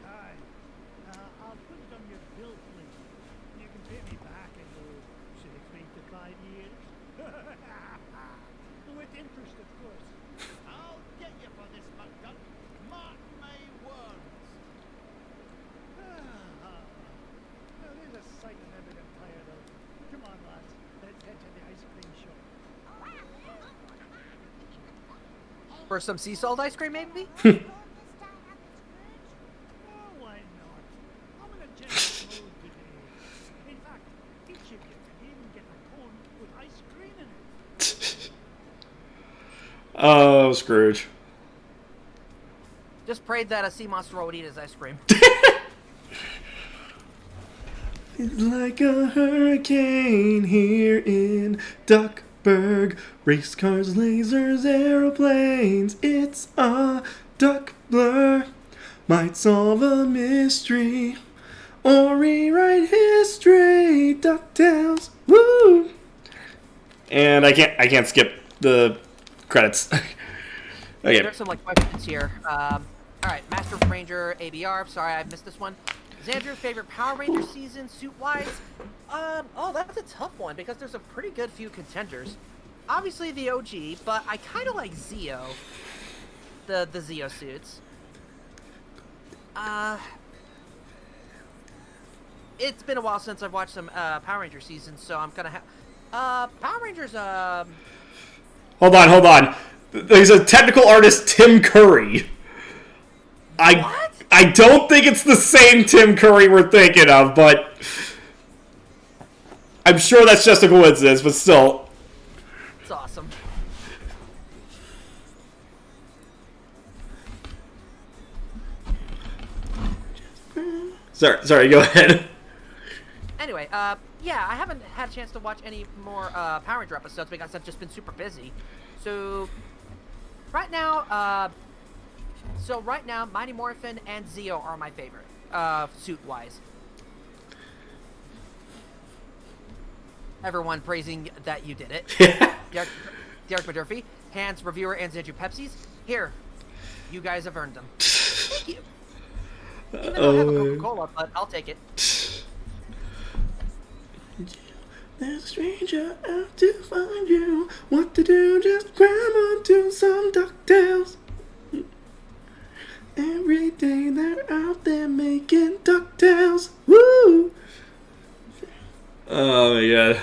Aye. I'll put it on your bill, please. You can pay me back in, say, 3 to 5 years. With interest, of course. I'll get you for this, McDuck. Mark my words. Now, there's a sight I've never been tired of. Come on, lads. Let's head to the ice cream shop. For some sea salt ice cream, maybe? This time, Uncle Scrooge. Oh, why not? I'm in a generous mood today. In fact, each of you can even get a cone with ice cream in it. Oh, Scrooge. Just prayed that a sea monster would eat his ice cream. It's like a hurricane here in Duckburg. Race cars, lasers, aeroplanes. It's a Duckburg blur might solve a mystery or rewrite history. DuckTales, woo! And I can't skip the credits. Okay. There's some like questions here. All right, Master Ranger ABR. Sorry, I missed this one. Xander's favorite Power Ranger season, suit-wise? Oh, that's a tough one because there's a pretty good few contenders. Obviously the OG, but I kind of like Zeo. The Zeo suits. It's been a while since I've watched some Power Ranger seasons, so I'm gonna have Power Rangers. Hold on. There's a technical artist, Tim Curry. What? I don't think it's the same Tim Curry we're thinking of, but I'm sure that's just a coincidence, but still. It's awesome. Sorry, go ahead. Anyway, yeah, I haven't had a chance to watch any more Power Ranger episodes because I've just been super busy. So right now, Mighty Morphin and Zeo are my favorite, suit-wise. Everyone praising that you did it. Derek Madurphy, Hans, Reviewer, and Xandru Pepsi's. Here, you guys have earned them. Thank you. Even though I have a Coca-Cola, but I'll take it. There's a stranger out to find you. What to do? Just grab onto some DuckTales. Every day they're out there making DuckTales. Woo! Oh my god.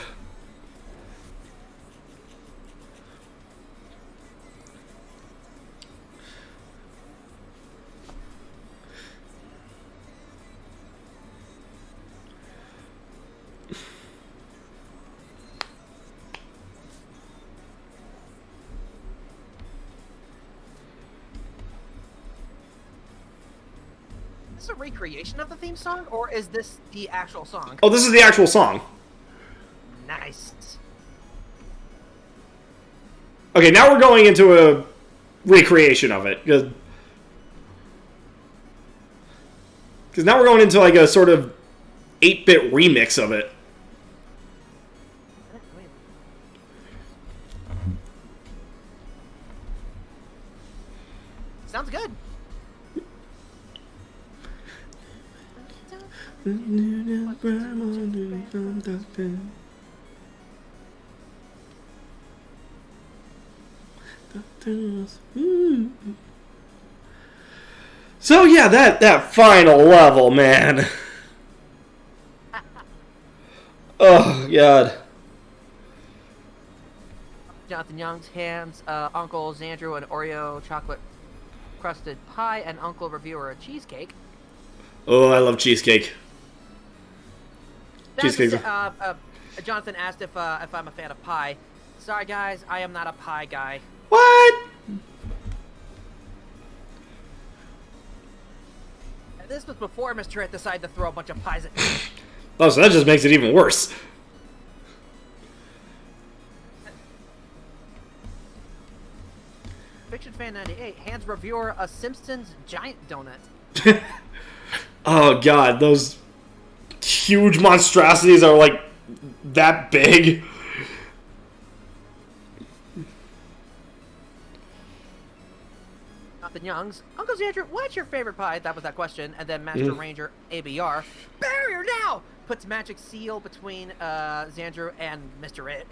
Is this a recreation of the theme song, or is this the actual song? Oh, this is the actual song. Nice. Okay, now we're going into a recreation of it. Because now we're going into like a sort of 8-bit remix of it. Sounds good. So yeah, that final level, man. Oh god. Jonathan Young's Hands, Uncle Xandru an Oreo chocolate crusted pie, and Uncle Reviewer a cheesecake. Oh, I love cheesecake. Cheesecake. Jonathan asked if I'm a fan of pie. Sorry guys, I am not a pie guy. What? This was before Mr. It decided to throw a bunch of pies at me. Oh, so that just makes it even worse. Fiction Fan 98, Hans Reviewer a Simpsons giant donut. Oh god, those huge monstrosities are like that big. Jonathan Young's Uncle Xandru, what's your favorite pie? That was that question. And then Master Ranger ABR, barrier now! Puts magic seal between Xandru and Mr. It.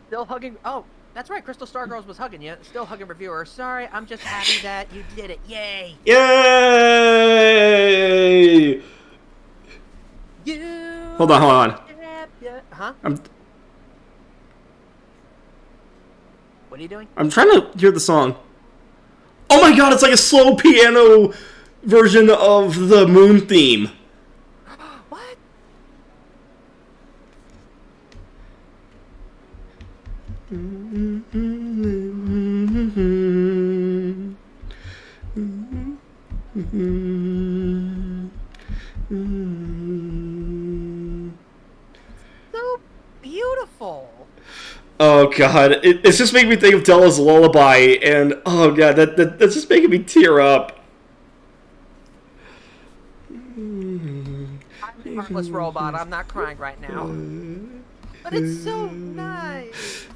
Still hugging. Oh, that's right. Crystal Stargirls was hugging you. Still hugging Reviewer. Sorry, I'm just happy that you did it. Yay! Yay! You. Hold on. Huh? What are you doing? I'm trying to hear the song. Oh my god, it's like a slow piano version of the Moon theme. What? So beautiful. Oh Oh god, it's just making me think of Della's Lullaby, and oh god, that's just making me tear up. I'm a heartless robot. I'm not crying right now. But it's so nice.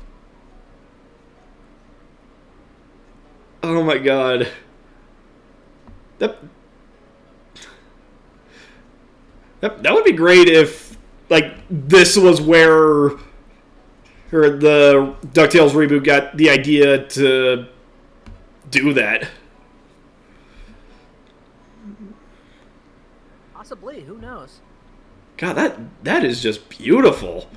Oh my god. That would be great if, like, this was where the DuckTales reboot got the idea to do that. Possibly. Who knows? God, that is just beautiful.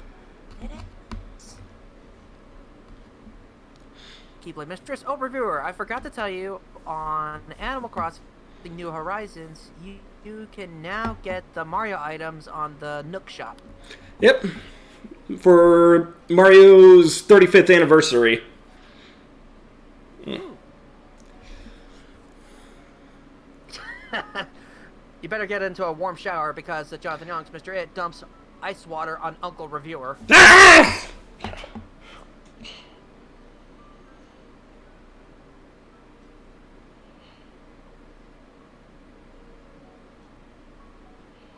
Keyblade Mistress. Oh, reviewer, I forgot to tell you, on Animal Crossing New Horizons, you can now get the Mario items on the Nook shop. Yep. For Mario's 35th anniversary. You better get into a warm shower because Jonathan Young's Mr. It dumps ice water on Uncle Reviewer. Ah!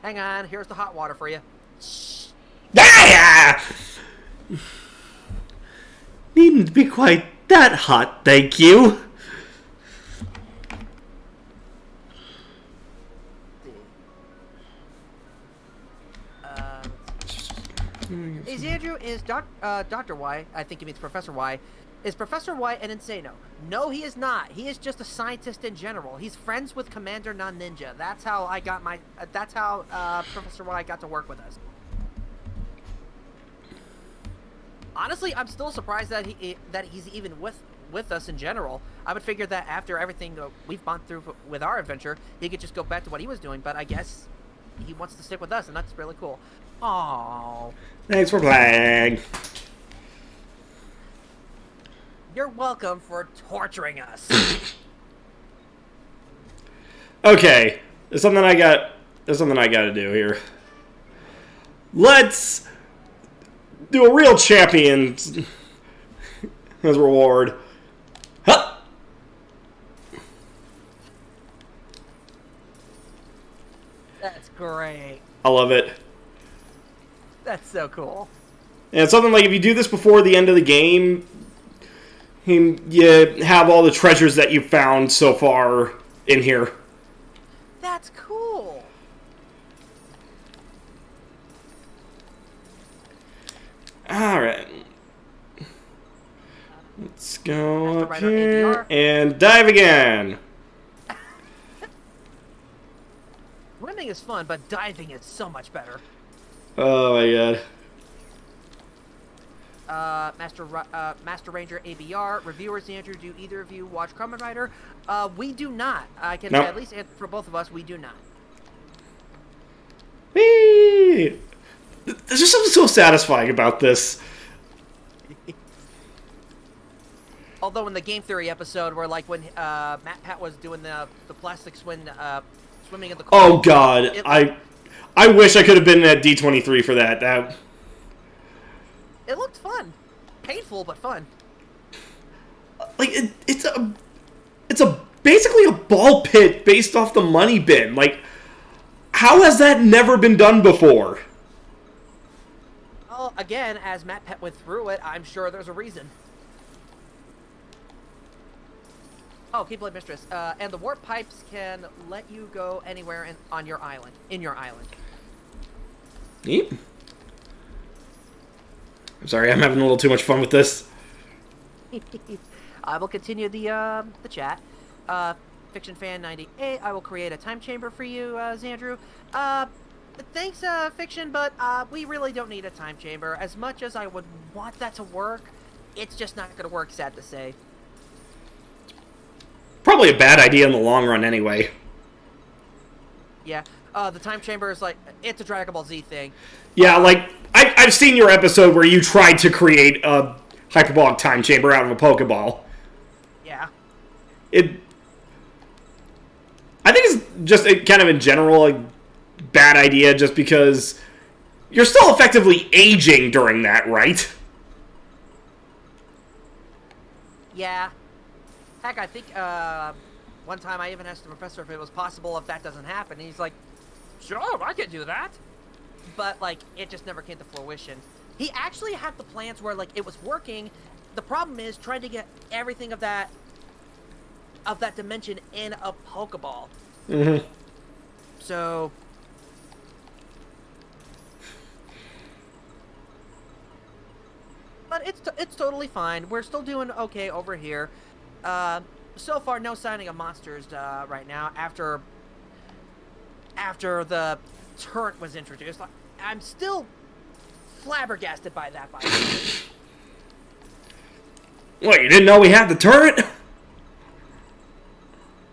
Hang on, here's the hot water for you. Ah! Needn't be quite that hot, thank you. Is Andrew, Dr. Y, I think he means Professor Y, is Professor Y an insano? No, he is not. He is just a scientist in general. He's friends with Commander Non-Ninja. That's how I got my, that's how Professor Y got to work with us. Honestly, I'm still surprised that he's even with us in general. I would figure that after everything we've gone through with our adventure, he could just go back to what he was doing, but I guess he wants to stick with us, and that's really cool. Aww. Thanks for playing. You're welcome for torturing us. Okay, there's something I got to do here. Let's do a real champion as reward. Huh. That's great. I love it. That's so cool. And it's something like if you do this before the end of the game, you have all the treasures that you've found so far in here. That's cool. Alright. Let's go up Master Rider here ADR. and dive again. Swimming is fun, but diving is so much better. Oh my god. Master Ranger ABR, reviewers Andrew, do either of you watch Kamen Rider? We do not. I can Nope. at least answer for both of us, we do not. Whee! There's just something so satisfying about this. Although in the Game Theory episode, where like when Matt Pat was doing the plastic swimming in the Oh god, I wish I could have been at D23 for that. It looked fun. Painful, but fun. Like it's basically a ball pit based off the money bin. Like, how has that never been done before? Well, again, as Matt Pet went through it, I'm sure there's a reason. Oh, Keyblade Mistress. And the warp pipes can let you go anywhere on your island. In your island. Neat. I'm sorry, I'm having a little too much fun with this. I will continue the chat. Fiction Fan 98. I will create a time chamber for you, Xandrew. Thanks, Fiction, but we really don't need a time chamber. As much as I would want that to work, it's just not going to work, sad to say. Probably a bad idea in the long run anyway. Yeah, the time chamber is like, it's a Dragon Ball Z thing. Yeah, like, I've seen your episode where you tried to create a hyperbolic time chamber out of a Pokeball. Yeah. I think it's just kind of in general a bad idea just because you're still effectively aging during that, right? Yeah. Heck, I think one time I even asked the professor if it was possible if that doesn't happen. And he's like, sure, I can do that. But, like, it just never came to fruition. He actually had the plans where, like, it was working. The problem is trying to get everything of that dimension in a Pokeball. Mm-hmm. So... But it's totally fine. We're still doing okay over here. So far, no signing of monsters right now. After the turret was introduced, I'm still flabbergasted by that. By the way. What, you didn't know we had the turret?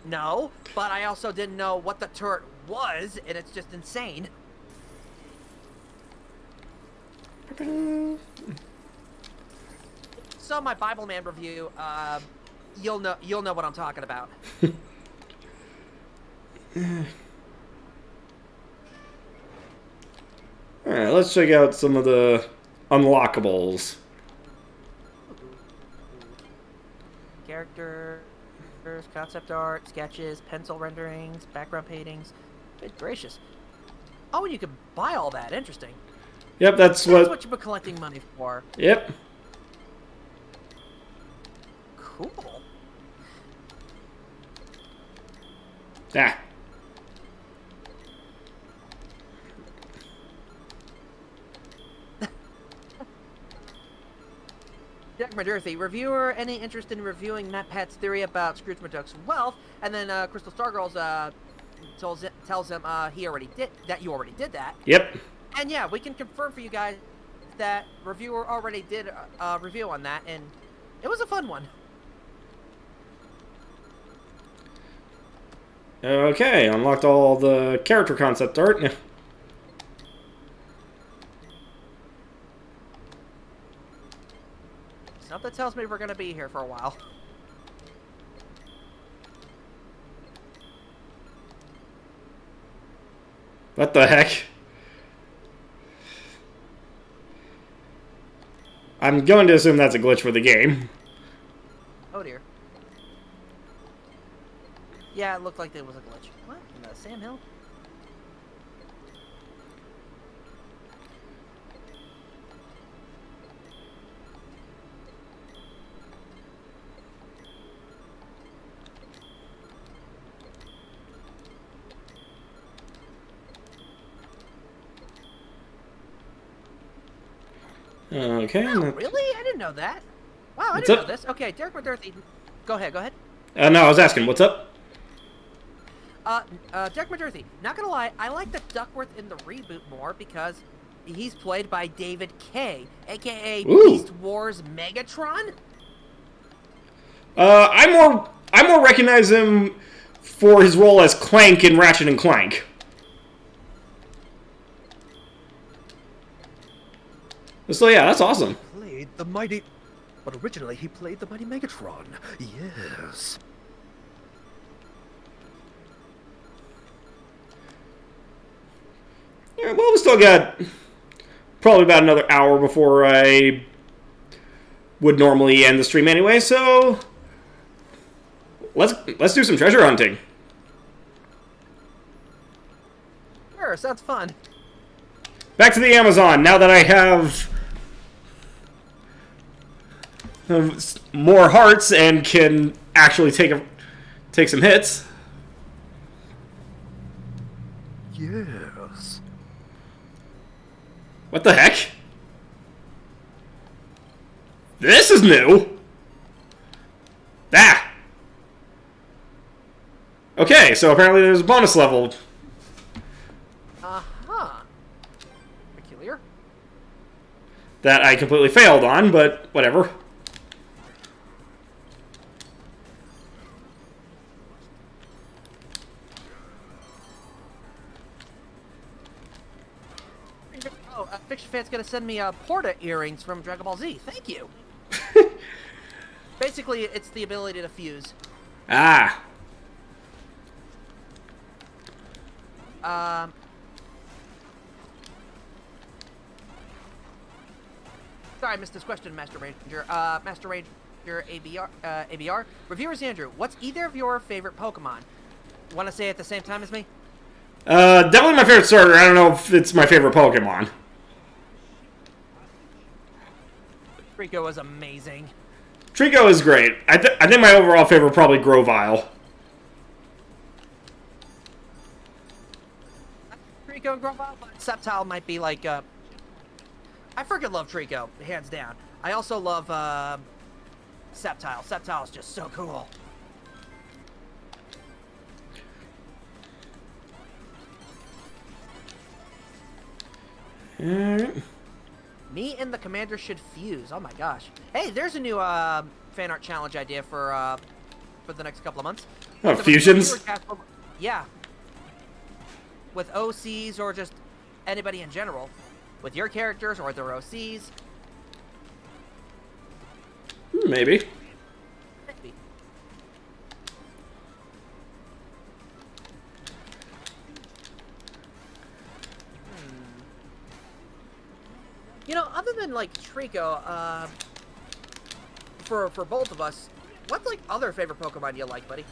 No, but I also didn't know what the turret was, and it's just insane. So my Bible Man review, you'll know what I'm talking about. Alright, let's check out some of the unlockables. Characters, concept art, sketches, pencil renderings, background paintings. Good gracious. Oh, and you can buy all that. Interesting. Yep, that's That's what... what you've been collecting money for. Yep. Cool. Ah. Jack Madurthy, reviewer, any interest in reviewing MatPat's theory about Scrooge McDuck's wealth? And then Crystal Stargirls tells him he already did that. You already did that. Yep. And yeah, we can confirm for you guys that reviewer already did a review on that, and it was a fun one. Okay, unlocked all the character concept art. Something tells me we're gonna be here for a while. What the heck? I'm going to assume that's a glitch for the game. Oh dear. Yeah, it looked like there was a glitch. What? In the Sam Hill? Okay. Oh, really? I didn't know that. Wow, I What's didn't up? know this. Okay, Derek McDurthy. Go ahead, go ahead. No, I was asking, what's up? Derek McDurthy. Not gonna lie, I like the Duckworth in the reboot more because he's played by David Kaye, aka Ooh. Beast Wars Megatron. I more recognize him for his role as Clank in Ratchet and Clank. So yeah, that's awesome. Played the mighty, but originally he played the mighty Megatron. Yes. Yeah, well, we still got probably about another hour before I would normally end the stream anyway. So let's do some treasure hunting. Sure, sounds fun. Back to the Amazon. Now that I have more hearts and can actually take some hits. Yes. What the heck? This is new. Ah. Okay, so apparently there's a bonus level. Uh-huh. Peculiar. That I completely failed on, but whatever. Oh, Fiction Fan's gonna send me Porta earrings from Dragon Ball Z. Thank you. Basically, it's the ability to fuse. Ah. Sorry, I missed this question, Master Ranger. Master Ranger, Your ABR. Reviewers Andrew, what's either of your favorite Pokemon? Want to say it at the same time as me? Definitely my favorite starter. I don't know if it's my favorite Pokemon. Trico was amazing. Trico is great. I think my overall favorite probably Grovyle. Trico and Grovyle, but Sceptile might be like, I freaking love Trico, hands down. I also love, Sceptile. Sceptile is just so cool. Me and the commander should fuse. Oh my gosh. Hey, there's a new fan art challenge idea for the next couple of months. Oh, So fusions? Yeah. With OCs or just anybody in general. With your characters or their OCs. Maybe. Maybe. You know, other than like Trico, for both of us, what's like other favorite Pokemon you like, buddy?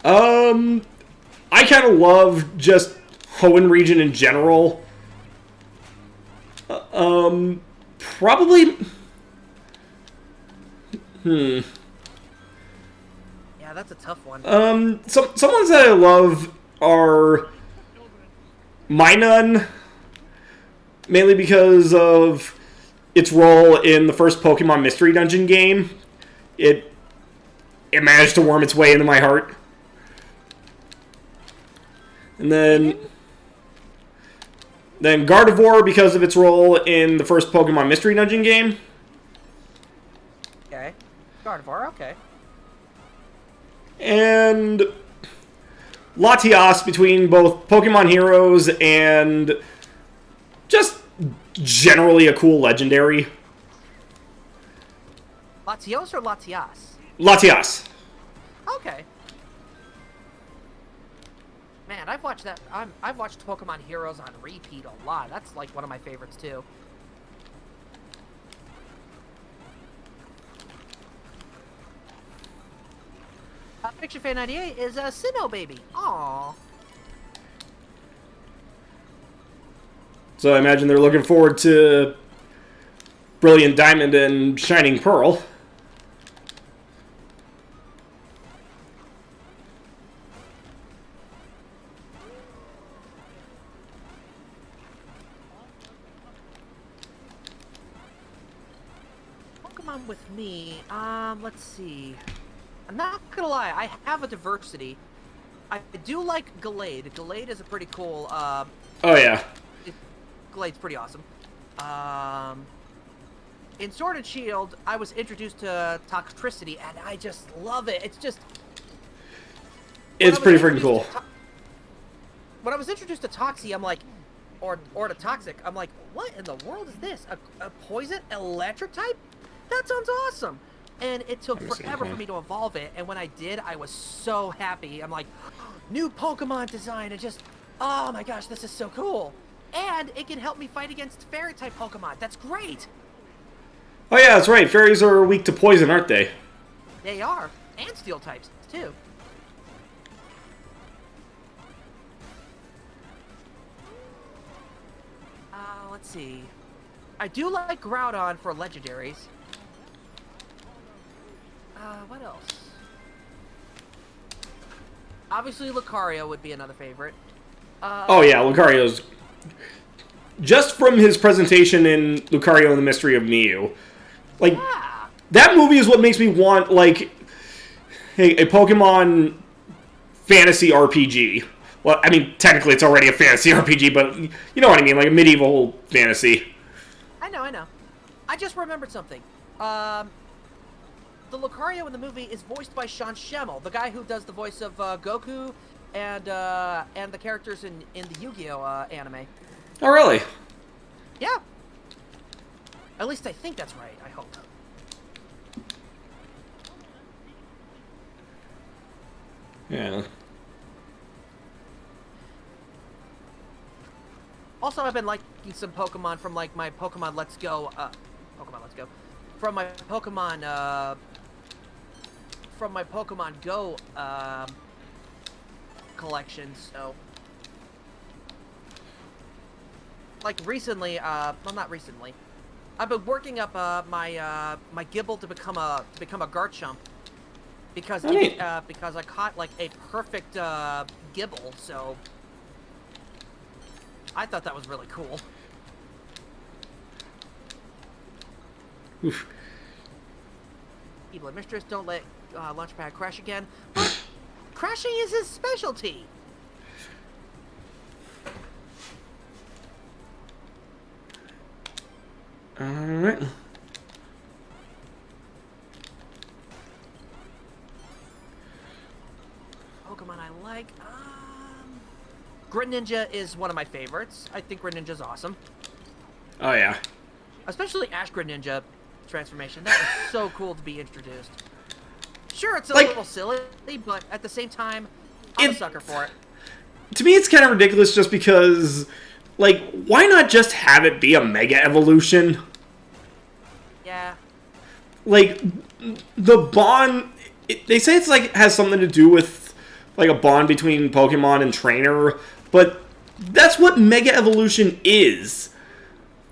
I kind of love just Hoenn region in general. Probably. Yeah, that's a tough one. Some ones that I love are Minun, mainly because of its role in the first Pokemon Mystery Dungeon game. It managed to worm its way into my heart. And then Gardevoir because of its role in the first Pokemon Mystery Dungeon game. Okay. Gardevoir, okay. And Latias between both Pokemon Heroes and just generally a cool legendary. Latios or Latias? Latias. Okay. Man, I've watched that. I've watched Pokemon Heroes on repeat a lot. That's like one of my favorites too. Fiction Fan 98 is a Sinnoh baby. Aww. So I imagine they're looking forward to Brilliant Diamond and Shining Pearl. Pokemon with me, let's see. I'm not gonna lie, I have a diversity. I do like Gallade. Gallade is a pretty cool, Oh yeah. Gallade's pretty awesome. In Sword and Shield, I was introduced to Toxtricity, and I just love it. It's just... It's pretty freaking cool. When I was introduced to Toxie, I'm like... Or to Toxic, I'm like, what in the world is this? A poison electric type? That sounds awesome! And it took forever for me to evolve it, and when I did, I was so happy. I'm like, new Pokemon design, and just, oh my gosh, this is so cool. And it can help me fight against Fairy-type Pokemon. That's great! Oh yeah, that's right. Fairies are weak to poison, aren't they? They are. And Steel types, too. Let's see. I do like Groudon for legendaries. What else? Obviously, Lucario would be another favorite. Oh yeah, Lucario's... Just from his presentation in Lucario and the Mystery of Mew. Like, Yeah. that movie is what makes me want, like, a Pokemon fantasy RPG. Well, I mean, technically it's already a fantasy RPG, but you know what I mean, like a medieval fantasy. I know. I just remembered something. The Lucario in the movie is voiced by Sean Schemmel, the guy who does the voice of Goku and the characters in the Yu-Gi-Oh! Anime. Oh, really? Yeah. At least I think that's right, I hope. Yeah. Also, I've been liking some Pokemon from, like, my Pokemon Let's Go, from my Pokemon, from my Pokemon Go collection, so like recently, well, not recently. I've been working up my my Gibble to become a Garchomp because because I caught like a perfect Gibble, so I thought that was really cool. Oof. Evil Mistress, don't let Launchpad crash again. But crashing is his specialty. Alright. Pokemon I like. Greninja is one of my favorites. I think Greninja's awesome. Oh, yeah. Especially Ash Greninja transformation. That was so cool to be introduced. Sure, it's a Like- little silly, but at the same time, I'm a sucker for it. To me, it's kind of ridiculous just because, like, why not just have it be a Mega Evolution? Yeah. Like, the bond... they say it's, like, has something to do with, like, a bond between Pokemon and Trainer, but that's what Mega Evolution is.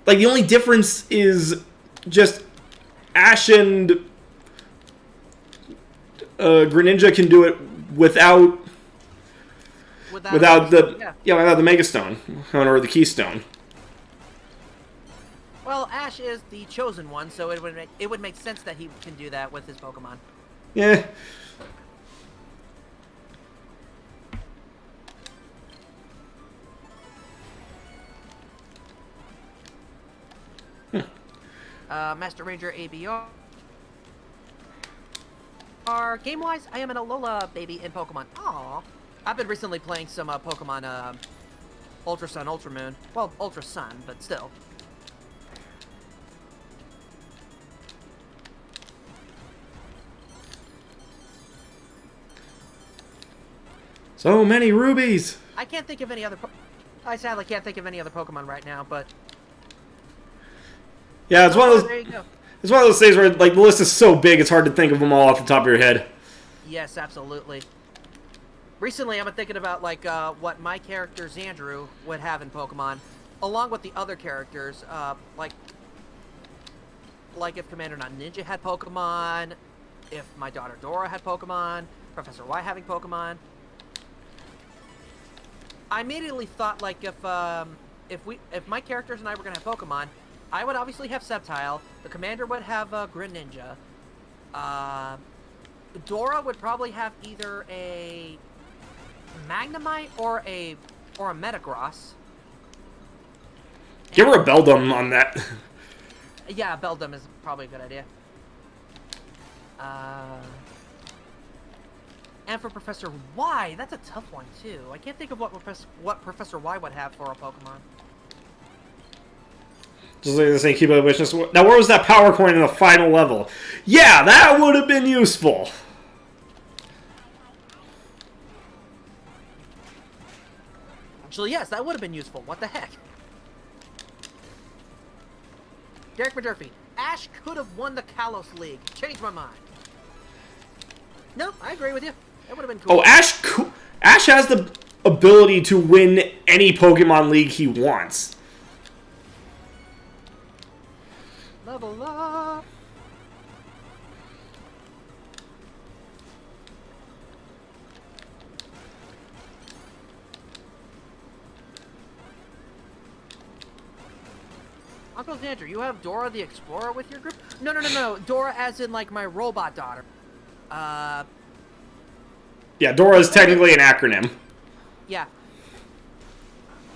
Like, the only difference is just Ash and Greninja can do it without the without the Mega Stone or the Keystone. Well, Ash is the chosen one, so it would make sense that he can do that with his Pokemon. Yeah. Master Ranger ABR. Game-wise, I am an Alola baby in Pokemon. Aww. I've been recently playing some Pokemon Ultra Sun, Ultra Moon. Well, Ultra Sun, but still. So many rubies. I can't think of any other. I sadly can't think of any other Pokemon right now, but Yeah, it's one of those. there you go. It's one of those things where like the list is so big, it's hard to think of them all off the top of your head. Yes, absolutely. Recently, I've been thinking about like what my character Xandru would have in Pokemon, along with the other characters. Like if Commander Not Ninja had Pokemon, if my daughter Dora had Pokemon, Professor Y having Pokemon. I immediately thought like if my characters and I were gonna have Pokemon, I would obviously have Sceptile. The Commander would have Greninja. Dora would probably have either a Magnemite or a Metagross. Give her a Beldum on that. Yeah, Beldum is probably a good idea. And for Professor Y, that's a tough one too. I can't think of what Professor Y would have for a Pokemon. Just like this thing, keep it wishes. Now, where was that power coin in the final level? Yeah, that would have been useful. Actually, yes, that would have been useful. What the heck? Derek McDurphy. Ash could have won the Kalos League. Changed my mind. No, I agree with you. That would have been cool. Oh, Ash has the ability to win any Pokemon League he wants. Level up. Uncle Xander, you have Dora the Explorer with your group? No. Dora as in, like, my robot daughter. Yeah, Dora is technically an acronym. Yeah.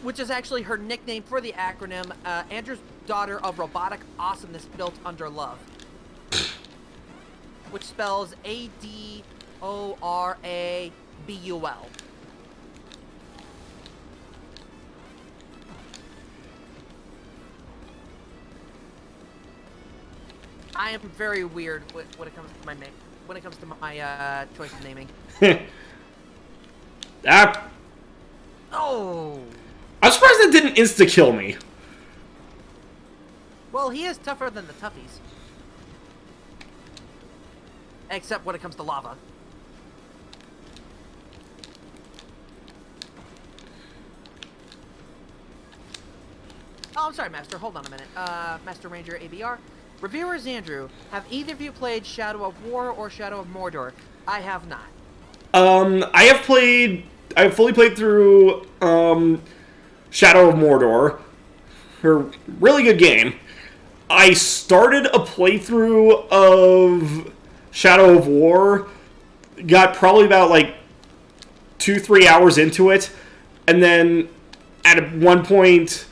Which is actually her nickname for the acronym, Andrew's daughter of robotic awesomeness built under love. Which spells ADORABUL. I am very weird when it comes to my name. When it comes to my choice of naming. Oh. I'm surprised that didn't insta-kill me. Well, he is tougher than the toughies. Except when it comes to lava. Oh, I'm sorry, Master. Hold on a minute. Master Ranger ABR. Reviewer Xandrew, have either of you played Shadow of War or Shadow of Mordor? I have not. I have fully played through Shadow of Mordor. A really good game. I started a playthrough of Shadow of War, got probably about like 2-3 hours into it, and then at one point,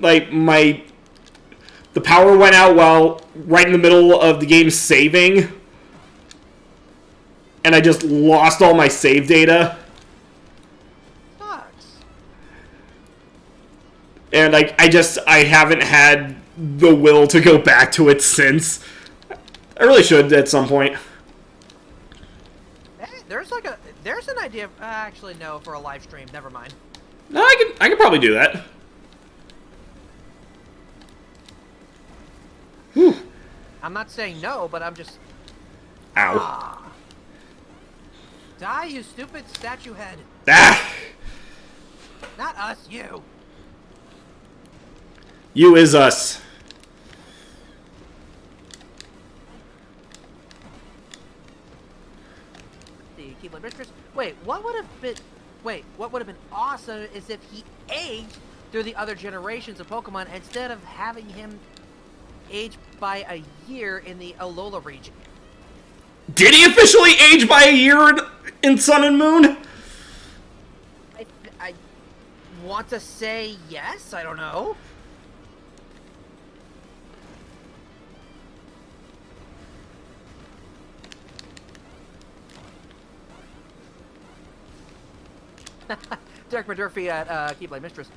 like the power went out while right in the middle of the game saving, and I just lost all my save data. Sucks. And I haven't had the will to go back to it since. I really should at some point. Hey, there's an idea. Actually, no, for a live stream. Never mind. No, I can probably do that. Whew. I'm not saying no, but I'm just. Ow. Ah. Die, you stupid statue head. Ah! Not us, you. You is us. The Keyblade Mistress. Wait, what would have been? Wait, what would have been awesome is if he aged through the other generations of Pokemon instead of having him age by a year in the Alola region. Did he officially age by a year in Sun and Moon? I want to say yes. I don't know. Derek Murdurphy at Keyblade Mistress.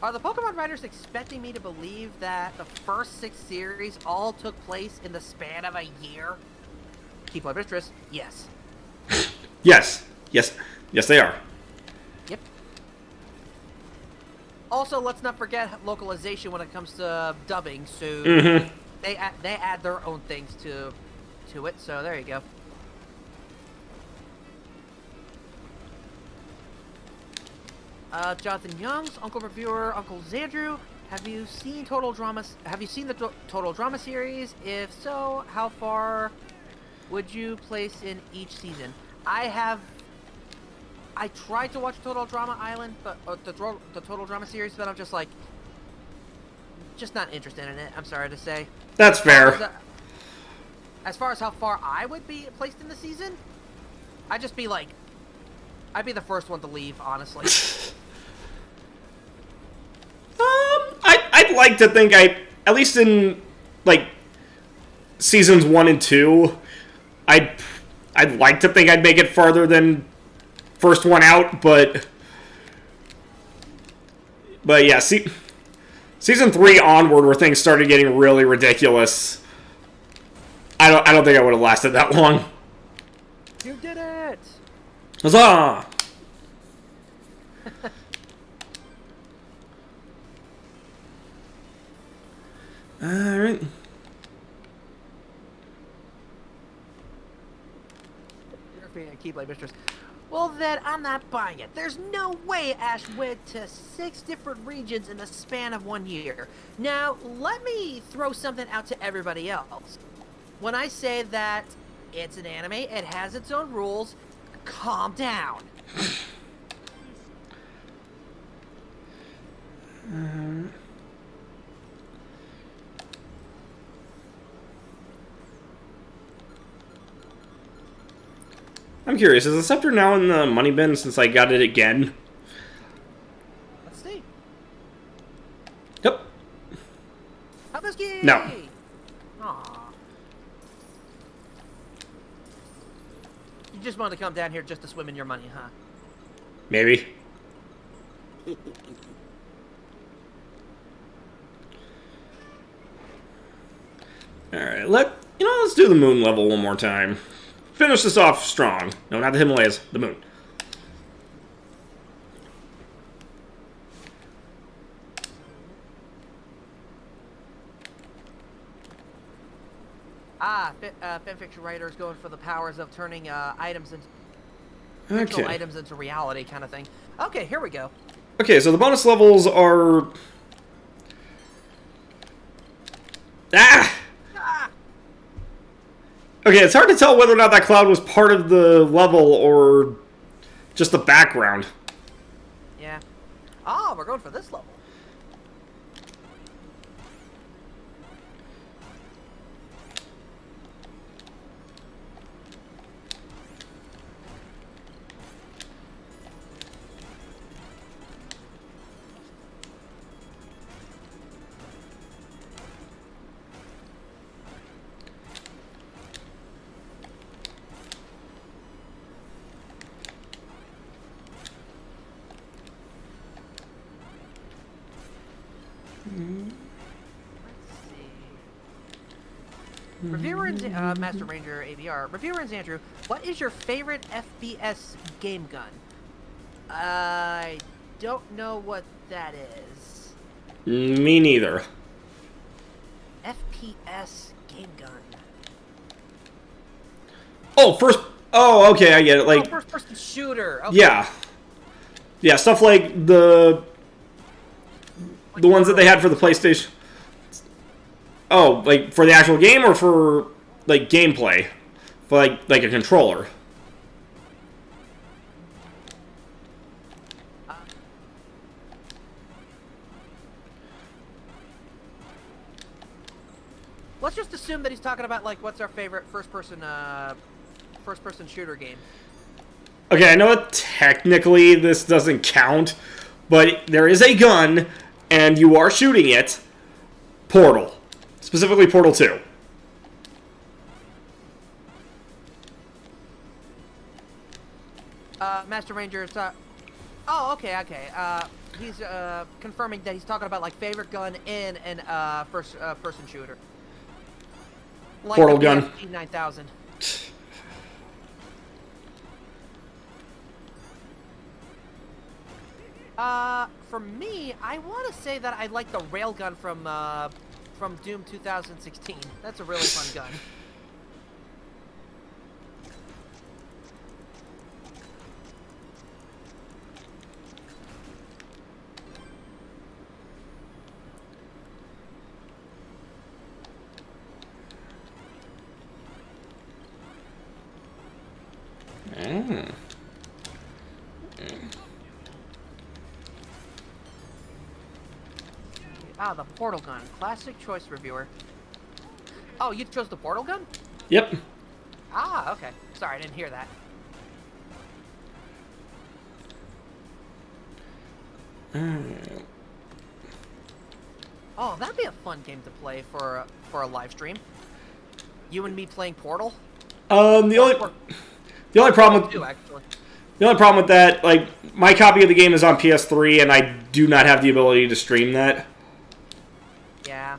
Are the Pokemon writers expecting me to believe that the first 6 series all took place in the span of a year? Keyblade Mistress, yes. Yes. Yes, they are. Yep. Also, let's not forget localization when it comes to dubbing. So they add their own things to it. So there you go. Jonathan Young's Uncle Reviewer, Uncle Xandrew. Have you seen Total Drama? Have you seen the Total Drama series? If so, how far would you place in each season? I tried to watch Total Drama Island, but the Total Drama series, but I'm just like, just not interested in it. I'm sorry to say. That's fair. As far as how far I would be placed in the season, I'd just be like, I'd be the first one to leave, honestly. I'd like to think at least in like seasons 1 and 2, I'd like to think I'd make it farther than first one out, but yeah, season 3 onward, where things started getting really ridiculous, I don't think I would have lasted that long. You did it! Huzzah! Alright. Keyblade Mistress. Well then, I'm not buying it. There's no way Ash went to 6 different regions in the span of 1 year. Now, let me throw something out to everybody else. When I say that it's an anime, it has its own rules, calm down. I'm curious, is the scepter now in the money bin since I got it again? Let's see. Yep. Hubisky! No. Aww. You just wanted to come down here just to swim in your money, huh? Maybe. Alright, let's do the moon level one more time. Finish this off strong. No, not the Himalayas, the moon. Fanfiction writers going for the powers of turning fictional Okay. items into reality kind of thing. Okay, here we go. Okay, so the bonus levels are... Ah! Ah! Okay, it's hard to tell whether or not that cloud was part of the level or just the background. Yeah. Oh, we're going for this level. Reviewer and Master Ranger ABR. Reviewer and Andrew, what is your favorite FPS game gun? I don't know what that is. Me neither. FPS game gun. Oh, first... Oh, okay, I get it. Like, first-person shooter. Okay. yeah. Yeah, stuff like the ones that they had for the PlayStation. Oh, like for the actual game or for like gameplay? For like a controller. Let's just assume that he's talking about like what's our favorite first-person shooter game. Okay, I know that technically this doesn't count, but there is a gun and you are shooting it. Portal. Specifically Portal 2. Master Ranger. Oh, okay. He's confirming that he's talking about like favorite gun in an first-person shooter. Like Portal the gun. PSP 9000. For me, I want to say that I like the railgun from Doom 2016. That's a really fun gun. The portal gun. Classic choice, reviewer. Oh, you chose the portal gun? Yep. Ah, okay. Sorry, I didn't hear that. Oh, that'd be a fun game to play for a live stream. You and me playing Portal. The only problem with Actually. the only problem with that, like my copy of the game is on PS3 and I do not have the ability to stream that. Yeah.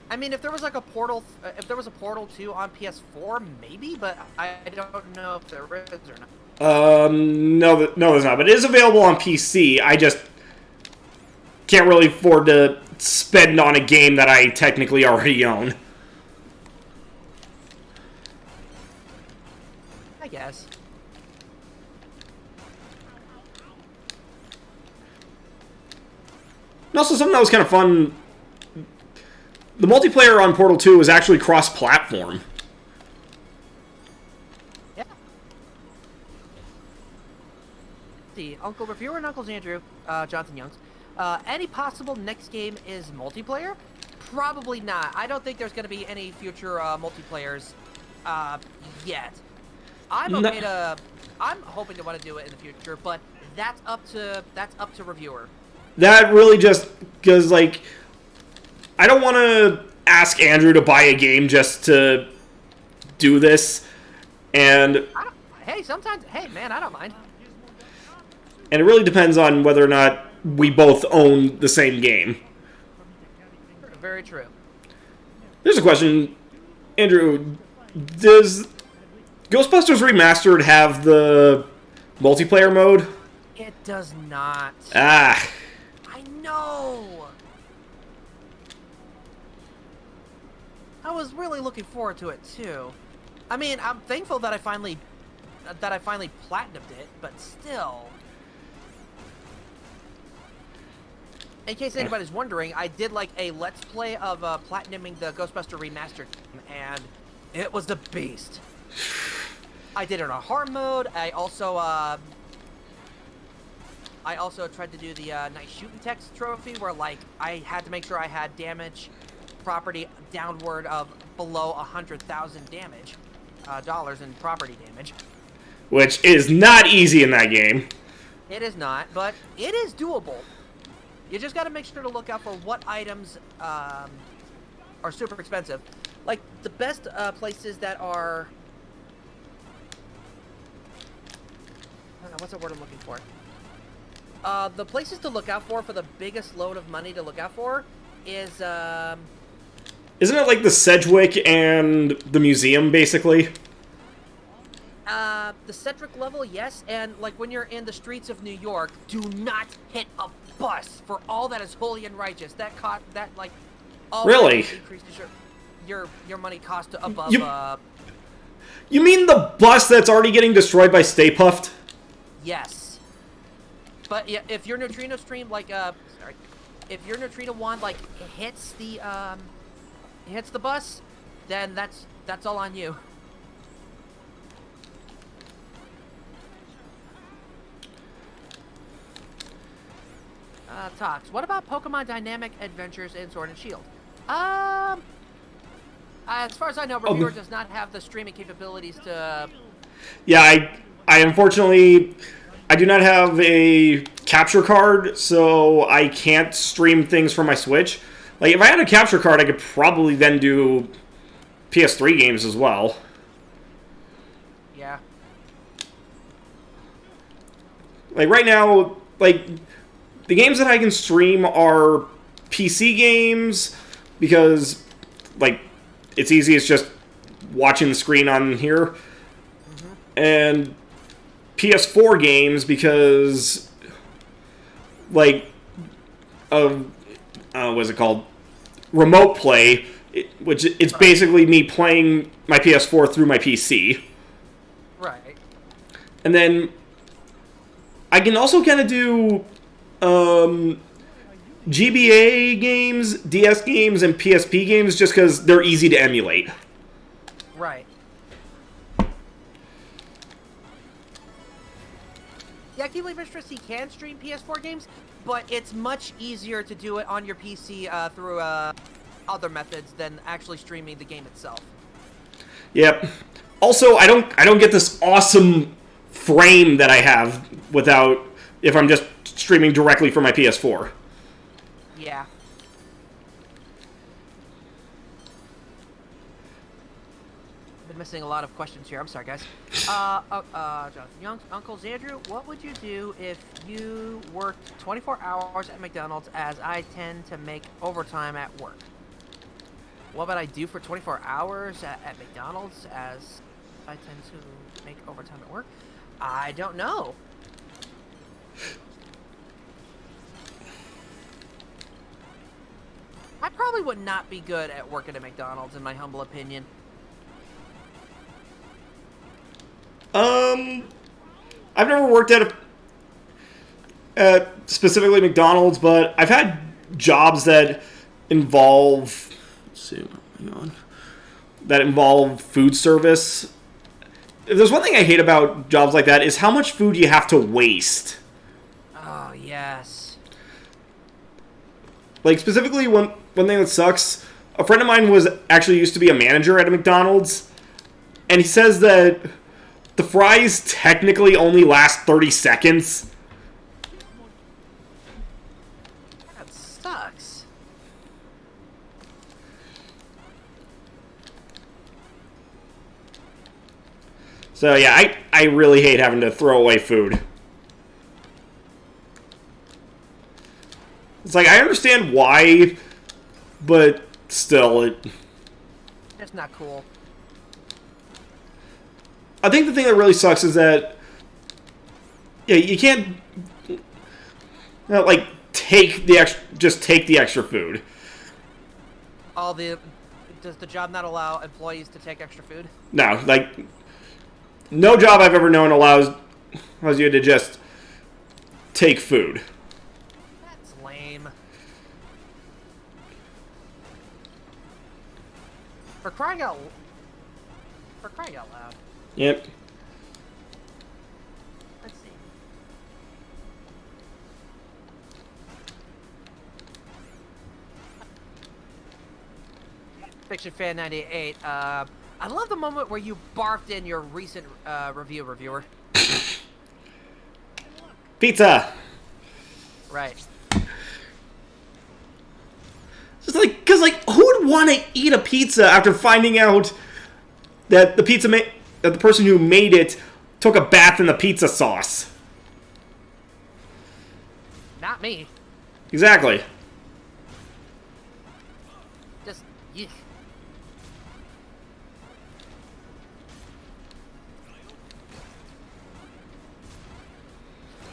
I mean, if there was like a Portal, if there was a Portal 2 on PS4, maybe, but I don't know if there is or not. No, there's not. But it is available on PC. I just can't really afford to spend on a game that I technically already own. I guess. And also something that was kind of fun. The multiplayer on Portal 2 is actually cross-platform. Yeah. See, Uncle Reviewer and Uncle's Andrew, Jonathan Youngs. Any possible next game is multiplayer? Probably not. I don't think there's going to be any future multiplayers yet. I'm hoping to want to do it in the future, but that's up to reviewer. That really just because like I don't want to ask Andrew to buy a game just to do this, and Hey, man, I don't mind. And it really depends on whether or not we both own the same game. Very true. There's a question, Andrew. Does Ghostbusters Remastered have the multiplayer mode? It does not. Ah. I know. I was really looking forward to it too. I mean, I'm thankful that I finally platinumed it, but still. In case anybody's wondering, I did like a let's play of platinuming the Ghostbuster Remastered, and it was the beast. I did it on hard mode. I also tried to do the nice shooting text trophy, where like I had to make sure I had damage property downward of below 100,000 damage dollars in property damage. Which is not easy in that game. It is not, but it is doable. You just got to make sure to look out for what items are super expensive. Like, the best places that are... what's the word I'm looking for? The places to look out for the biggest load of money to look out for is... Isn't it like the Sedgwick and the museum, basically? The Cedric level, yes, and like when you're in the streets of New York, do not hit a bus for all that is holy and righteous. That Really? Increases your money cost to above. You mean the bus that's already getting destroyed by Stay Puft? Yes. But yeah, if your neutrino stream if your neutrino wand like hits the bus, then that's all on you. Tox, what about Pokemon Dynamic Adventures in Sword and Shield? As far as I know, Reviewer does not have the streaming capabilities to... Yeah, I unfortunately, I do not have a capture card, so I can't stream things from my Switch. Like, if I had a capture card, I could probably then do PS3 games as well. Yeah. Like, right now, like... The games that I can stream are PC games, because, like, it's easy. It's just watching the screen on here. Mm-hmm. And PS4 games, because, like, what's it called? Remote play, which it's basically me playing my PS4 through my PC. Right. And then I can also kind of do... GBA games, DS games, and PSP games, just because they're easy to emulate. Right. Yeah, Keebly Mistress, he can stream PS4 games, but it's much easier to do it on your PC through other methods than actually streaming the game itself. Yep. Also, I don't get this awesome frame that I have if I'm just streaming directly from my PS4. Yeah. Been missing a lot of questions here. I'm sorry, guys. Jonathan Young, Uncle Xandrew, what would you do if you worked 24 hours at McDonald's, as I tend to make overtime at work? What would I do for 24 hours at McDonald's, as I tend to make overtime at work? I don't know. I probably would not be good at working at McDonald's, in my humble opinion. I've never worked at specifically McDonald's, but I've had jobs that involve... Let's see, hang on. That involve food service. If there's one thing I hate about jobs like that, is how much food you have to waste. Oh, yes. Like, specifically, one thing that sucks, a friend of mine used to be a manager at a McDonald's, and he says that the fries technically only last 30 seconds. That sucks. So, yeah, I really hate having to throw away food. It's like, I understand why, but still, That's not cool. I think the thing that really sucks is that, yeah, you can't, take the extra food. Does the job not allow employees to take extra food? No, like, no job I've ever known allows you to just take food. That's lame. For crying out loud. Yep. Let's see. Fiction Fan 98. I love the moment where you barfed in your recent reviewer. Pizza. Right. Just like, cause like, who would want to eat a pizza after finding out that the that the person who made it took a bath in the pizza sauce? Not me. Exactly. Just yuck.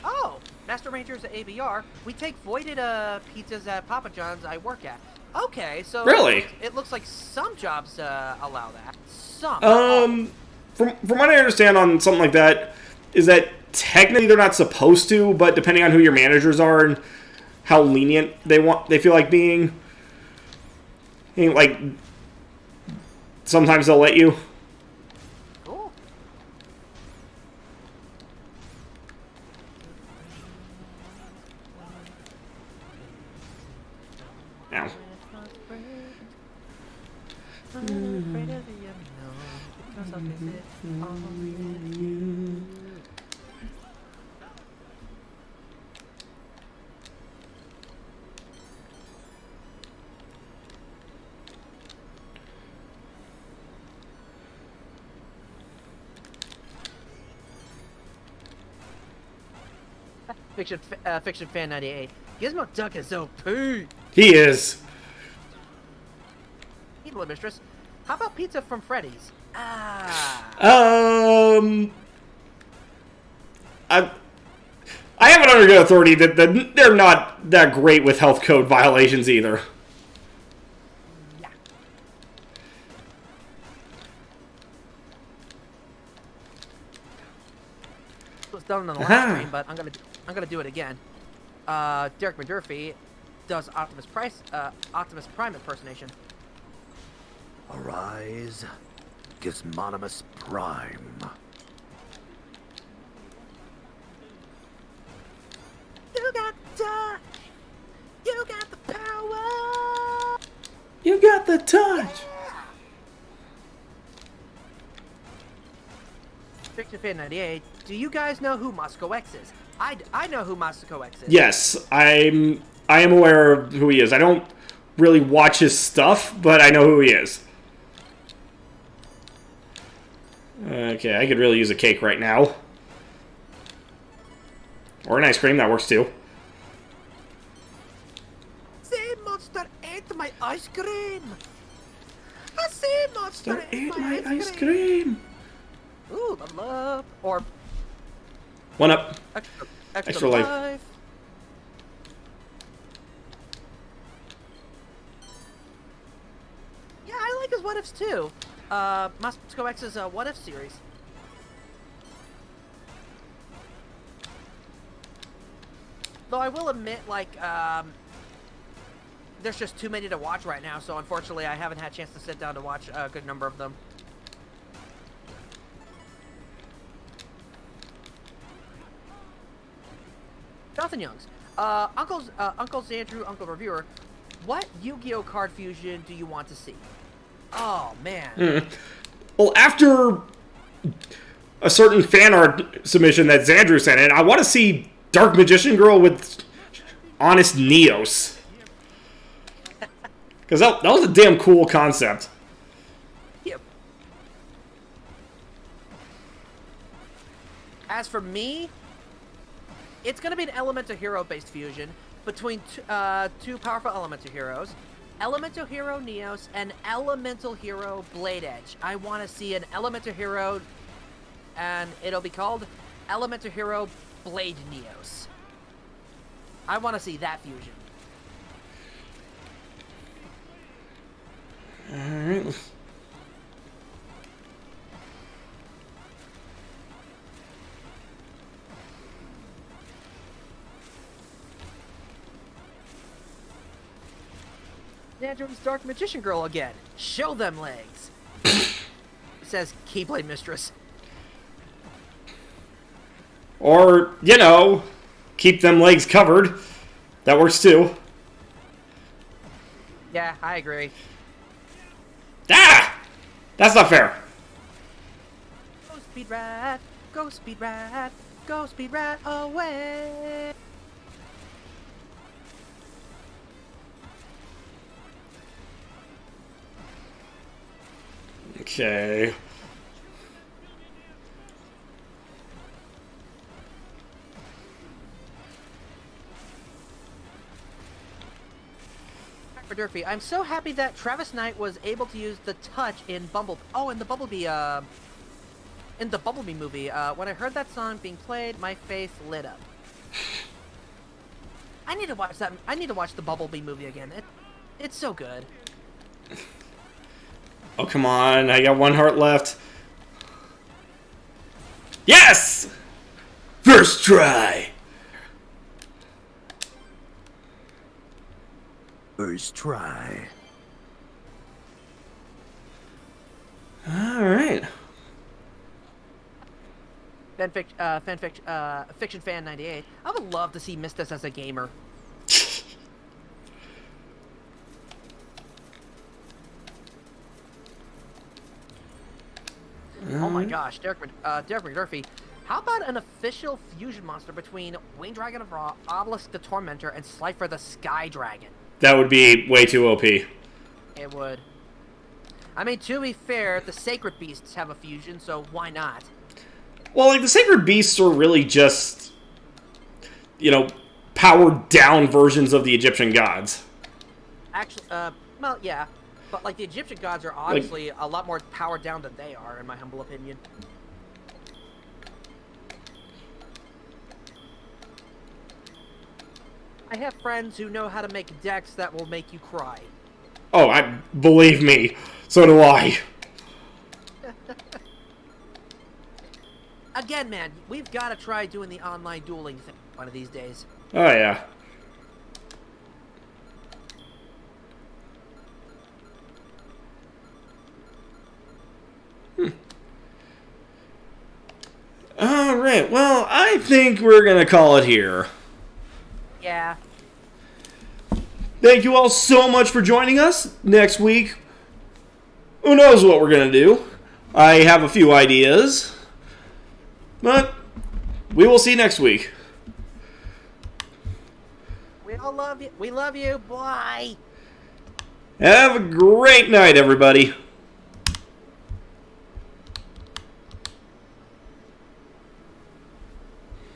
Oh, Master Rangers at ABR. We take voided pizzas at Papa John's I work at. Okay, so Really? it looks like some jobs allow that. Some. From what I understand on something like that, is that technically they're not supposed to, but depending on who your managers are and how lenient they feel like being, like sometimes they'll let you. Cool. Ow. Fiction Fan 98. Gizmo Duck is OP. He is. Little mistress. How about pizza from Freddy's? Ah. I have it under good authority that they're not that great with health code violations either. Yeah. It was done on the last stream, but I'm gonna do it again. Derek McDurphy does Optimus Prime impersonation. Arise, Gizmonimus Prime. You got the touch. You got the power. You got the touch. Fiction Fan 98. Do you guys know who Moscow X is? I know who Moscow X is. Yes, I am aware of who he is. I don't really watch his stuff, but I know who he is. Okay, I could really use a cake right now. Or an ice cream, that works too. Sea monster ate my ice cream. A sea monster ate my ice cream. Ooh, love. Or One up. extra life. life. Yeah, I like his what ifs too. Moscow X's what if series. Though I will admit, like, there's just too many to watch right now, so unfortunately I haven't had a chance to sit down to watch a good number of them. Jonathan Youngs. Uncle Xandrew, Uncle Reviewer, what Yu-Gi-Oh card fusion do you want to see? Oh, man. Well, after a certain fan art submission that Xandrew sent in, I want to see Dark Magician Girl with Honest Neos. Because that was a damn cool concept. Yep. As for me, it's going to be an Elemental Hero-based fusion between two powerful Elemental Heroes. Elemental Hero Neos and Elemental Hero Blade Edge. I want to see an Elemental Hero, and it'll be called Elemental Hero Blade Neos. I want to see that fusion. Alright. Nandrum's Dark Magician Girl again. Show them legs. Says Keyblade Mistress. Or, you know, keep them legs covered. That works too. Yeah, I agree. Ah! That's not fair. Go Speed Rat, go Speed Rat, go Speed Rat away. Okay. For Durfee, I'm so happy that Travis Knight was able to use the touch in Bumblebee. Oh, in the Bumblebee movie. When I heard that song being played, my face lit up. I need to watch that. I need to watch the Bumblebee movie again. It's so good. Oh, come on. I got one heart left. Yes! First try. First try. Alright. Fiction fan 98. I would love to see Mistus as a gamer. Oh my gosh, Derek McDurphy. How about an official fusion monster between Winged Dragon of Ra, Obelisk the Tormentor, and Slifer the Sky Dragon? That would be way too OP. It would. I mean, to be fair, the Sacred Beasts have a fusion, so why not? Well, like, the Sacred Beasts are really just, you know, powered down versions of the Egyptian gods. Actually, well, yeah. But, like, the Egyptian gods are obviously a lot more powered down than they are, in my humble opinion. I have friends who know how to make decks that will make you cry. Oh, believe me. So do I. Again, man, we've got to try doing the online dueling thing one of these days. Oh, yeah. Alright, well, I think we're gonna call it here. Yeah. Thank you all so much for joining us. Next week, who knows what we're gonna do. I have a few ideas. But we will see next week. We all love you. We love you. Bye. Have a great night, everybody.